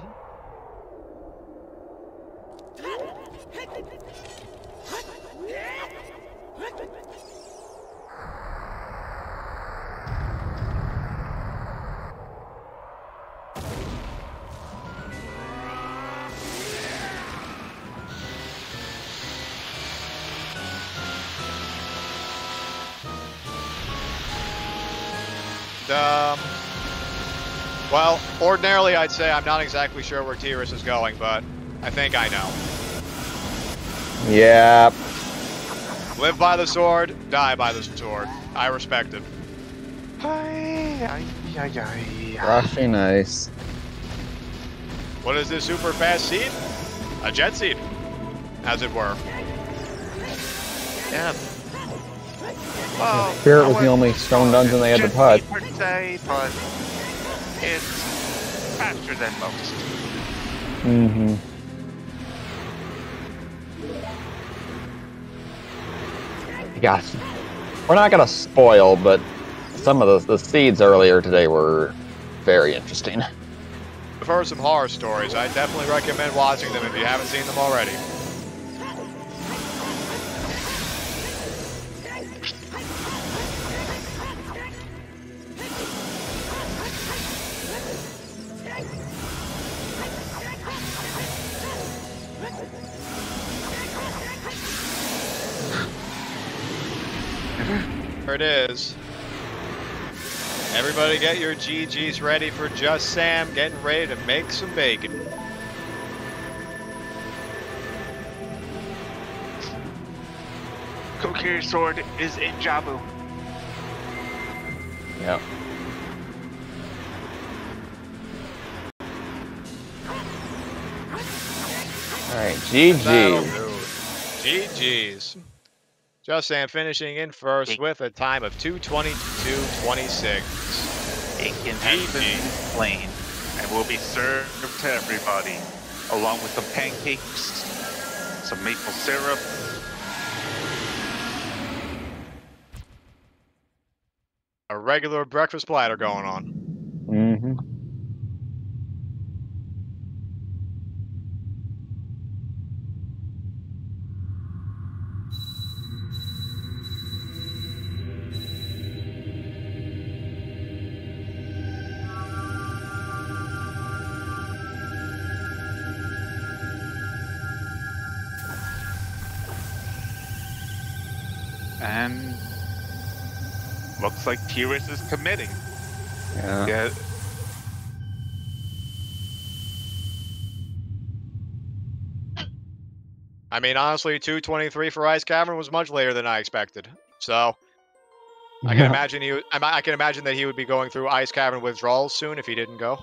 Well, ordinarily I'd say I'm not exactly sure where T-RIS is going, but I think I know. Yeah. Live by the sword, die by the sword. I respect it. Rushing nice. What is this super fast seed? A jet seed, as it were. Yeah. Well, Spirit was the only stone dungeon they had to touch. Per se, but it's faster than most. Mm-hmm. Gosh, we're not gonna spoil, but some of the seeds earlier today were very interesting. I've heard some horror stories. I definitely recommend watching them if you haven't seen them already. There it is. Everybody get your GGs ready for JustSam, getting ready to make some bacon. Koari sword is in Jabu. Yep. Alright, GG. GG's. JustSam finishing in first with a time of 2:22.26. Bacon has been plain and will be served to everybody, along with some pancakes, some maple syrup. A regular breakfast platter going on. Mm-hmm. And looks like T-RIS is committing. Yeah. I mean, honestly, 2:23 for Ice Cavern was much later than I expected. So, I can imagine I can imagine that he would be going through ice cavern withdrawals soon if he didn't go.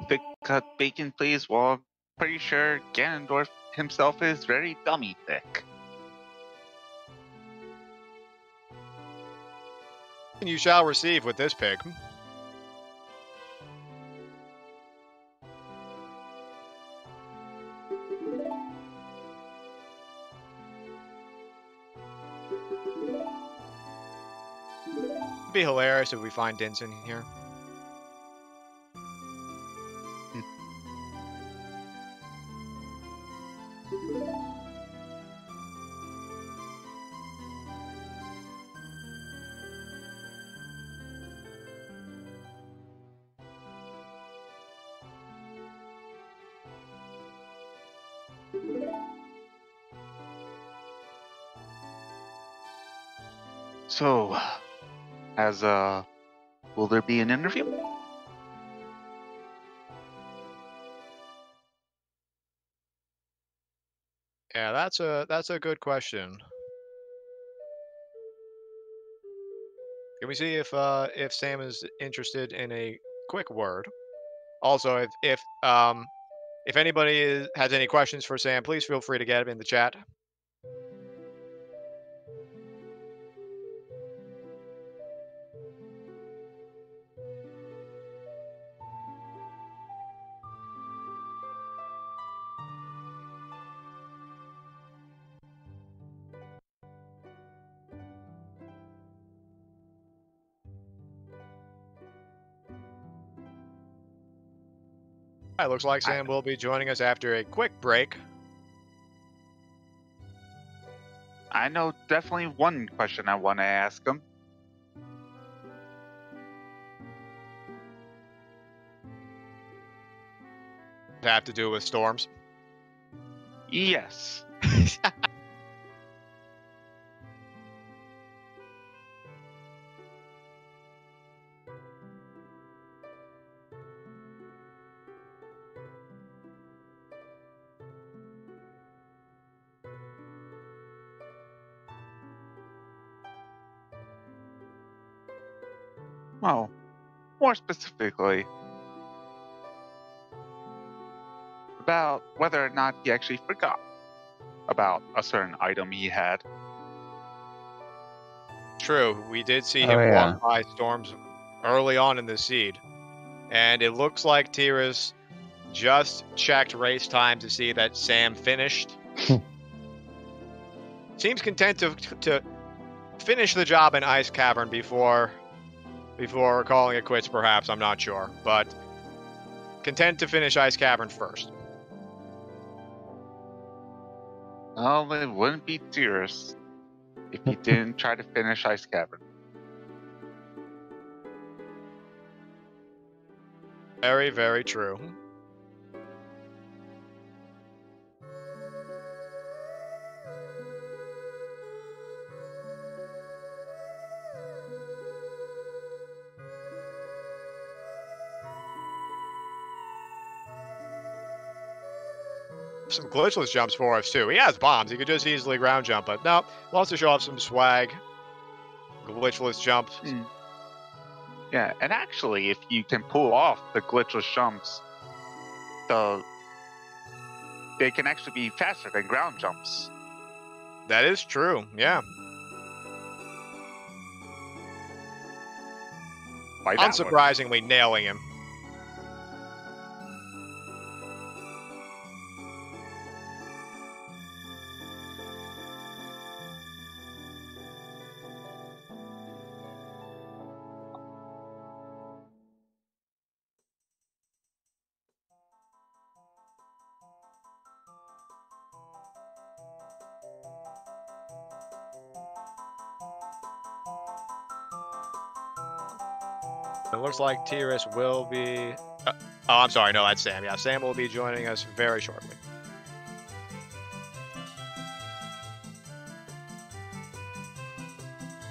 Thick cut bacon, please. Well, I'm pretty sure Ganondorf himself is very dummy thick. You shall receive with this pig. It'd be hilarious if we find Dinson here. So, will there be an interview? Yeah, that's a good question. Can we see if Sam is interested in a quick word? Also, if anybody has any questions for Sam, please feel free to get them in the chat. It looks like Sam will be joining us after a quick break. I know definitely one question I want to ask him. Have to do with storms. Yes. Well, more specifically, about whether or not he actually forgot about a certain item he had. True, we did see him walk by storms early on in the seed, and it looks like T-RIS just checked race time to see that Sam finished. Seems content to finish the job in Ice Cavern before calling it quits, perhaps. I'm not sure, but content to finish Ice Cavern first. Well, it wouldn't be T-RIS if he didn't try to finish Ice Cavern. Very, very true. Some glitchless jumps for us too. He has bombs. He could just easily ground jump, but no. Wants to show off some swag. Glitchless jumps. Yeah, and actually, if you can pull off the glitchless jumps, they can actually be faster than ground jumps. That is true. Yeah. Unsurprisingly, nailing him. It looks like T-RIS will be... oh, I'm sorry. No, that's Sam. Yeah, Sam will be joining us very shortly.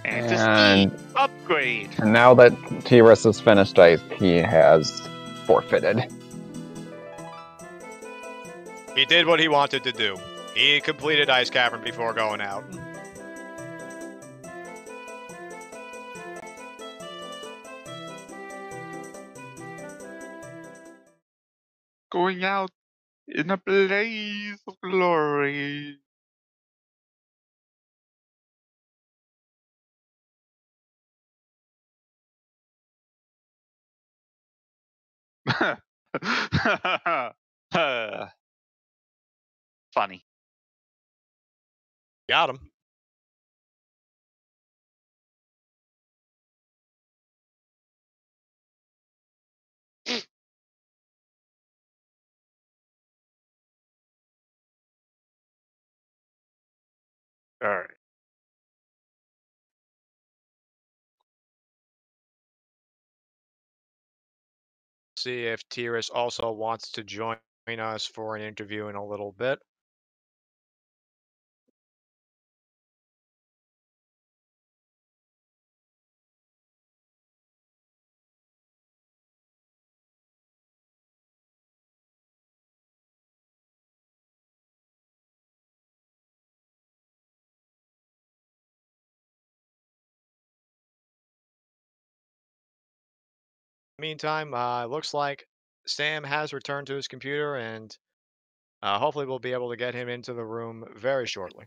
And just upgrade. And now that T-RIS has finished ice, he has forfeited. He did what he wanted to do. He completed Ice Cavern before going out. Going out in a blaze of glory. Funny. Got him. All right. See if T-RIS also wants to join us for an interview in a little bit. Meantime, looks like Sam has returned to his computer, and hopefully we'll be able to get him into the room very shortly.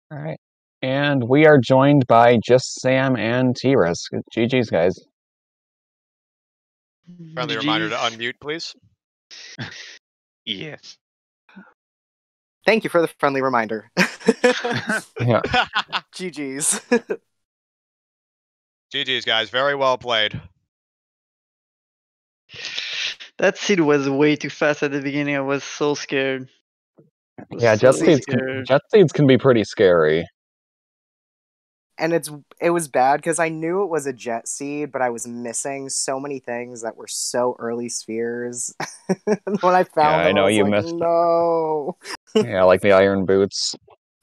All right. And we are joined by JustSam and T-RIS. GG's, guys. Friendly reminder to unmute, please. Yes. Thank you for the friendly reminder. Yeah. GG's. GG's, guys. Very well played. That seed was way too fast at the beginning. I was so scared. Yeah, Jet Seeds can be pretty scary. And it was bad because I knew it was a jet seed, but I was missing so many things that were so early spheres. When I found them, I know I was you like, missed. no. Yeah, like the iron boots.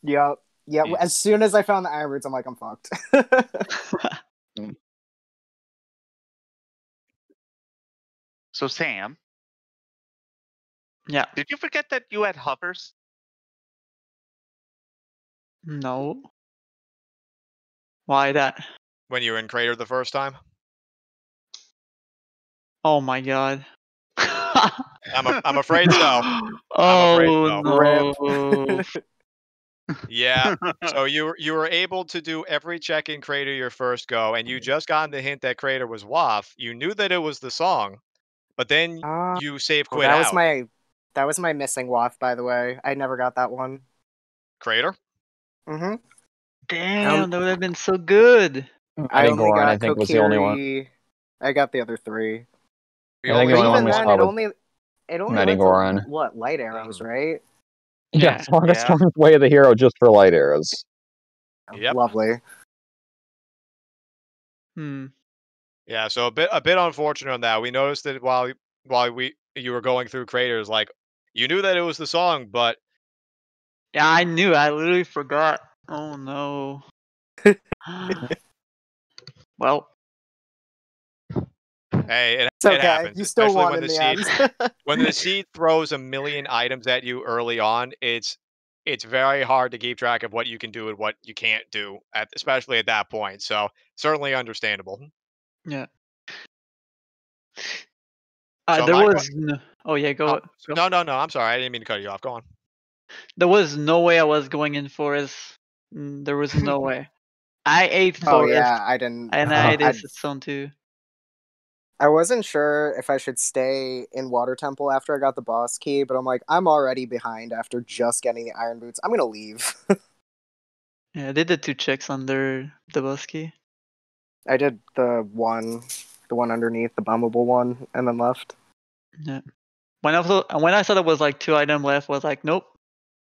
Yep. Yeah. As soon as I found the iron roots, I'm like, I'm fucked. So Sam. Yeah. Did you forget that you had hovers? No. Why that? When you were in Crater the first time? Oh my god. I'm afraid so. Oh I'm afraid no. Yeah. So you were able to do every check in Crater your first go, and you just got the hint that Crater was WAF. You knew that it was the song, but then you save quit that out. That was my missing waft, by the way. I never got that one. Crater? Mm-hmm. Damn, that would have been so good. I only Goran, got I think, was the only one. Koari. I got the other three. The I think only the only one one we then saw it only was went Goran. to, what, light arrows, right? Yeah, Storm's Way of the Hero just for light arrows. Yep. Lovely. Yeah, so a bit unfortunate on that. We noticed that while you were going through craters, like you knew that it was the song, but Yeah, I knew. I literally forgot. Oh no. Well, hey, It's it okay. happens, You still especially won when in the the seed end. when the seed throws a million items at you early on. It's very hard to keep track of what you can do and what you can't do, especially at that point. So certainly understandable. yeah. So There my was no. Oh yeah, oh, go. no. I'm sorry, I didn't mean to cut you off. Go on. There was no way I was going in forest. There was no way. I ate Oh forest, yeah, I didn't. and I ate I acid stone too. I wasn't sure if I should stay in Water Temple after I got the boss key, but I'm like, I'm already behind after just getting the Iron Boots. I'm gonna leave. Yeah, I did the 2 checks under the busky. I did the one underneath the bombable one, and then left. Yeah. When I saw there was like 2 items left, I was like, nope,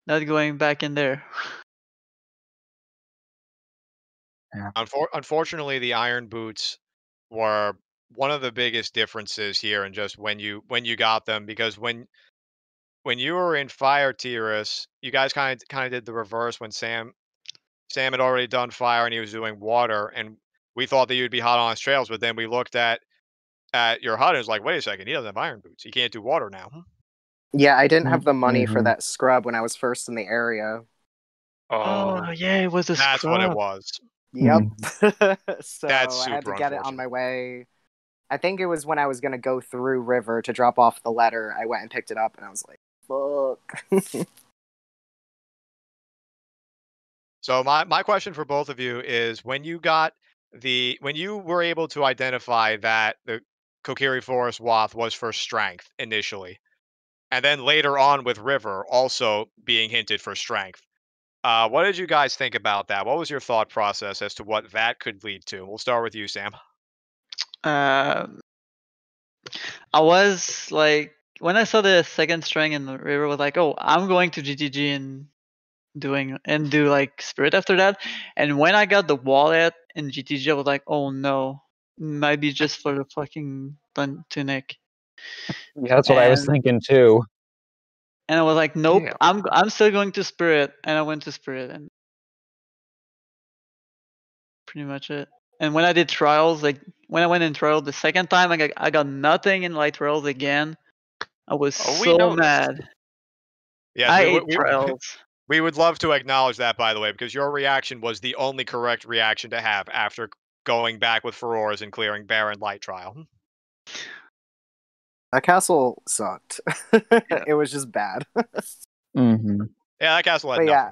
not going back in there. Unfortunately, the iron boots were one of the biggest differences here in just when you got them, because when you were in fire T-RIS, you guys kind of did the reverse. When Sam had already done fire and he was doing water, and we thought that you'd be hot on his trails, but then we looked at your HUD and it was like, wait a second, he doesn't have iron boots. He can't do water now. Yeah, I didn't have the money for Mm-hmm. that scrub when I was first in the area. Oh Oh, yeah, it was a That's what it scrub. was. Yep. So That's I had to super get it on my unfortunate. way. I think it was when I was gonna go through River to drop off the letter. I went and picked it up, and I was like, "Fuck." So my question for both of you is, when you were able to identify that the Kokiri Forest Wath was for strength initially, and then later on with River also being hinted for strength. What did you guys think about that? What was your thought process as to what that could lead to? We'll start with you, Sam. Uh, I was like, when I saw the second string in the river, was like, oh, I'm going to GTG and do like spirit after that. And when I got the wallet in GTG, I was like, oh no, might be just for the fucking tunic. Yeah, that's what I was And thinking too. I was like, nope, yeah. I'm still going to spirit, and I went to spirit, and pretty much it. And when I did trials, like when I went in trial the second time, I got nothing in light trials again. I was Oh, we so noticed. mad. Yes, I ate trials. we would love to acknowledge that, by the way, because your reaction was the only correct reaction to have after going back with Furores and clearing Baron Light Trial. That castle sucked. Yeah. It was just bad. Mm-hmm. Yeah, that castle had But yeah,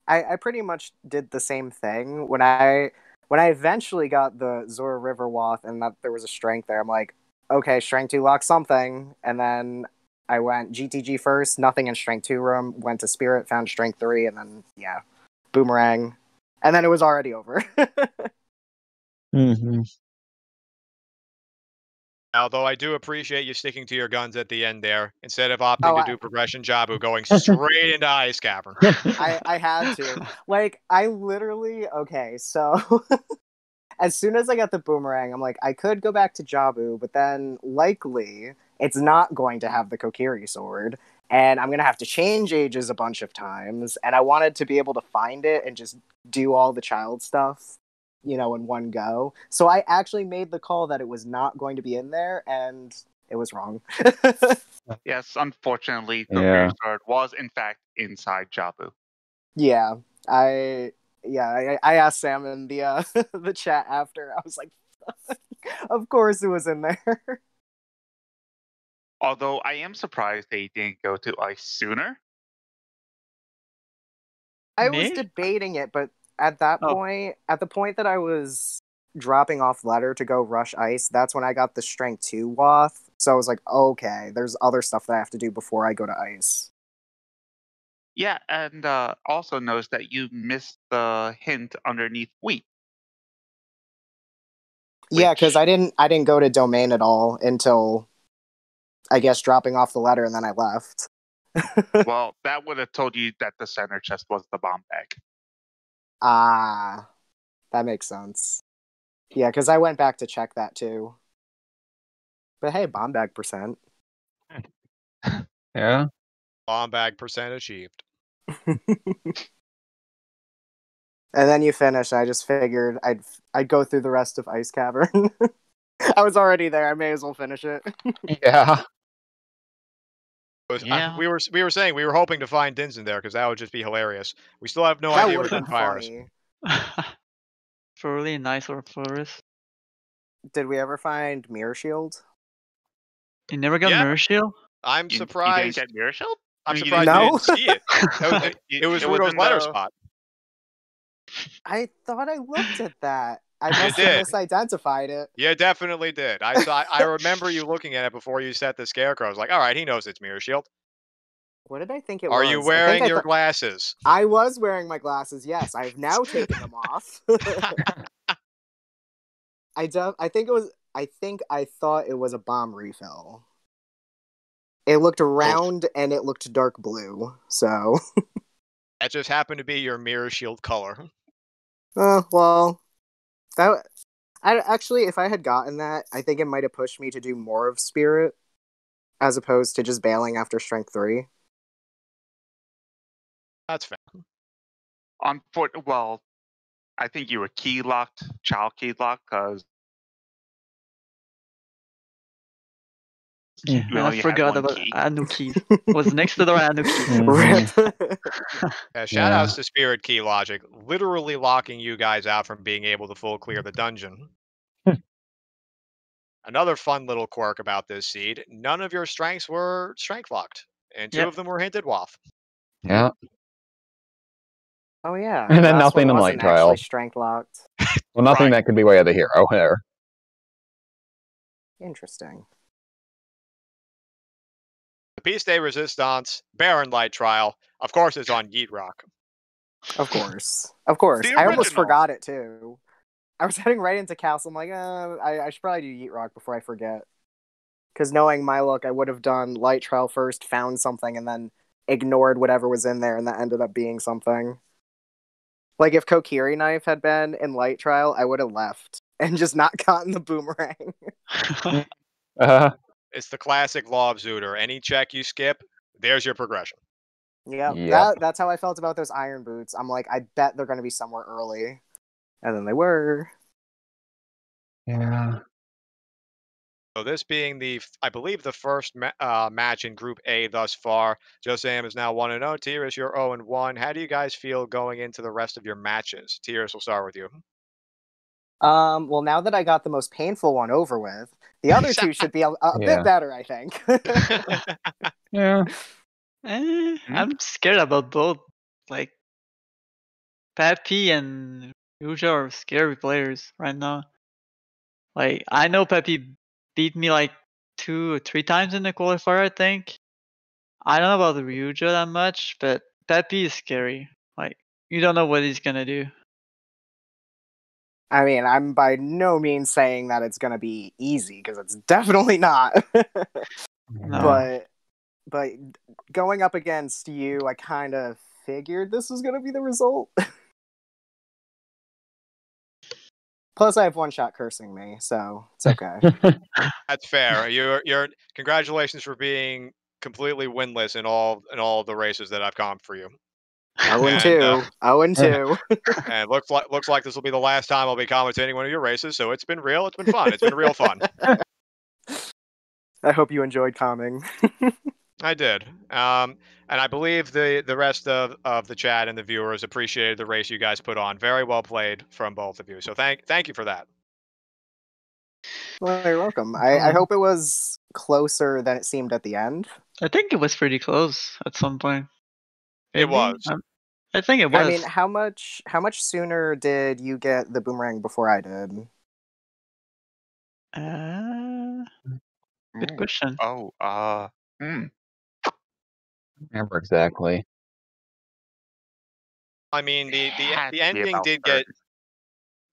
nothing. I pretty much did the same thing when I eventually got the Zora River Wath and that there was a strength there. I'm like, okay, strength 2 lock something, and then I went GTG first, nothing in strength 2 room, went to spirit, found strength 3, and then yeah, boomerang, and then it was already over. Mm-hmm. Although I do appreciate you sticking to your guns at the end there, instead of opting Oh, to do progression Jabu, going straight into Ice Cavern. I had to. Like, I literally, okay, so as soon as I got the boomerang, I'm like, I could go back to Jabu, but then likely it's not going to have the Kokiri sword, and I'm gonna have to change ages a bunch of times, and I wanted to be able to find it and just do all the child stuff, in one go. So I actually made the call that it was not going to be in there, and it was wrong. Yes, unfortunately, Yeah. Kokiri Sword was in fact inside Jabu. Yeah, I I asked Sam in the the chat after. I was like, of course it was in there. Although I am surprised they didn't go to ice sooner. I was Me? debating it, but Oh, at the point that I was dropping off letter to go rush ice, that's when I got the strength 2 wath. So I was like, okay, there's other stuff that I have to do before I go to ice. Yeah, and also notice that you missed the hint underneath wheat. Yeah, because Which, I didn't go to domain at all until I guess dropping off the letter, and then I left. well, that would have told you that the center chest was the bomb bag. Ah, that makes sense. Yeah, because I went back to check that too. But hey, bomb bag percent. Yeah. Bomb bag percent achieved. And then you finish. I just figured I'd go through the rest of Ice Cavern. I was already there. I may as well finish it. Yeah. Yeah. We were saying we were hoping to find Dinson there because that would just be hilarious. We still have no That idea would where have been Vampire is. funny. Thoroughly nice or Flores. Did we ever find Mirror Shield? You never got Yeah. Mirror Shield? I'm You didn't surprised. get Mirror Shield? I'm You surprised No. you didn't see it. It was Rudo's in letter the- spot. I thought I looked at that. I must did. have misidentified it. You definitely did. I remember you looking at it before you set the scarecrow. I was like, all right, he knows it's Mirror Shield. What did I think it Are was? you I think wearing I your thought- glasses? I was wearing my glasses. Yes, I've now taken them off. I think it was. I think I thought it was a bomb refill. It looked round and it looked dark blue. So, That just happened to be your Mirror Shield color. well, that. I actually, if I had gotten that, I think it might have pushed me to do more of Spirit, as opposed to just bailing after Strength 3. That's fair. Well, I think you were key locked, child key locked, because Yeah, You I only had forgot one about key. Anuki. Was next to the Anuki. Mhm. Rip. Shout outs to Spirit Key Logic, literally locking you guys out from being able to full clear the dungeon. Another fun little quirk about this seed, none of your strengths were strength locked, and two Yep. of them were hinted waff. Yeah. Oh yeah. And then last nothing one in wasn't Light Trial. actually strength locked. Well, nothing Right. that could be way of the hero there. Interesting. The Peace Day Resistance, Baron Light Trial, of course, it's on Yeet Rock. Of course. Of course. The I almost original. forgot it too. I was heading right into Castle. I'm like, I should probably do Yeet Rock before I forget. Because knowing my luck, I would have done Light Trial first, found something, and then ignored whatever was in there, and that ended up being something. Like if Kokiri Knife had been in Light Trial, I would have left and just not gotten the boomerang. Uh, It's the classic law of Zooter. Any check you skip, there's your progression. Yeah, that's how I felt about those iron boots. I'm like, I bet they're going to be somewhere early. And then they were. yeah. So this being I believe the first match in Group A thus far. JustSam is now 1-0. T-RIS, you're 0-1. How do you guys feel going into the rest of your matches? T-RIS, we'll start with you. Well, now that I got the most painful one over with, the other two should be a Yeah. bit better, I think. Yeah. I'm scared about both. Like, Pepe and Yuja are scary players right now. Like, I know Pepe beat me like 2 or 3 times in the qualifier, I think. I don't know about the Ryuja that much, but Pepe is scary. Like, you don't know what he's gonna do. I mean, I'm by no means saying that it's going to be easy, because it's definitely not. No. But going up against you, I kind of figured this was going to be the result. Plus, I have one shot cursing me, so it's okay. That's fair. You're congratulations for being completely winless in all the races that I've comped for you. 0-2. 0-2. And looks like this will be the last time I'll be commentating one of your races. So it's been real. It's been fun. It's been real fun. I hope you enjoyed calming. I did. And I believe the rest of the chat and the viewers appreciated the race you guys put on. Very well played from both of you. So thank you for that. Well, you're welcome. I hope it was closer than it seemed at the end. I think it was pretty close at some point. It Maybe? was. I think it was. I mean, how much sooner did you get the boomerang before I did? Good question. Remember exactly. I mean, the Had to be ending about did 30. get.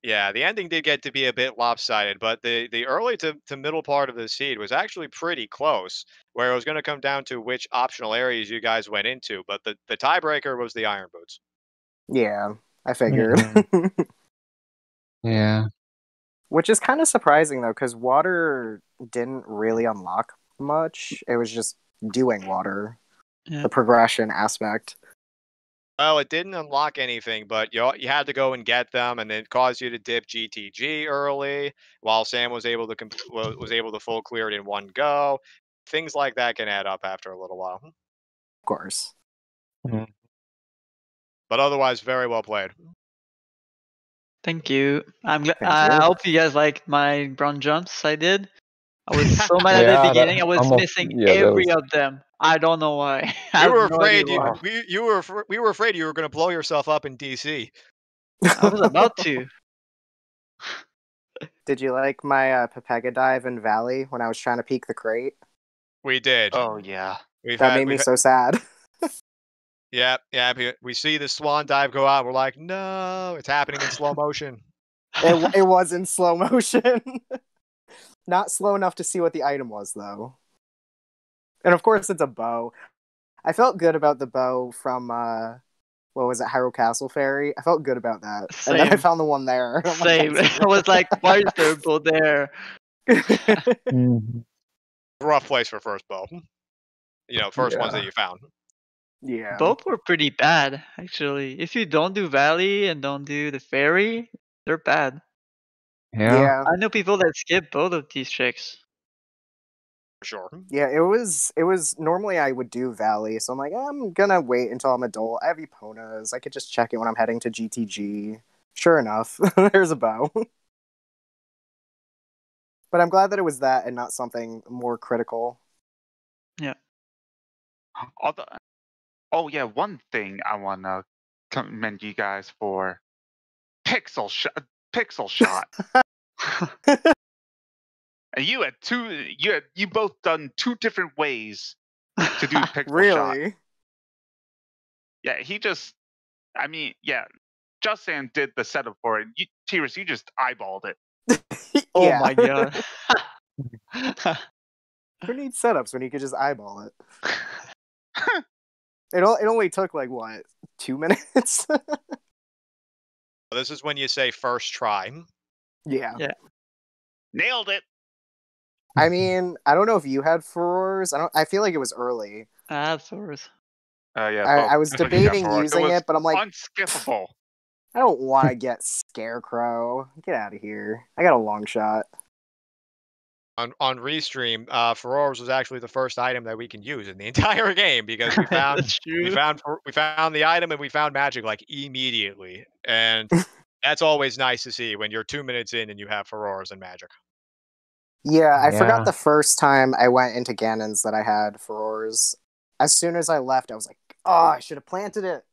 Yeah, the ending did get to be a bit lopsided, but the early to middle part of the seed was actually pretty close, where it was going to come down to which optional areas you guys went into. But the tiebreaker was the iron boots. Yeah, I figured. Yeah. Which is kind of surprising though, because water didn't really unlock much. It was just doing water, the progression aspect. Well, it didn't unlock anything, but you had to go and get them, and it caused you to dip GTG early, while Sam was able to was able to full clear it in one go. Things like that can add up after a little while. Of course. Mhm. But otherwise, very well played. Thank you. I'm glad. Thank I you. hope you guys liked my brown jumps. I did. I was so mad at Yeah, the that beginning. I was almost- missing yeah, that every was- of them. I don't know why. I We have were no idea afraid why. we were afraid you were going to blow yourself up in DC. I was about to. Did you like my Pepega dive in Valley when I was trying to peek the crate? We did. Oh yeah. That made me so sad. Yeah. We see the swan dive go out. We're like, no, it's happening in slow motion. It was in slow motion. Not slow enough to see what the item was, though. And of course, it's a bow. I felt good about the bow from, what was it, Hyrule Castle Fairy? I felt good about that. And then I Same. found the one there. I'm like, Same. I was like, why is there a bow there? Mhm. Rough place for first bow. First ones Yeah. that you found. yeah. Both were pretty bad, actually. If you don't do Valley and don't do the Fairy, they're bad. Yeah. I know people that skip both of these tricks. For sure. Yeah, it was normally I would do Valley, so I'm like, I'm gonna wait until I'm adult. I have Eponas. I could just check it when I'm heading to GTG. Sure enough, there's a bow. But I'm glad that it was that and not something more critical. Oh yeah, one thing I want to commend you guys for pixel shot. Pixel shot. And you both done two different ways to do pixel shot. Really? Yeah, JustSam did the setup for it. T-RIS, you just eyeballed it. Oh Yeah. my god. Who needs setups when you could just eyeball it? It only took like what, 2 minutes? This is when you say first try. Yeah. Nailed it. I mean, I don't know if you had furores. I feel like it was early. Azores. Yeah. I was both of you got debating Ferrari. using was it, but I'm like, unskippable. I don't want to get Scarecrow. Get out of here. I got a long shot. On Restream, Furores was actually the first item that we can use in the entire game because we found That's true. we found the item and we found magic like immediately, and that's always nice to see when you're 2 minutes in and you have Furores and magic. Yeah, I Yeah. forgot the first time I went into Ganon's that I had furores. As soon as I left, I was like, oh, I should have planted it.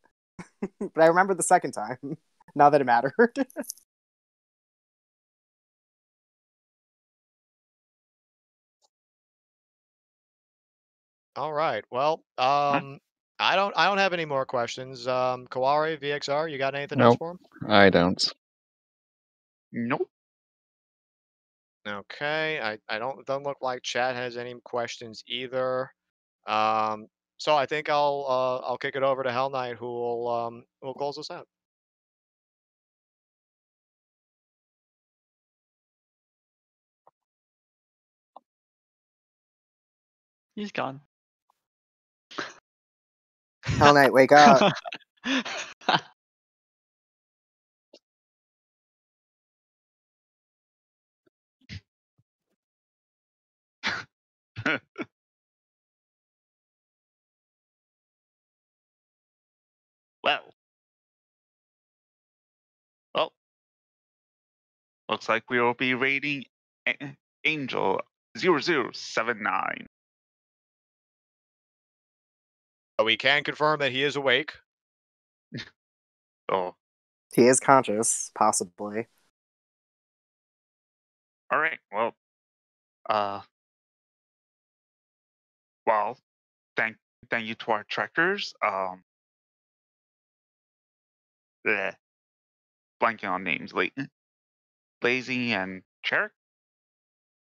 But I remember the second time. Not that it mattered. All right. Well, I don't have any more questions. Koari, VXR, you got anything else Nope. for him? I don't. Nope. Okay. I don't look like chat has any questions either. So I think I'll kick it over to Hell Knight who will close us out. He's gone. Hell Knight, wake up. Well, looks like we will be rating Angel 0079. We can confirm that he is awake. Oh, He is conscious, possibly. all right. Well, well, thank you to our trekkers. Bleh, blanking on names. Lazy and Cherrick.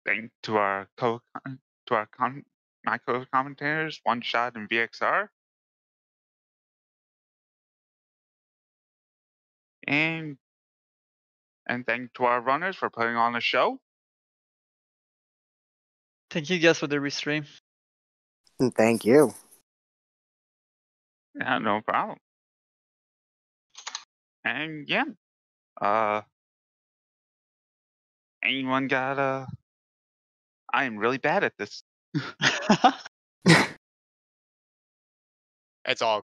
Thank to our my co-commentators, One Shot and VXR. And And thank to our runners for putting on a show. Thank you guys for the restream. Thank you. Yeah, no problem. And yeah, anyone got I am really bad at this. It's all